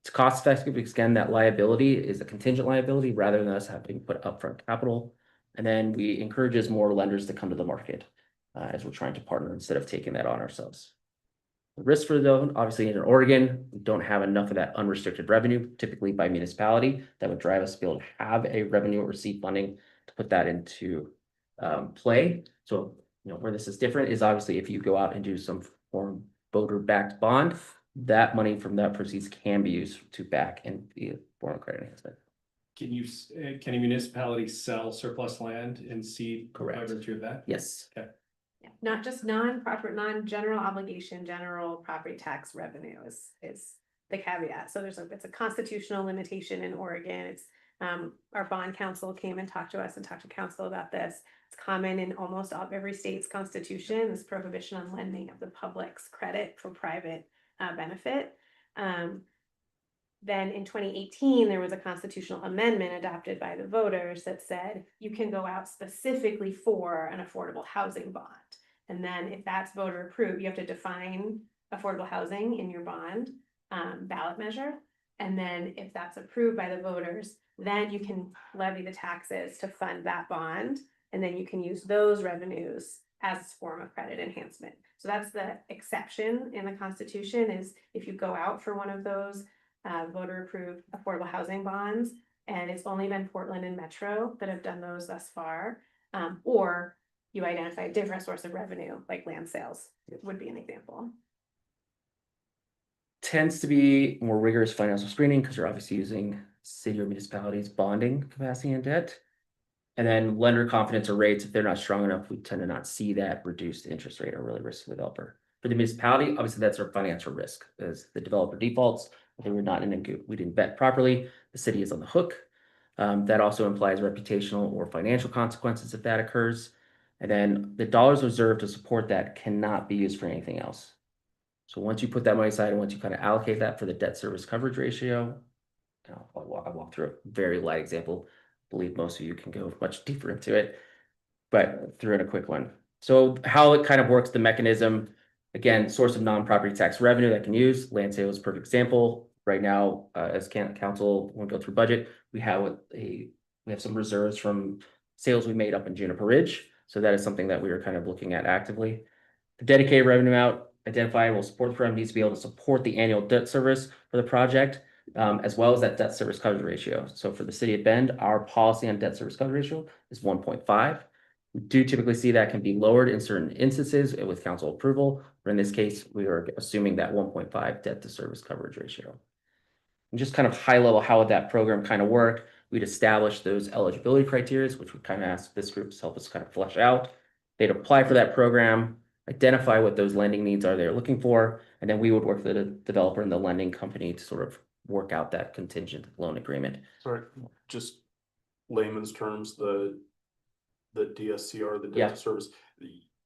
It's cost effective because again, that liability is a contingent liability rather than us having to put upfront capital. And then we encourages more lenders to come to the market as we're trying to partner instead of taking that on ourselves. The risk for the loan, obviously in Oregon, we don't have enough of that unrestricted revenue, typically by municipality, that would drive us to be able to have a revenue or receipt funding to put that into play. So where this is different is obviously if you go out and do some form voter-backed bond, that money from that proceeds can be used to back and be a form of credit enhancement. Can a municipality sell surplus land and seed by virtue of that? Yes. Okay. Yeah, not just non-general obligation, general property tax revenue is the caveat. So it's a constitutional limitation in Oregon. It's our bond counsel came and talked to us and talked to council about this. It's common in almost every state's constitution, this prohibition on lending of the public's credit for private benefit. Then in 2018, there was a constitutional amendment adopted by the voters that said you can go out specifically for an affordable housing bond. And then if that's voter approved, you have to define affordable housing in your bond ballot measure. And then if that's approved by the voters, then you can levy the taxes to fund that bond. And then you can use those revenues as a form of credit enhancement. So that's the exception in the Constitution, is if you go out for one of those voter approved affordable housing bonds, and it's only been Portland and Metro that have done those thus far, or you identify a different source of revenue, like land sales would be an example. Tends to be more rigorous financial screening because you're obviously using city or municipalities bonding capacity and debt. And then lender confidence or rates, if they're not strong enough, we tend to not see that reduced interest rate or really risk to the developer. For the municipality, obviously that's our financial risk, as the developer defaults, they were not we didn't vet properly, the city is on the hook. That also implies reputational or financial consequences if that occurs. And then the dollars reserved to support that cannot be used for anything else. So once you put that money aside and once you kind of allocate that for the debt service coverage ratio, I'll walk through a very light example. I believe most of you can go much deeper into it, but through in a quick one. So how it kind of works, the mechanism, again, source of non-property tax revenue that can use, land sales, perfect example. Right now, as council won't go through budget, we have some reserves from sales we made up in Juniper Ridge. So that is something that we are kind of looking at actively. The dedicated revenue out identified will support the program needs to be able to support the annual debt service for the project, as well as that debt service coverage ratio. So for the city of Bend, our policy on debt service coverage ratio is 1.5. We do typically see that can be lowered in certain instances with council approval, or in this case, we are assuming that 1.5 debt to service coverage ratio. And just kind of high level, how would that program kind of work? We'd establish those eligibility criteria, which we kind of asked this group to help us kind of flesh out. They'd apply for that program, identify what those lending needs are they're looking for, and then we would work with the developer and the lending company to sort of work out that contingent loan agreement. Sorry, just layman's terms, the DSCR, the Yeah. debt service.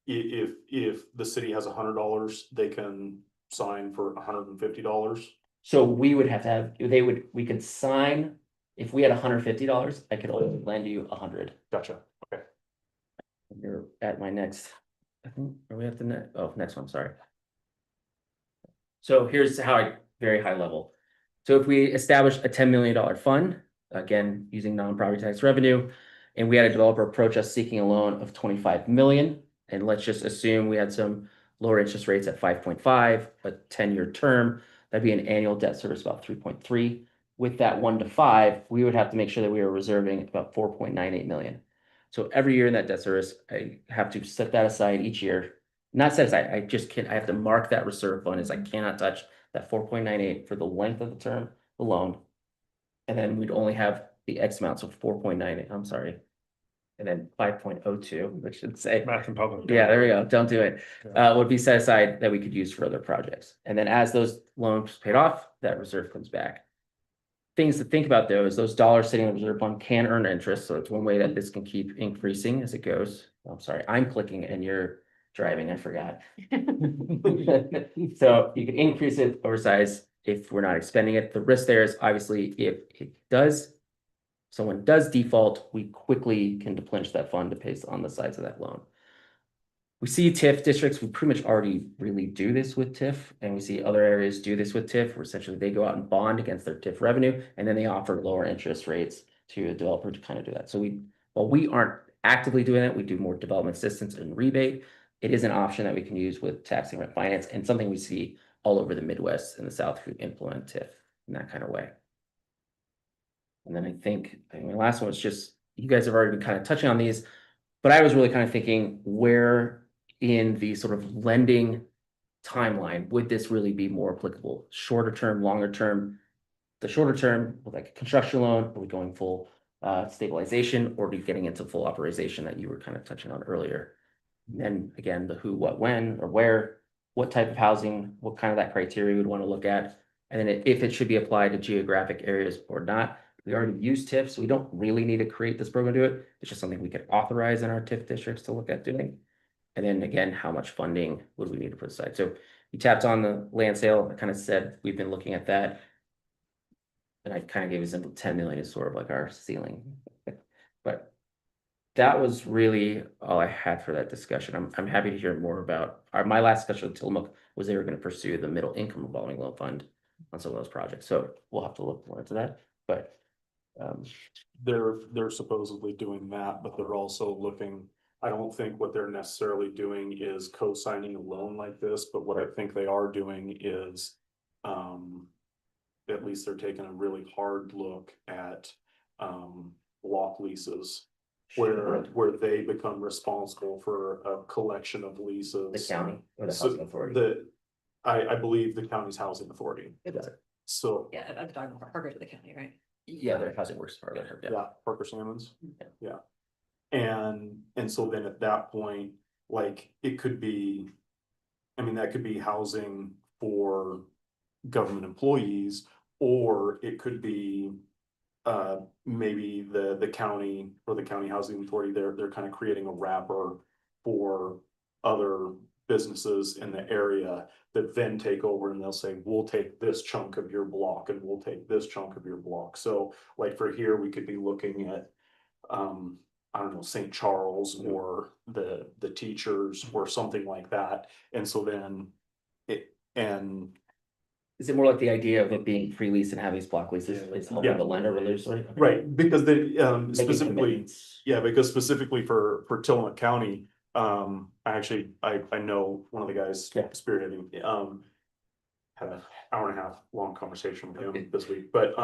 If the city has $100, they can sign for $150. So we would have to have, we could sign, if we had $150, I could only lend you 100. Gotcha. Okay. You're at my next, I think, are we at the next, next one, sorry. So here's how very high level. So if we establish a $10 million fund, again, using non-property tax revenue, and we had a developer approach us seeking a loan of 25 million, and let's just assume we had some lower interest rates at 5.5, a 10-year term, that'd be an annual debt service about 3.3. With that 1 to 5, we would have to make sure that we are reserving about 4.98 million. So every year in that debt service, I have to set that aside each year. Not set aside, I just can't, I have to mark that reserve fund as I cannot touch that 4.98 for the length of the term, the loan. And then we'd only have the X amount, so 4.98, I'm sorry. And then 5.02, which should say. Math and public. Yeah, there we go, don't do it. Would be set aside that we could use for other projects. And then as those loans paid off, that reserve comes back. Things to think about though is those dollars sitting in the reserve fund can earn interest. So it's one way that this can keep increasing as it goes. I'm sorry, I'm clicking and you're driving, I forgot. So you can increase it over size if we're not expending it. The risk there is obviously if it does, someone does default, we quickly can deplenish that fund to pay on the size of that loan. We see TIF districts, we pretty much already really do this with TIF, and we see other areas do this with TIF, where essentially they go out and bond against their TIF revenue, and then they offer lower interest rates to a developer to kind of do that. So while we aren't actively doing that, we do more development assistance and rebate. It is an option that we can use with tax increment finance, and something we see all over the Midwest and the South who implement TIF in that kind of way. And then I think my last one was just, you guys have already been kind of touching on these, but I was really kind of thinking where in the sort of lending timeline would this really be more applicable? Shorter term, longer term? The shorter term, like a construction loan, are we going full stabilization, or are we getting into full authorization that you were kind of touching on earlier? And then again, the who, what, when, or where, what type of housing, what kind of that criteria we would want to look at, and then if it should be applied to geographic areas or not. We already use TIF, so we don't really need to create this program to do it. It's just something we could authorize in our TIF districts to look at doing. And then again, how much funding would we need to put aside? So you tapped on the land sale. I kind of said we've been looking at that. And I kind of gave a simple 10 million is sort of like our ceiling. But that was really all I had for that discussion. I'm happy to hear more about my last discussion with Tillamook was they were going to pursue the middle income revolving loan fund on some of those projects. So we'll have to look more into that. But they're supposedly doing that, but they're also looking, I don't think what they're necessarily doing is co-signing a loan like this, but what I think they are doing is at least they're taking a really hard look at block leases where they become responsible for a collection of leases. the county or the So housing authority. I believe the county's housing authority. It does. So Yeah, I'm talking about Parker to the county, right? Yeah, their housing works further. yeah, Parker Salmons. Yeah. And so then at that point, like it could be, I mean, that could be housing for government employees, or it could be maybe the county or the county housing authority, they're kind of creating a wrapper for other businesses in the area that then take over and they'll say, we'll take this chunk of your block and we'll take this chunk of your block. So like for here, we could be looking at I don't know, St. Charles or the teachers or something like that. And so then Is it more like the idea of it being free lease and having these block leases? It's helping the lender release, right? right, because they Making specifically, commitments. yeah, because specifically for Tillamook County, I know one of the guys spearheading, had an hour and a half long conversation with him this week, but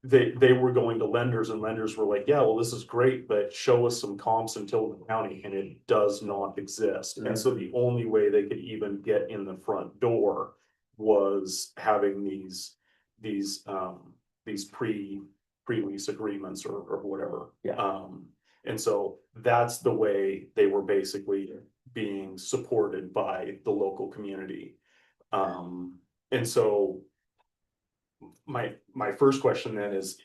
they were going to lenders and lenders were like, yeah, well, this is great, but show us some comps in Tilden County, and it does not exist. And so the only way they could even get in the front door was having these pre-lease agreements or whatever. Yeah. And so that's the way they were basically being supported by the local community. And so my first question then is,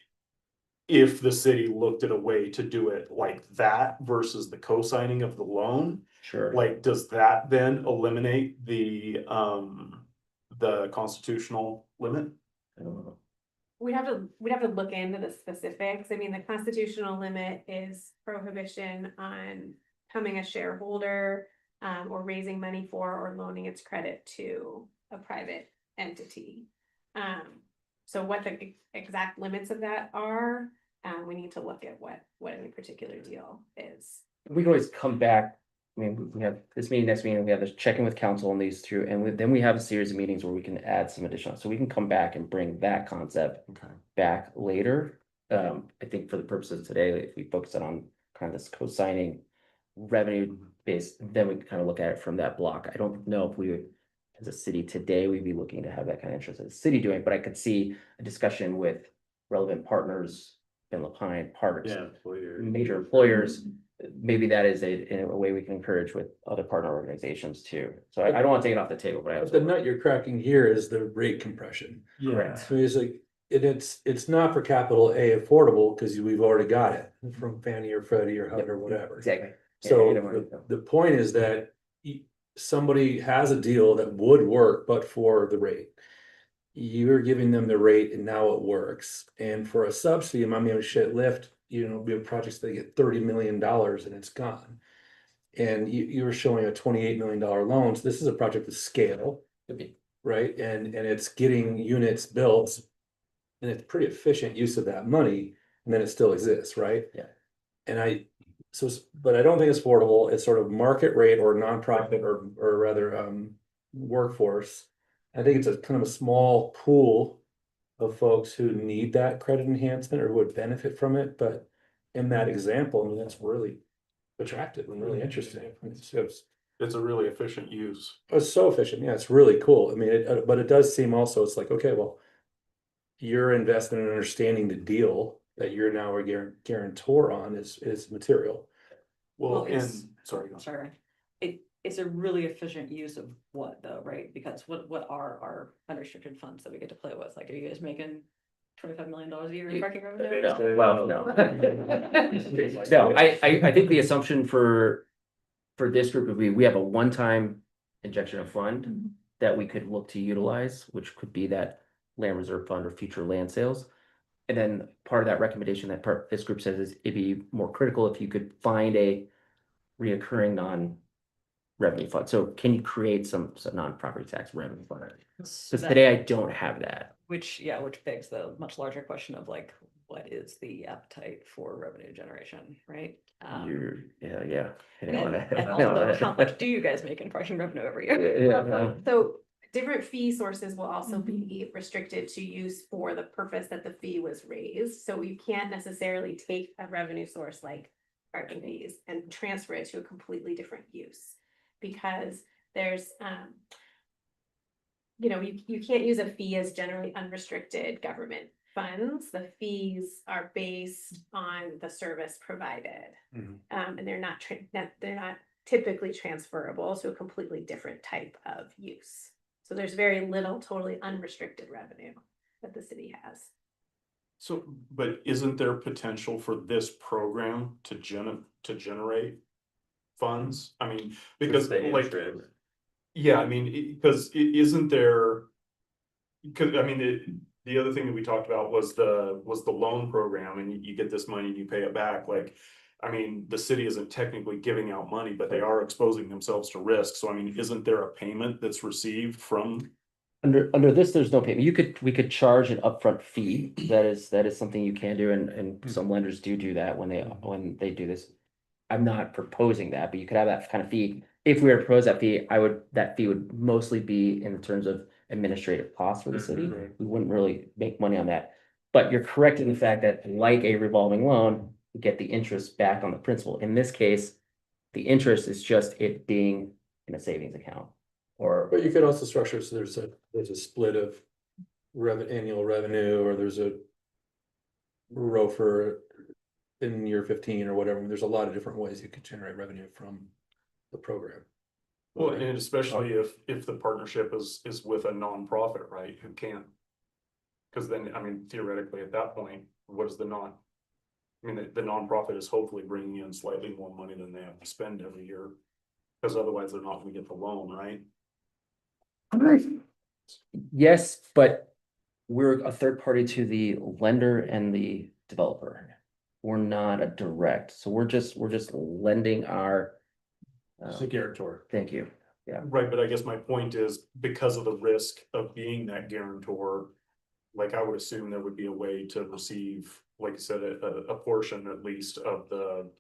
if the city looked at a way to do it like that versus the co-signing of the loan, Sure. like, does that then eliminate the constitutional limit? I don't know. We'd have to look into the specifics. I mean, the constitutional limit is prohibition on becoming a shareholder, or raising money for or loaning its credit to a private entity. So what the exact limits of that are, we need to look at what any particular deal is. We can always come back. I mean, we have this meeting, next meeting, we have this check-in with council on these through, and then we have a series of meetings where we can add some additional, so we can come back and bring that concept back later. I think for the purposes of today, if we focus it on kind of this co-signing revenue base, then we can kind of look at it from that block. I don't know if we would, as a city today, we'd be looking to have that kind of interest as a city doing, but I could see a discussion with relevant partners, Ben Lapine, parks, major employers. Maybe that is a way we can encourage with other partner organizations too. So I don't want to take it off the table, but I But the nut you're cracking here is the rate compression. Correct. So it's like, it's not for capital A affordable, because we've already got it from Fannie or Freddie or HUD or whatever. Exactly. So Yeah, the point is that somebody has a deal that would work, but for the rate. You're giving them the rate and now it works. And for a subsidy, I mean, shit, Lyft, we have projects that get $30 million and it's gone. And you were showing a $28 million loan. So this is a project of scale, right? And it's getting units built, and it's pretty efficient use of that money, and then it still exists, right? Yeah. And but I don't think it's affordable. It's sort of market rate or nonprofit or rather workforce. I think it's a kind of a small pool of folks who need that credit enhancement or who would benefit from it. But in that example, I mean, that's really attractive and really interesting. It's a really efficient use. It's so efficient. Yeah, it's really cool. I mean, but it does seem also, it's like, okay, well, your investment in understanding the deal that you're now a guarantor on is material. Well, And it's- sorry. Sorry. It's a really efficient use of what though, right? Because what are our unrestricted funds that we get to play with? Like, are you guys making $25 million a year in parking revenue? No, well, no. No, I think the assumption for this group would be, we have a one-time injection of fund that we could look to utilize, which could be that land reserve fund or future land sales. And then part of that recommendation that this group says is it'd be more critical if you could find a reoccurring non-revenue fund. So can you create some non-property tax revenue fund? Because today I don't have that. Which begs the much larger question of like, what is the appetite for revenue generation, right? Yeah. And also, how much do you guys make in parking revenue every year? Yeah. So different fee sources will also be restricted to use for the purpose that the fee was raised. So you can't necessarily take a revenue source like parking fees and transfer it to a completely different use. Because there's, you can't use a fee as generally unrestricted government funds. The fees are based on the service provided. And they're not typically transferable to a completely different type of use. So there's very little totally unrestricted revenue that the city has. So, but isn't there potential for this program to generate funds? I mean, because like, yeah, I mean, because isn't there? Because I mean, the other thing that we talked about was the loan program, and you get this money and you pay it back. Like, I mean, the city isn't technically giving out money, but they are exposing themselves to risk. So I mean, isn't there a payment that's received from? Under this, there's no payment. We could charge an upfront fee. That is something you can do, and some lenders do that when they do this. I'm not proposing that, but you could have that kind of fee. If we were to propose that fee, that fee would mostly be in terms of administrative costs for the city. We wouldn't really make money on that. But you're correct in the fact that like a revolving loan, you get the interest back on the principal. In this case, the interest is just it being in a savings account. Or But you could also structure, so there's a split of annual revenue, or there's a ROFR in year 15 or whatever. There's a lot of different ways you could generate revenue from the program. Well, and especially if the partnership is with a nonprofit, right, who can't. Because then, I mean, theoretically, at that point, what is the I mean, the nonprofit is hopefully bringing in slightly more money than they have to spend every year. Because otherwise they're not gonna get the loan, right? yes, but we're a third party to the lender and the developer. We're not a direct, so we're just lending our. It's a guarantor. Thank you. Yeah. Right, but I guess my point is, because of the risk of being that guarantor. Like, I would assume there would be a way to receive, like you said, a portion at least of the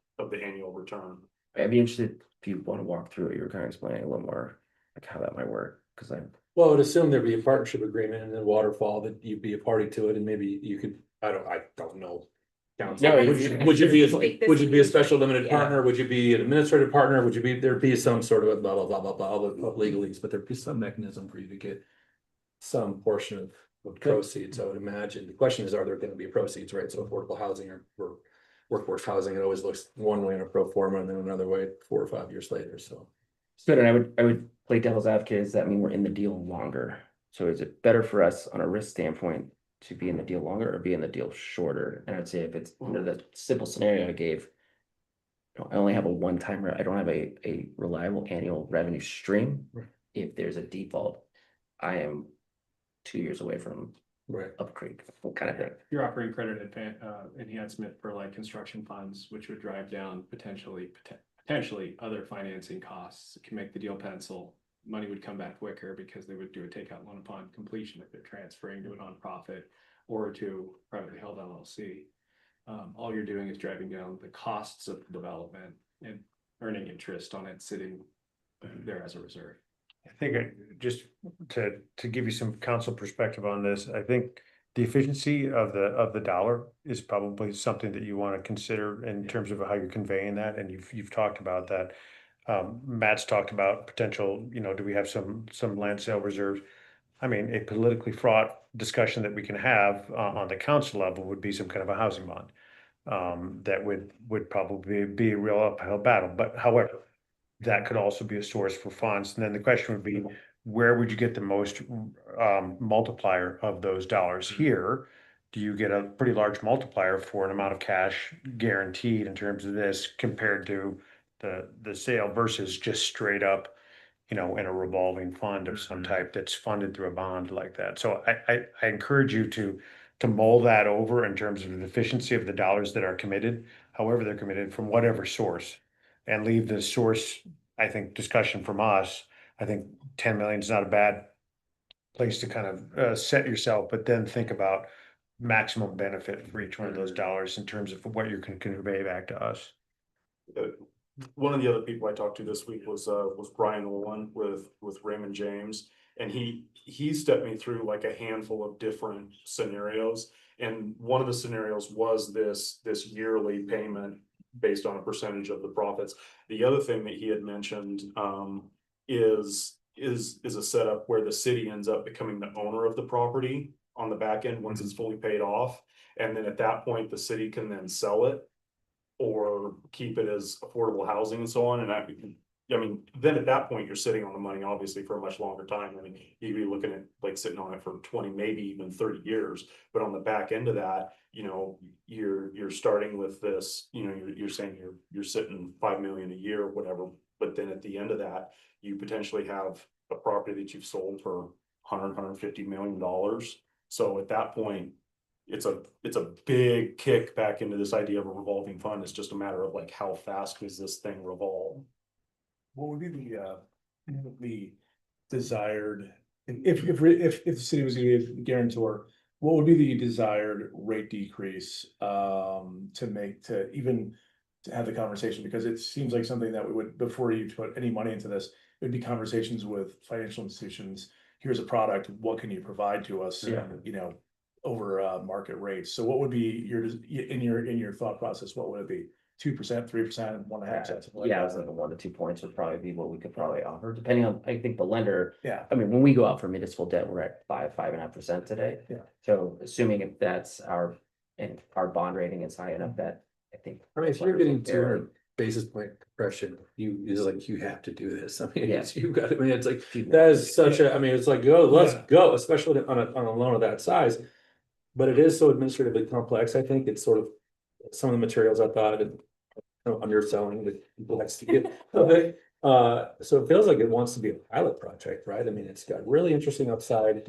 annual return. I'd be interested if you want to walk through it. You were kind of explaining a little more like how that might work, because Well, I would assume there'd be a partnership agreement and then waterfall that you'd be a party to it, and maybe you could, I don't know. Counsel. No, Would you be a this special limited Yeah. partner? Would you be an administrative partner? Would you be, there'd be some sort of a blah, blah, blah, blah, blah, of legalese, but there'd be some mechanism for you to get some portion of proceeds, I would imagine. The question is, are there gonna be proceeds, right? So affordable housing or workforce housing, it always looks one way in a pro forma and then another way 4 or 5 years later, so. good. And I would play devil's advocate. Does that mean we're in the deal longer? So is it better for us on a risk standpoint to be in the deal longer or be in the deal shorter? And I'd say if it's under the simple scenario I gave, I only have a one-time, I don't have a reliable annual revenue stream. Right. If there's a default, I am 2 years away from Right. Up Creek kind of thing. You're offering credit enhancement for like construction funds, which would drive down potentially other financing costs. It can make the deal pencil. Money would come back quicker because they would do a takeout loan upon completion if they're transferring to a nonprofit or to privately held LLC. All you're doing is driving down the costs of the development and earning interest on it sitting there as a reserve. I think just to give you some council perspective on this, I think the efficiency of the dollar is probably something that you want to consider in terms of how you're conveying that, and you've talked about that. Matt's talked about potential, do we have some land sale reserves? I mean, a politically fraught discussion that we can have on the council level would be some kind of a housing bond. That would probably be a real uphill battle, but however, that could also be a source for funds. And then the question would be, where would you get the most multiplier of those dollars here? Do you get a pretty large multiplier for an amount of cash guaranteed in terms of this compared to the sale versus just straight up, in a revolving fund of some type that's funded through a bond like that? So I encourage you to mull that over in terms of the efficiency of the dollars that are committed, however they're committed from whatever source. And leave the source, I think, discussion from us. I think 10 million is not a bad place to kind of set yourself, but then think about maximum benefit for each one of those dollars in terms of what you can convey back to us. One of the other people I talked to this week was Brian Olin with Raymond James. And he stepped me through like a handful of different scenarios. And one of the scenarios was this yearly payment based on a percentage of the profits. The other thing that he had mentioned is a setup where the city ends up becoming the owner of the property on the back end once it's fully paid off. And then at that point, the city can then sell it or keep it as affordable housing and so on. And I mean, then at that point, you're sitting on the money, obviously, for a much longer time. I mean, you'd be looking at like sitting on it for 20, maybe even 30 years. But on the back end of that, you're starting with this, you're saying you're sitting 5 million a year or whatever. But then at the end of that, you potentially have a property that you've sold for $150 million. So at that point, it's a big kick back into this idea of a revolving fund. It's just a matter of like, how fast does this thing revolve? What would be the desired, if the city was gonna be a guarantor, what would be the desired rate decrease to have the conversation? Because it seems like something that we would, before you put any money into this, it'd be conversations with financial institutions. Here's a product, what can you provide to us? Yeah. And, over market rates. So what would be in your thought process, what would it be? 2%, 3%, 1.5%, something like Yeah, I that? was thinking 1 to 2 points would probably be what we could probably offer, depending on, I think the lender. Yeah. I mean, when we go out for municipal debt, we're at 5.5% today. Yeah. So assuming if that's and our bond rating is high enough that I think. I mean, if you're getting 200 basis point compression, you have to do this. I mean, Yeah. you've got, I mean, it's like, that is such a, I mean, it's like, let's go, especially on a loan of that size. But it is so administratively complex. I think it's sort of some of the materials I thought underselling the complexity of it. So it feels like it wants to be a pilot project, right? I mean, it's got really interesting upside,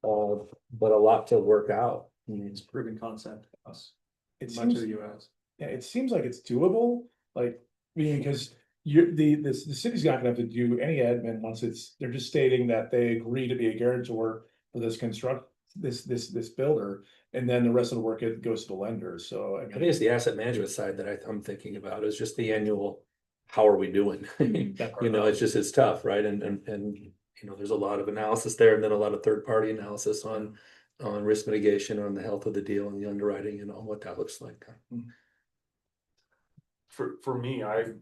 but a lot to work out. I mean, It's proven concept to us. It Much of seems, the US. yeah, it seems like it's doable, like, because the city's not gonna have to do any admin once they're just stating that they agree to be a guarantor for this builder, and then the rest of the work goes to the lender, so. I think it's the asset management side that I'm thinking about is just the annual, how are we doing? You know, it's tough, right? And you know, there's a lot of analysis there, and then a lot of third-party analysis on risk mitigation, on the health of the deal and the underwriting and on what that looks like. For me, and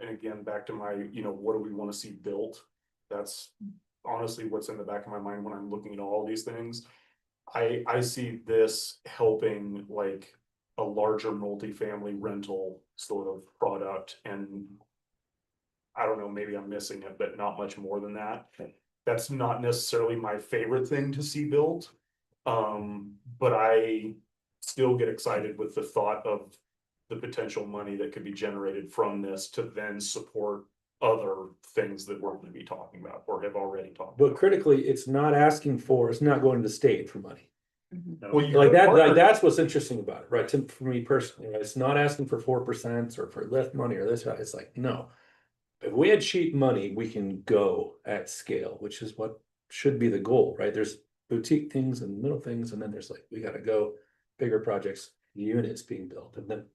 again, back to my, what do we want to see built? That's honestly what's in the back of my mind when I'm looking at all these things. I see this helping like a larger multifamily rental sort of product, and I don't know, maybe I'm missing it, but not much more than that. That's not necessarily my favorite thing to see built. But I still get excited with the thought of the potential money that could be generated from this to then support other things that we're going to be talking about or have already talked But about. critically, it's not going to the state for money. Well, you Like could that, partner- like that's what's interesting about it, right? For me personally, right? It's not asking for 4% or for lift money or this. It's like, no. If we had cheap money, we can go at scale, which is what should be the goal, right? There's boutique things and little things, and then there's like, we gotta go bigger projects, units being built, and then.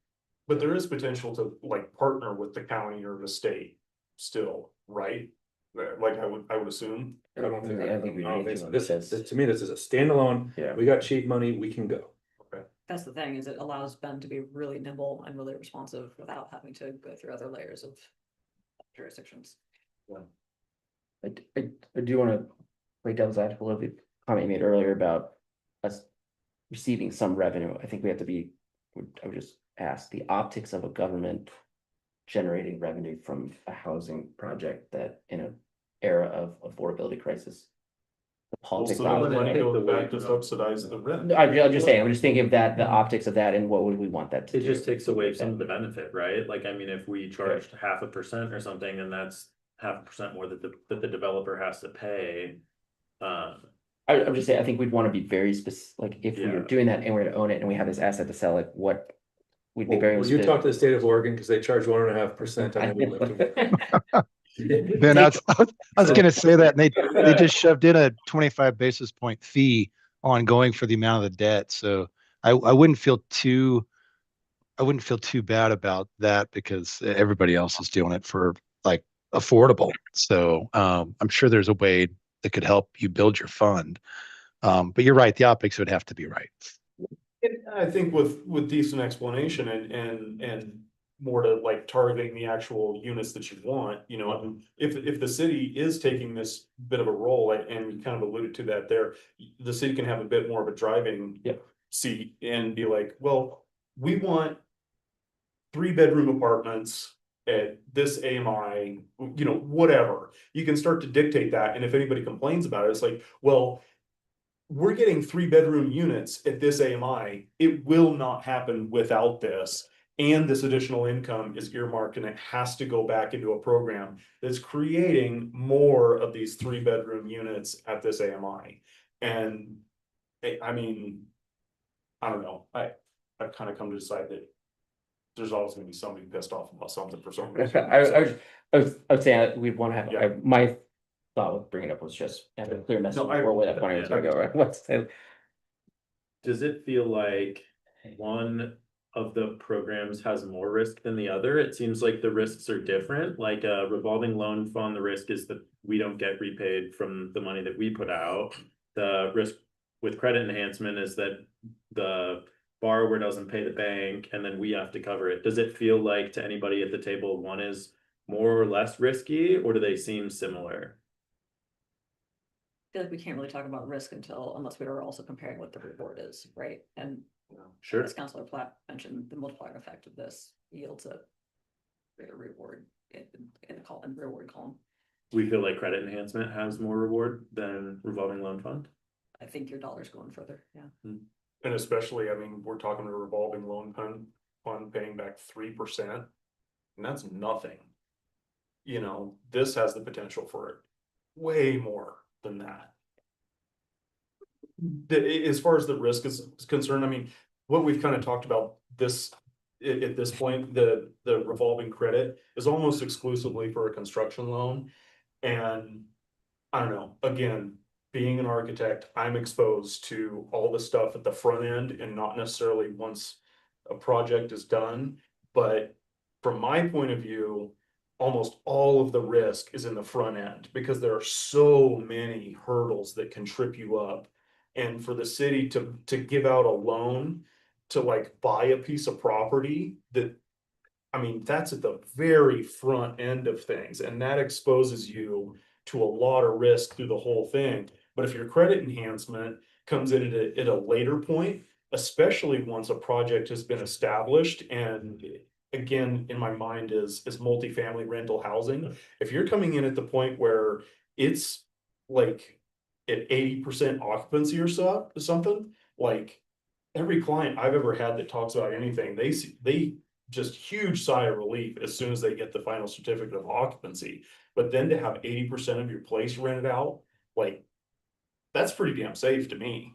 But there is potential to like partner with the county or the state still, right? Like I would assume. I don't think we need to. To me, this is a standalone. Yeah. We got cheap money, we can go. That's the thing, is it allows Ben to be really nimble and really responsive without having to go through other layers of jurisdictions. I do want to play devil's advocate a little bit. Comment you made earlier about us receiving some revenue. I think we have to be, I would just ask, the optics of a government generating revenue from a housing project that in an era of affordability crisis. The politics. So that money goes back to subsidize the rent. I'm just saying, I'm just thinking of that, the optics of that, and what would we want that to It do? just takes away some of the benefit, right? Like, I mean, if we charged 0.5% or something, and that's 0.5% more that the developer has to pay. I'm just saying, I think we'd want to be very specific, like, if we were Yeah. doing that and we're to own it and we have this asset to sell, like, what? We'd be very. Well, you talk to the state of Oregon, because they charge 1.5% on every lift. Ben, I was gonna say that, and they just shoved in a 25 basis point fee ongoing for the amount of the debt. So I wouldn't feel too bad about that, because everybody else is doing it for like affordable. So I'm sure there's a way that could help you build your fund. But you're right, the optics would have to be right. I think with decent explanation and more to like targeting the actual units that you want, if the city is taking this bit of a role, and you kind of alluded to that there, the city can have a bit more of a driving seat and be like, well, we want 3-bedroom apartments at this AMI, whatever. You can start to dictate that. And if anybody complains about it, it's like, well, we're getting 3-bedroom units at this AMI. It will not happen without this. And this additional income is earmarked, and it has to go back into a program that's creating more of these 3-bedroom units at this AMI. And I mean, I don't know. I've kind of come to decide that there's always going to be somebody pissed off about something for some reason. I would say we'd want to have, my thought with bringing it up was just have a clear message. Where that money was going to go, right? Does it feel like one of the programs has more risk than the other? It seems like the risks are different. Like a revolving loan fund, the risk is that we don't get repaid from the money that we put out. The risk with credit enhancement is that the borrower doesn't pay the bank and then we have to cover it. Does it feel like to anybody at the table, one is more or less risky, or do they seem similar? I feel like we can't really talk about risk unless we are also comparing what the reward is, right? And Sure. as Councilor Platt mentioned, the multiplier effect of this yields a greater reward in the reward column. We feel like credit enhancement has more reward than revolving loan fund. I think your dollar's going further, yeah. And especially, I mean, we're talking a revolving loan fund paying back 3%. And that's nothing. You know, this has the potential for it way more than that. As far as the risk is concerned, I mean, what we've kind of talked about this at this point, the revolving credit is almost exclusively for a construction loan. And I don't know, again, being an architect, I'm exposed to all the stuff at the front end and not necessarily once a project is done. But from my point of view, almost all of the risk is in the front end because there are so many hurdles that can trip you up. And for the city to give out a loan to like buy a piece of property that, I mean, that's at the very front end of things, and that exposes you to a lot of risk through the whole thing. But if your credit enhancement comes in at a later point, especially once a project has been established, and again, in my mind is multifamily rental housing. If you're coming in at the point where it's like at 80% occupancy or something, like every client I've ever had that talks about anything, they just huge sigh of relief as soon as they get the final certificate of occupancy. But then to have 80% of your place rented out, like that's pretty damn safe to me.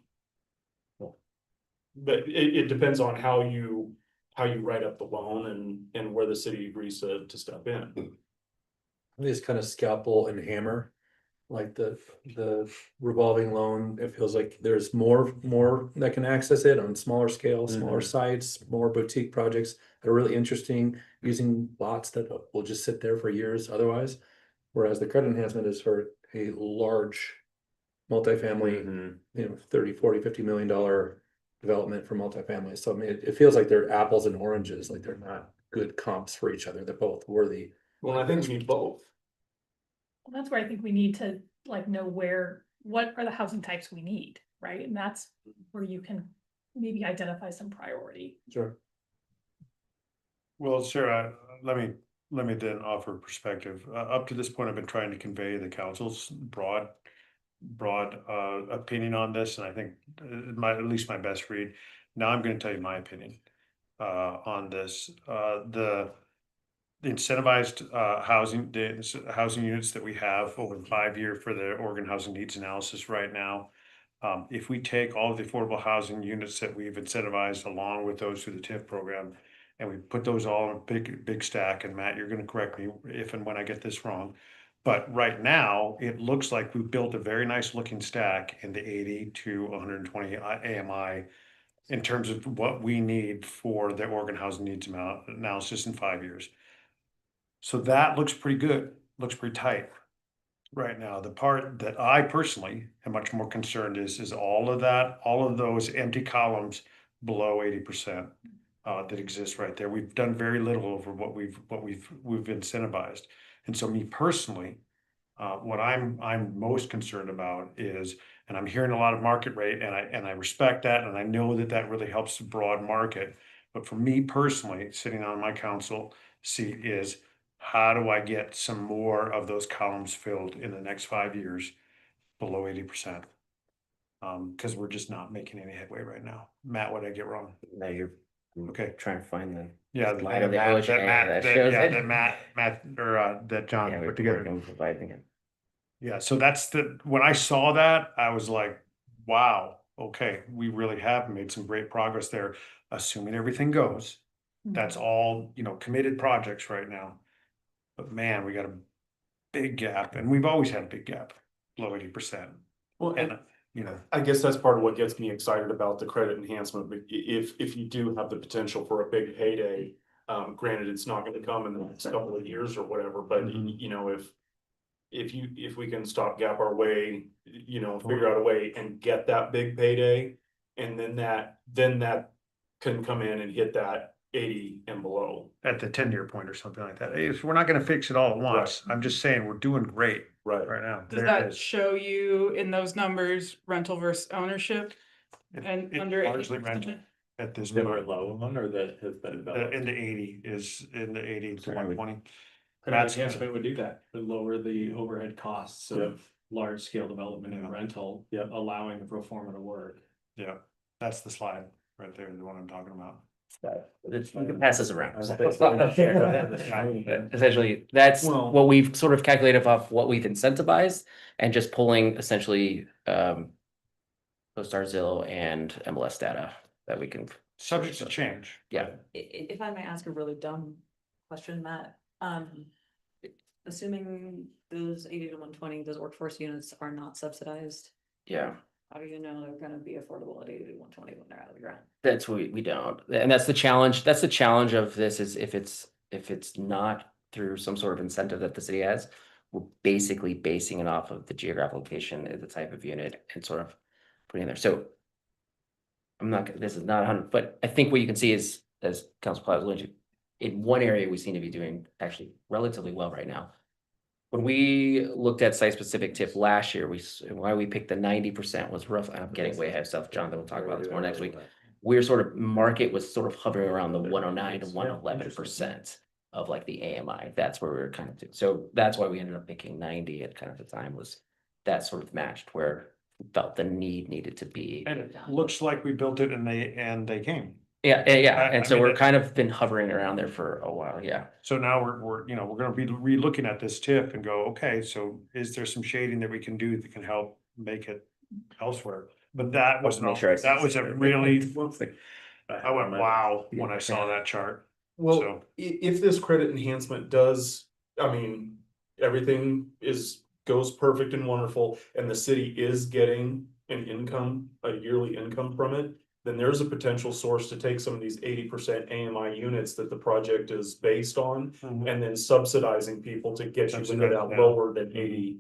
But it depends on how you write up the loan and where the city agrees to step in. This kind of scalpel and hammer, like the revolving loan, it feels like there's more that can access it on smaller scale, smaller sites, more boutique projects that are really interesting, using lots that will just sit there for years otherwise. Whereas the credit enhancement is for a large multifamily, 30, 40, $50 million development for multifamily. So I mean, it feels like they're apples and oranges, like they're not good comps for each other. They're both worthy. Well, I think we need both. Well, that's where I think we need to like know what are the housing types we need, right? And that's where you can maybe identify some priority. Sure. Well, Sarah, let me then offer perspective. Up to this point, I've been trying to convey the council's broad opinion on this, and I think at least my best read. Now I'm going to tell you my opinion on this. The incentivized housing units that we have over 5 year for the Oregon Housing Needs Analysis right now. If we take all of the affordable housing units that we've incentivized along with those through the TIF program, and we put those all in a big stack, and Matt, you're going to correct me if and when I get this wrong. But right now, it looks like we've built a very nice looking stack in the 80 to 120 AMI in terms of what we need for the Oregon Housing Needs Analysis in 5 years. So that looks pretty good, looks pretty tight right now. The part that I personally am much more concerned is all of those empty columns below 80% that exist right there. We've done very little over what we've incentivized. And so me personally, what I'm most concerned about is, and I'm hearing a lot of market rate, and I respect that, and I know that really helps the broad market. But for me personally, sitting on my council seat is, how do I get some more of those columns filled in the next 5 years below 80%? Because we're just not making any headway right now. Matt, what did I get wrong? No, you're okay. Trying to find the Slide of the ocean that shows it. that John Yeah, put we're together. working on providing it. Yeah, so when I saw that, I was like, wow, okay, we really have made some great progress there, assuming everything goes. That's all, committed projects right now. But man, we got a big gap, and we've always had a big gap, below 80%. Well, And, I guess that's part of what gets me excited about the credit enhancement. But if you do have the potential for a big payday, granted, it's not going to come in the next couple of years or whatever, but if we can stopgap our way, figure out a way and get that big payday. And then that can come in and hit that 80 and below. At the 10-year point or something like that. If we're not gonna fix it all at once, I'm just saying, we're doing great Right. right now. Does There it that is. show you in those numbers rental versus ownership? And It under largely 80%? rental at this The point. low one or that has been developed? In the 80 to Sorry, I would- 120. Credit That's enhancement would do that, would lower the overhead costs Yep. of large scale development and rental. Yep. Allowing the pro forma to work. Yeah, that's the slide right there, the one I'm talking about. You can pass this around. Yeah. Essentially, that's Well- what we've sort of calculated off what we've incentivized and just pulling essentially CoStar, Zillow and MLS data that we can. Subject to change. Yeah. If I may ask a really dumb question, Matt, assuming those 80 to 120, those workforce units are not subsidized, Yeah. how do you know they're gonna be affordable at 80 to 120 when they're out of the ground? That's what we don't, and that's the challenge. That's the challenge of this is if it's not through some sort of incentive that the city has, we're basically basing it off of the geographic location, the type of unit, and sort of putting in there. So I'm not. This is not 100, but I think what you can see is, as Council Cloud alluded to, in one area we seem to be doing actually relatively well right now. When we looked at site-specific TIF last year, why we picked the 90% was rough. I'm getting way ahead of stuff. Jonathan will talk about this more next week. We're sort of market was sort of hovering around the 109 to 111% of like the AMI. That's where we were kind of doing. So that's why we ended up picking 90 at kind of the time, was that sort of matched where we felt the need needed to be. And it looks like we built it and they came. Yeah. I And so mean, we're kind of been hovering around there for a while. Yeah. So now we're gonna be re-looking at this tip and go, okay, so is there some shading that we can do that can help make it elsewhere? But that was Make sure I that was a really, I went, my- wow, when I saw that chart. Well, So- if this credit enhancement does, everything goes perfect and wonderful, and the city is getting an income, a yearly income from it, then there's a potential source to take some of these 80% AMI units that the project is based on, and then subsidizing people to get you into Subsidize that down. lower than 80.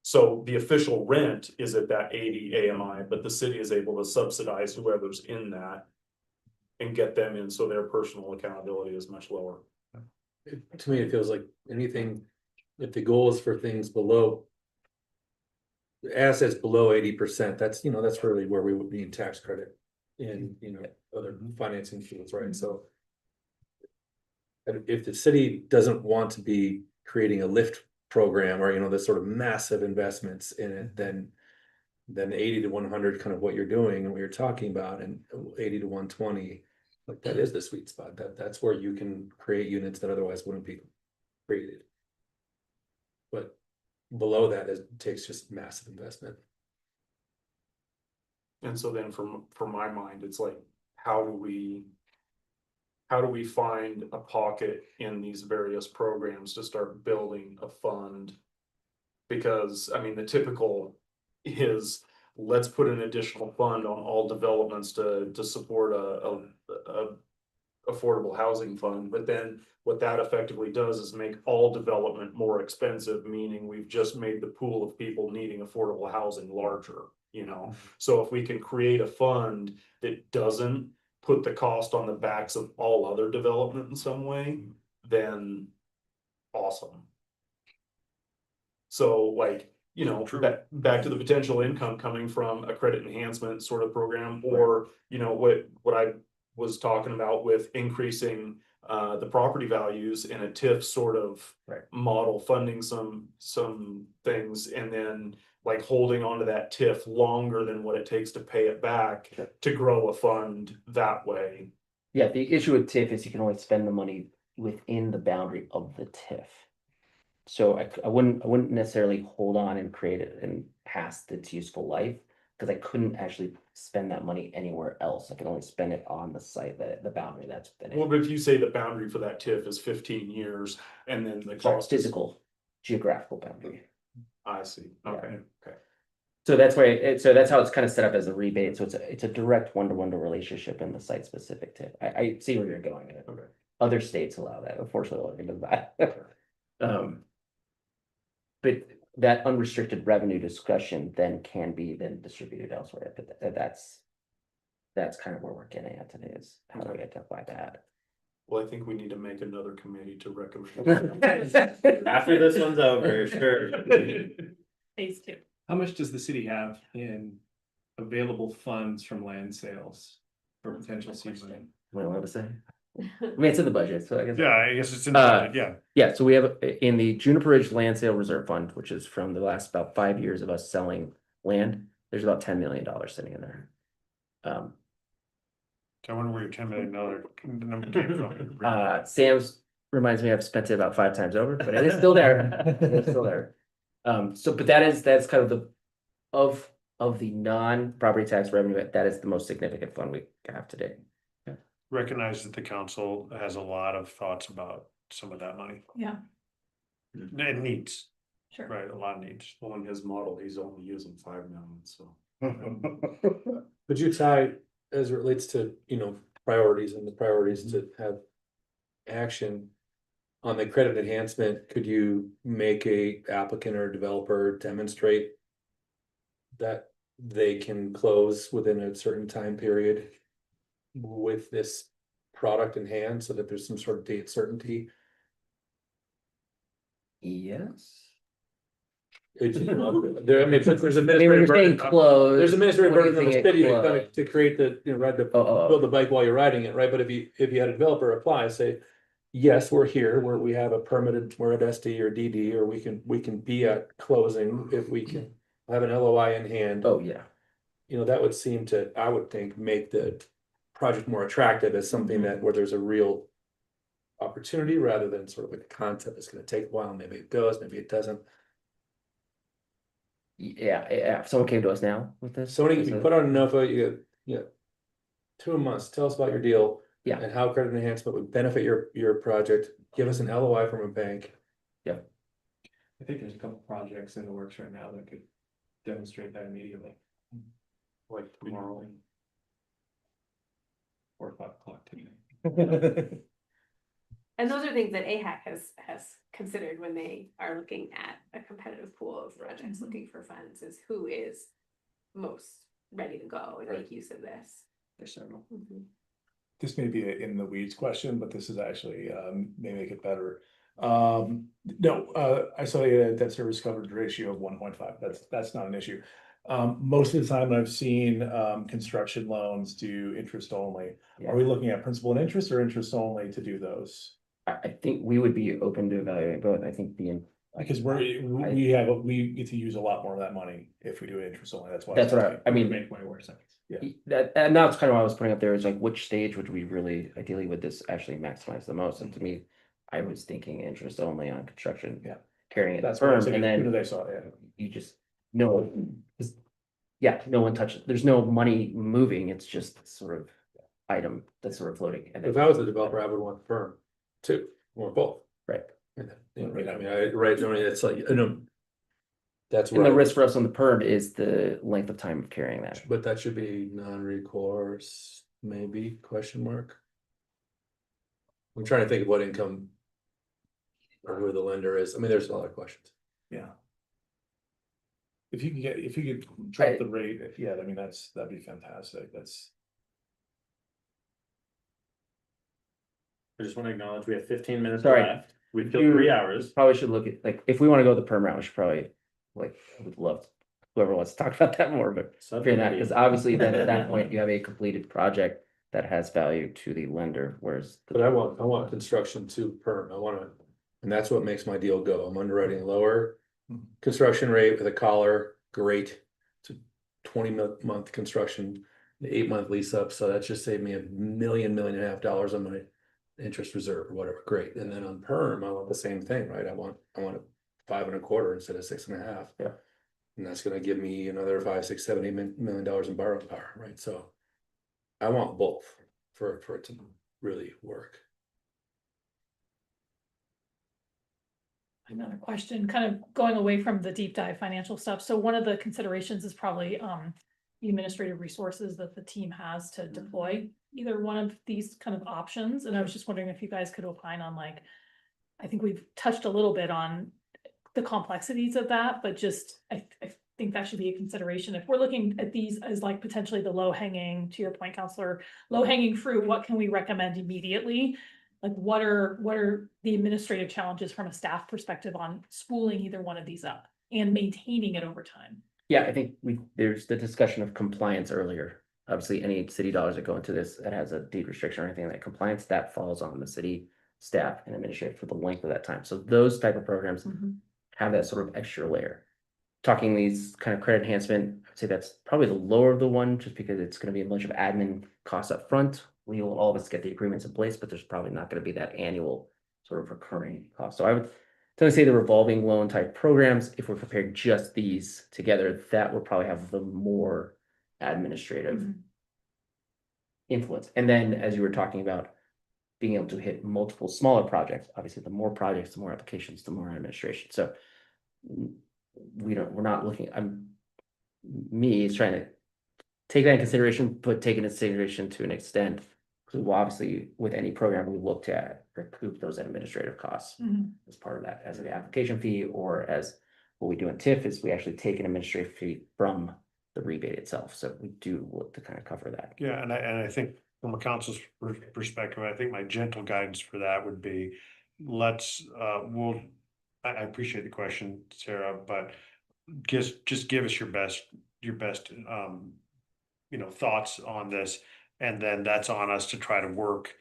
So the official rent is at that 80 AMI, but the city is able to subsidize whoever's in that and get them in, so their personal accountability is much lower. To me, it feels like anything, if the goal is for things below. Assets below 80%, that's really where we would need tax credit in, other financing tools, right? So. If the city doesn't want to be creating a lift program or, this sort of massive investments in it, then 80 to 100, kind of what you're doing and what you're talking about, and 80 to 120, like that is the sweet spot. That's where you can create units that otherwise wouldn't be created. But below that, it takes just massive investment. And so then from my mind, it's like, how do we find a pocket in these various programs to start building a fund? Because, the typical is, let's put an additional fund on all developments to support a affordable housing fund, but then what that effectively does is make all development more expensive, meaning we've just made the pool of people needing affordable housing larger, So if we can create a fund that doesn't put the cost on the backs of all other development in some way, then awesome. So back to the potential income coming from a credit enhancement sort of program, or, what I was talking about with increasing the property values in a TIF sort of model, funding some things, and then holding onto that TIF longer than what it takes to pay it back to grow a fund that way. Yeah, the issue with TIF is you can only spend the money within the boundary of the TIF. So I wouldn't necessarily hold on and create it and past its useful life, because I couldn't actually spend that money anywhere else. I can only spend it on the site, the boundary that's within it. Well, but if you say the boundary for that TIF is 15 years, and then the cost is Physical, geographical boundary. I see, okay. So that's why, so that's how it's kind of set up as a rebate. So it's a direct one-to-one relationship in the site specific TIF. I see where you're going with it. Okay. Other states allow that. Unfortunately, Oregon does not. But that unrestricted revenue discussion then can be then distributed elsewhere, but that's kind of where we're getting at today, is how do we identify that? Well, I think we need to make another committee to recommend. After this one's over, sure. Phase 2. How much does the city have in available funds from land sales for potential seed money? What do I want to say? I mean, it's in the budget, so I guess. Yeah, I guess it's in the budget, yeah. Yeah, so we have in the Juniper Ridge Land Sale Reserve Fund, which is from the last about 5 years of us selling land, there's about $10 million sitting in there. I wonder where your $10 million number came from. Sam's reminds me I've spent it about 5 times over, but it is still there. It's still there. But that's kind of of the non-property tax revenue, that is the most significant fund we have today. Recognize that the council has a lot of thoughts about some of that money. Yeah, It needs, sure. right, a lot of needs. Well, in his model, he's only using 5 million, so. Could you tie, as it relates to, priorities and the priorities to have action on the credit enhancement, could you make a applicant or developer demonstrate that they can close within a certain time period with this product in hand, so that there's some sort of date certainty? Yes. There's administrative I mean, when you're saying burden. close. There's administrative what do you burden on the think it city closed? to create ride the, Oh. build the bike while you're riding it, right? But if you had a developer apply, say, yes, we're here, where we have a permitted, we're at SD or DD, or we can be at closing if we can have an LOI in hand. Oh, yeah. That would seem to, I would think, make the project more attractive as something that where there's a real opportunity, rather than sort of like a concept that's gonna take a while, maybe it goes, maybe it doesn't. Yeah, if someone came to us now with this. Somebody, you put on enough, you get 2 months, tell us about your deal. Yeah. And how credit enhancement would benefit your project, give us an LOI from a bank. I think there's a couple projects in the works right now that could demonstrate that immediately. Like tomorrow. Or 5 o'clock today. And those are things that AHAC has considered when they are looking at a competitive pool of projects looking for funds, is who is most ready to go and make use of this. There's several. This may be in the weeds question, but this is actually, may make it better. No, I saw a debt service coverage ratio of 1.5. That's not an issue. Most of the time I've seen, construction loans do interest only. Yeah. Are we looking at principal and interest, or interest only to do those? I think we would be open to evaluating both. I think Because we get to use a lot more of that money if we do interest only. That's why. that's what I mean. Make way more sense. And that's kind of what I was putting up there, is like, which stage would we really, ideally, would this actually maximize the most? And to me, I was thinking interest only on construction. Yeah. Carrying it That's what I'm firm, saying. and As soon then as I saw it, you just, no one touched, there's no money moving, it's just sort of item that's sort of floating. And If I was a developer, I would want the firm too, or both. Right. It's like, that's And the right, risk for us on the perm is the length of time of carrying that. but that should be non-recourse, maybe, question mark. I'm trying to think of what income or who the lender is. I mean, there's a lot of questions. yeah. If you could drop the rate, yeah, I mean, that'd be fantastic. I just want to acknowledge we have 15 minutes Sorry. left. We've killed 3 hours. Probably should look at, like, if we want to go the perm route, we should probably, like, I would love whoever wants to talk about that more, but because obviously then at that point you have a completed project that has value to the lender, whereas. But I want construction to perm. And that's what makes my deal go. I'm underwriting lower construction rate with a collar, great. It's a 20-month construction, the 8-month lease up. So that just saved me $1.5 million on my interest reserve or whatever. Great. And then on perm, I want the same thing, right? I want a 5.25 instead of 6.5. Yeah. And that's gonna give me another $5, $6, $7, $8 million in borrowing power, right? So I want both for it to really work. Another question, kind of going away from the deep dive financial stuff. So one of the considerations is probably the administrative resources that the team has to deploy either one of these kind of options. And I was just wondering if you guys could opine on, like, I think we've touched a little bit on the complexities of that, but just, I think that should be a consideration. If we're looking at these as like potentially the low hanging, to your point, Counselor, low hanging fruit, what can we recommend immediately? Like what are the administrative challenges from a staff perspective on spooling either one of these up and maintaining it over time? Yeah, I think there's the discussion of compliance earlier. Obviously, any city dollars that go into this that has a deed restriction or anything like compliance, that falls on the city staff and administrator for the length of that time. So those type of programs have that sort of extra layer. Talking these kind of credit enhancement, I'd say that's probably the lower of the one, just because it's going to be a bunch of admin costs up front. We will all of us get the agreements in place, but there's probably not going to be that annual sort of recurring cost. So I would tend to say the revolving loan type programs, if we're comparing just these together, that will probably have the more administrative influence. And then as you were talking about being able to hit multiple smaller projects, obviously the more projects, the more applications, the more administration. So we're not looking, me is trying to take that in consideration, but take it into consideration to an extent. Because we'll obviously, with any program, we look to recoup those administrative costs as part of that, as an application fee, or as what we do in TIF is we actually take an administrative fee from the rebate itself. So we do look to kind of cover that. Yeah, and I think from a council's perspective, I think my gentle guidance for that would be, I appreciate the question, Sarah, but just give us your best, thoughts on this. And then that's on us to try to work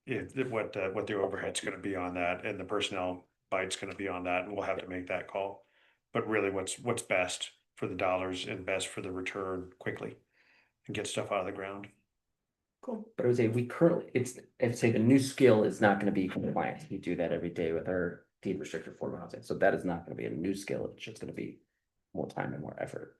what the overhead's gonna be on that, and the personnel bite's gonna be on that, and we'll have to make that call. But really, what's best for the dollars and best for the return quickly and get stuff out of the ground. Cool. But I would say I'd say the new skill is not gonna be compliance. We do that every day with our deed restricted affordable housing. So that is not gonna be a new skill. It's just gonna be more time and more effort.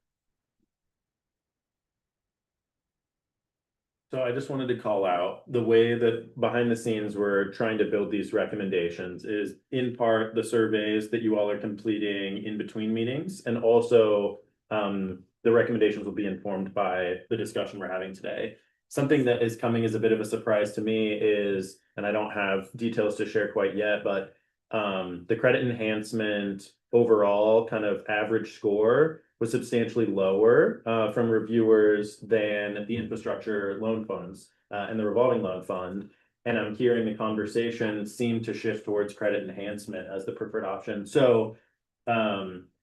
So I just wanted to call out the way that behind the scenes we're trying to build these recommendations is in part the surveys that you all are completing in between meetings, and also the recommendations will be informed by the discussion we're having today. Something that is coming as a bit of a surprise to me is, and I don't have details to share quite yet, but the credit enhancement overall kind of average score was substantially lower from reviewers than the infrastructure loan funds and the revolving loan fund. And I'm hearing the conversation seem to shift towards credit enhancement as the preferred option. So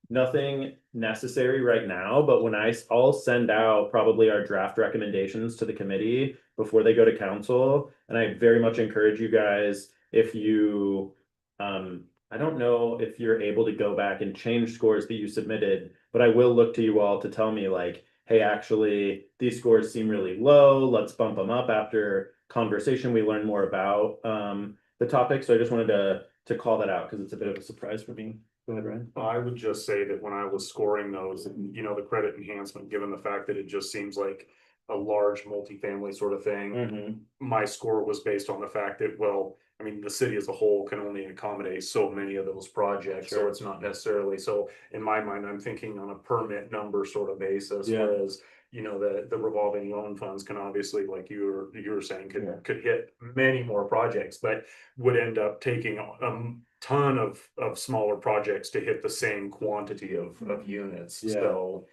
nothing necessary right now, but when I'll send out probably our draft recommendations to the committee before they go to council. And I very much encourage you guys, if you I don't know if you're able to go back and change scores that you submitted, but I will look to you all to tell me like, hey, actually, these scores seem really low. Let's bump them up after conversation. We learn more about the topic. So I just wanted to call that out because it's a bit of a surprise for me. Go ahead, Ryan. I would just say that when I was scoring those, the credit enhancement, given the fact that it just seems like a large multifamily sort of thing, my score was based on the fact that, well, I mean, the city as a whole can only accommodate so many of those projects, so it's not necessarily, so in my mind, I'm thinking on a permit number sort of basis, whereas the revolving loan funds can obviously, like you were saying, could hit many more projects, but would end up taking a ton of smaller projects to hit the same quantity of units. So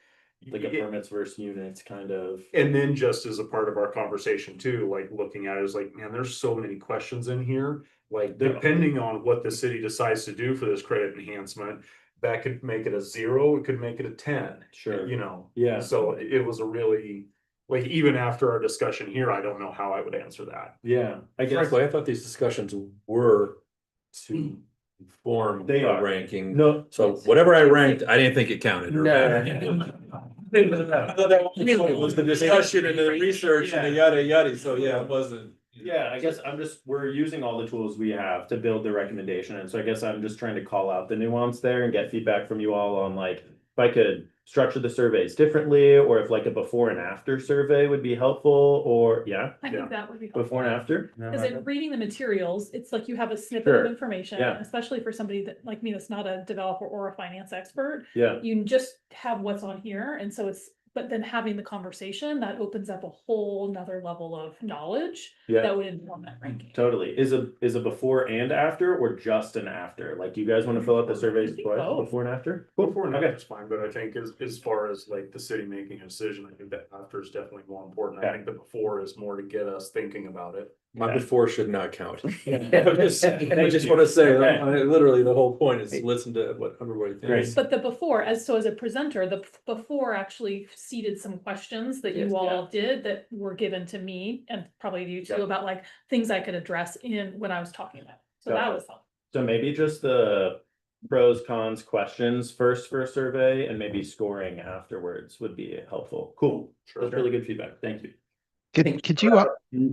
like a permits versus units kind of. And then just as a part of our conversation too, like looking at it is like, man, there's so many questions in here. Like depending on what the city decides to do for this credit enhancement, that could make it a 0, it could make it a 10. Sure. Yeah. So it was a really, like, even after our discussion here, I don't know how I would answer that. Yeah. I guess Frankly, I thought these discussions were to inform They the are. ranking. No. So whatever I ranked, I didn't think it counted. or No. It was the discussion and the research and the yada yada, so yeah, it wasn't. Yeah, I guess we're using all the tools we have to build the recommendation. And so I guess I'm just trying to call out the nuance there and get feedback from you all on like, if I could structure the surveys differently, or if like a before and after survey would be helpful, or I think that would be helpful. before and after. Because in reading the materials, it's like you have a snippet of information, Yeah. especially for somebody that like me, that's not a developer or a finance expert. Yeah. You just have what's on here, and so it's but then having the conversation, that opens up a whole nother level of knowledge Yeah. that would inform that ranking. Totally. Is a before and after or just an after? Like, do you guys want to fill out the surveys twice, both. before and after? Before and Okay. after is fine, but I think as far as like the city making a decision, I think that after is definitely more important. I Okay. think the before is more to get us thinking about it. My Okay. before should not count. I Thank just you. want to say, Okay. literally, the whole point is listen to what everybody thinks. But the before, as a presenter, the before actually seeded some questions that Yes, you all did that were given to me and probably you too Yeah. about like things I could address in when I was talking about. So that Gotcha. was helpful. So maybe just the pros, cons, questions first for a survey, and maybe scoring afterwards would be helpful. Cool. That's really good feedback. Thank you. Could you, I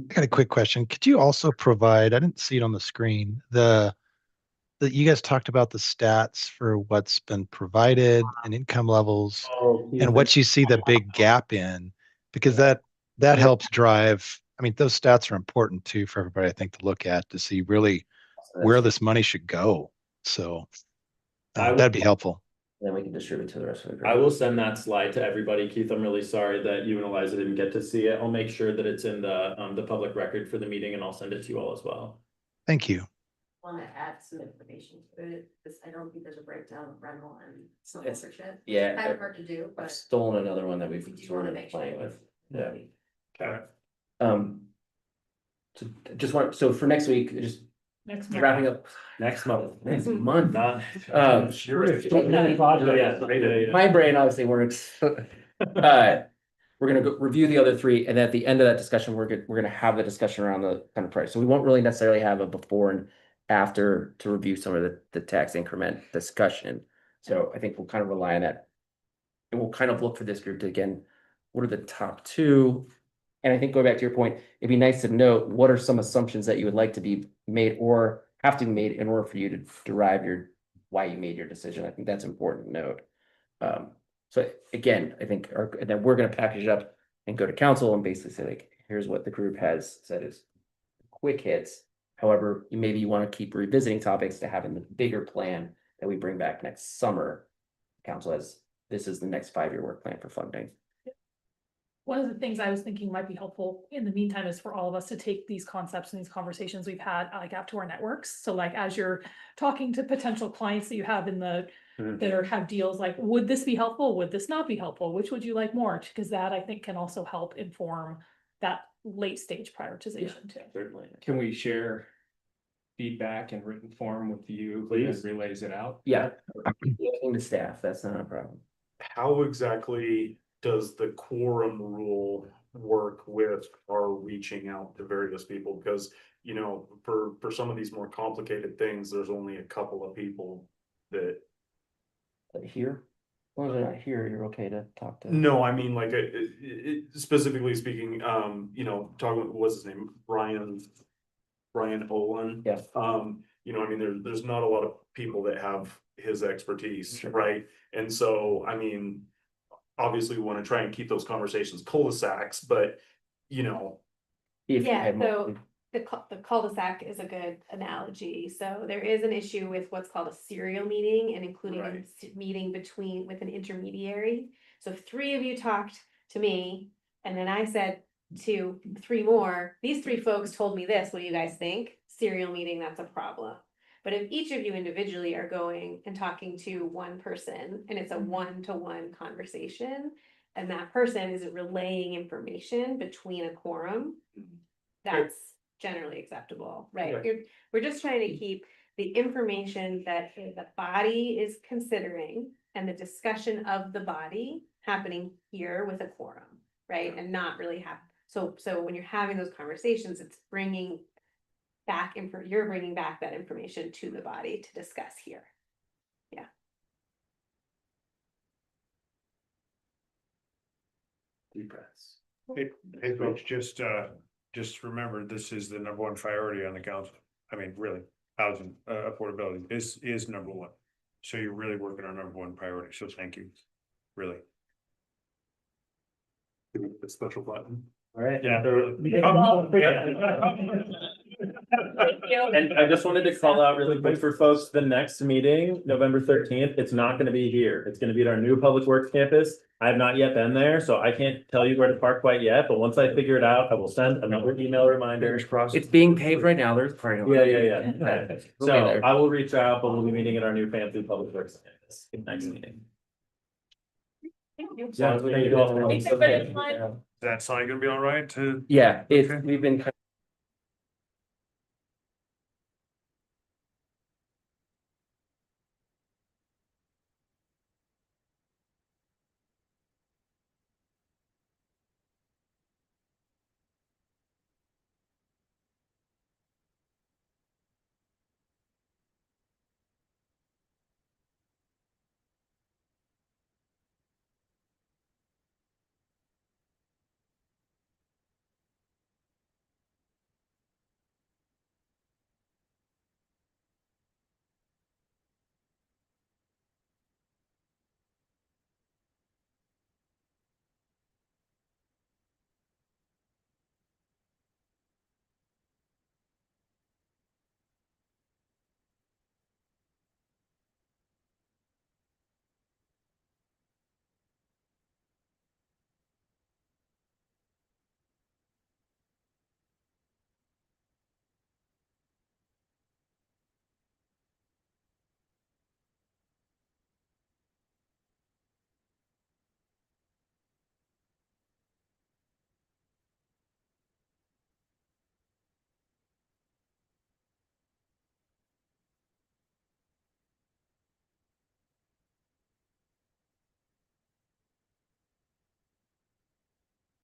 got a quick question. Could you also provide, I didn't see it on the screen, that you guys talked about the stats for what's been provided and income levels and what you see the big gap in, because that helps drive, I mean, those stats are important too for everybody, I think, to look at to see really where this money should go. So that'd be helpful. Then we can distribute to the rest of the group. I will send that slide to everybody. Keith, I'm really sorry that you and Eliza didn't get to see it. I'll make sure that it's in the public record for the meeting, and I'll send it to you all as well. Thank you. Want to add some information to it, because I don't think there's a breakdown of rental and ownership. Yeah. Kind of hard to do, I've but stolen another one that we've we do sort wanna of make sure. playing with. Yeah. Okay. So just want, so for next week, just Next month. wrapping up Next month. next month. Not. My brain obviously works. We're gonna go review the other three, and at the end of that discussion, we're gonna have the discussion around the kind of price. So we won't really necessarily have a before and after to review some of the tax increment discussion. So I think we'll kind of rely on that. And we'll kind of look for this group to, again, what are the top two? And I think going back to your point, it'd be nice to know what are some assumptions that you would like to be made or have to be made in order for you to derive why you made your decision. I think that's important to note. So again, I think, and then we're gonna package it up and go to council and basically say like, here's what the group has said is quick hits. However, maybe you want to keep revisiting topics to having the bigger plan that we bring back next summer. Council has, this is the next 5-year work plan for funding. One of the things I was thinking might be helpful in the meantime is for all of us to take these concepts and these conversations we've had like out to our networks. So like as you're talking to potential clients that you have in the that have deals, like would this be helpful? Would this not be helpful? Which would you like more? Because that I think can also help inform that late stage prioritization too. Certainly. Can we share feedback in written form with you? Please. And relays it out? Yeah, looking to staff, that's not a problem. How exactly does the quorum rule work with our reaching out to various people? Because, you know, for some of these more complicated things, there's only a couple of people that. Here, as long as they're not here, you're okay to talk to. No, I mean, like, specifically speaking, you know, talking, what's his name? Brian Olin. Yeah. You know, I mean, there's not a lot of people that have his expertise, Sure. right? And so, I mean, obviously we want to try and keep those conversations cul-de-sacs, but, you know. If you Yeah, had more- so the cul-de-sac is a good analogy. So there is an issue with what's called a serial meeting and including a meeting with an intermediary. So if 3 of you talked to me and then I said to 3 more, these 3 folks told me this, what do you guys think? Serial meeting, that's a problem. But if each of you individually are going and talking to one person and it's a one-to-one conversation, and that person is relaying information between a quorum, that's generally acceptable, right? We're just trying to keep the information that the body is considering and the discussion of the body happening here with a quorum, right? And not really have, so when you're having those conversations, it's bringing back you're bringing back that information to the body to discuss here. Yeah. Deep breaths. Hey, folks, just remember, this is the number 1 priority on the council. I mean, really, housing, affordability is number 1. So you're really working on number 1 priority. So thank you, really. A special button. All right. Yeah. So- Yeah. And I just wanted to call out really quick for folks, the next meeting, November 13th, it's not gonna be here. It's gonna be at our new Public Works campus. I have not yet been there, so I can't tell you where to park quite yet, but once I figure it out, I will send another email reminder. It's being paved right now, there's probably. Yeah. We'll be So there. I will reach out, but we'll be meeting at our new fancy Public Works campus next meeting. Yeah, thank you all. Thanks, everybody. That sign gonna be all right to? Yeah, it's, Okay. we've been kind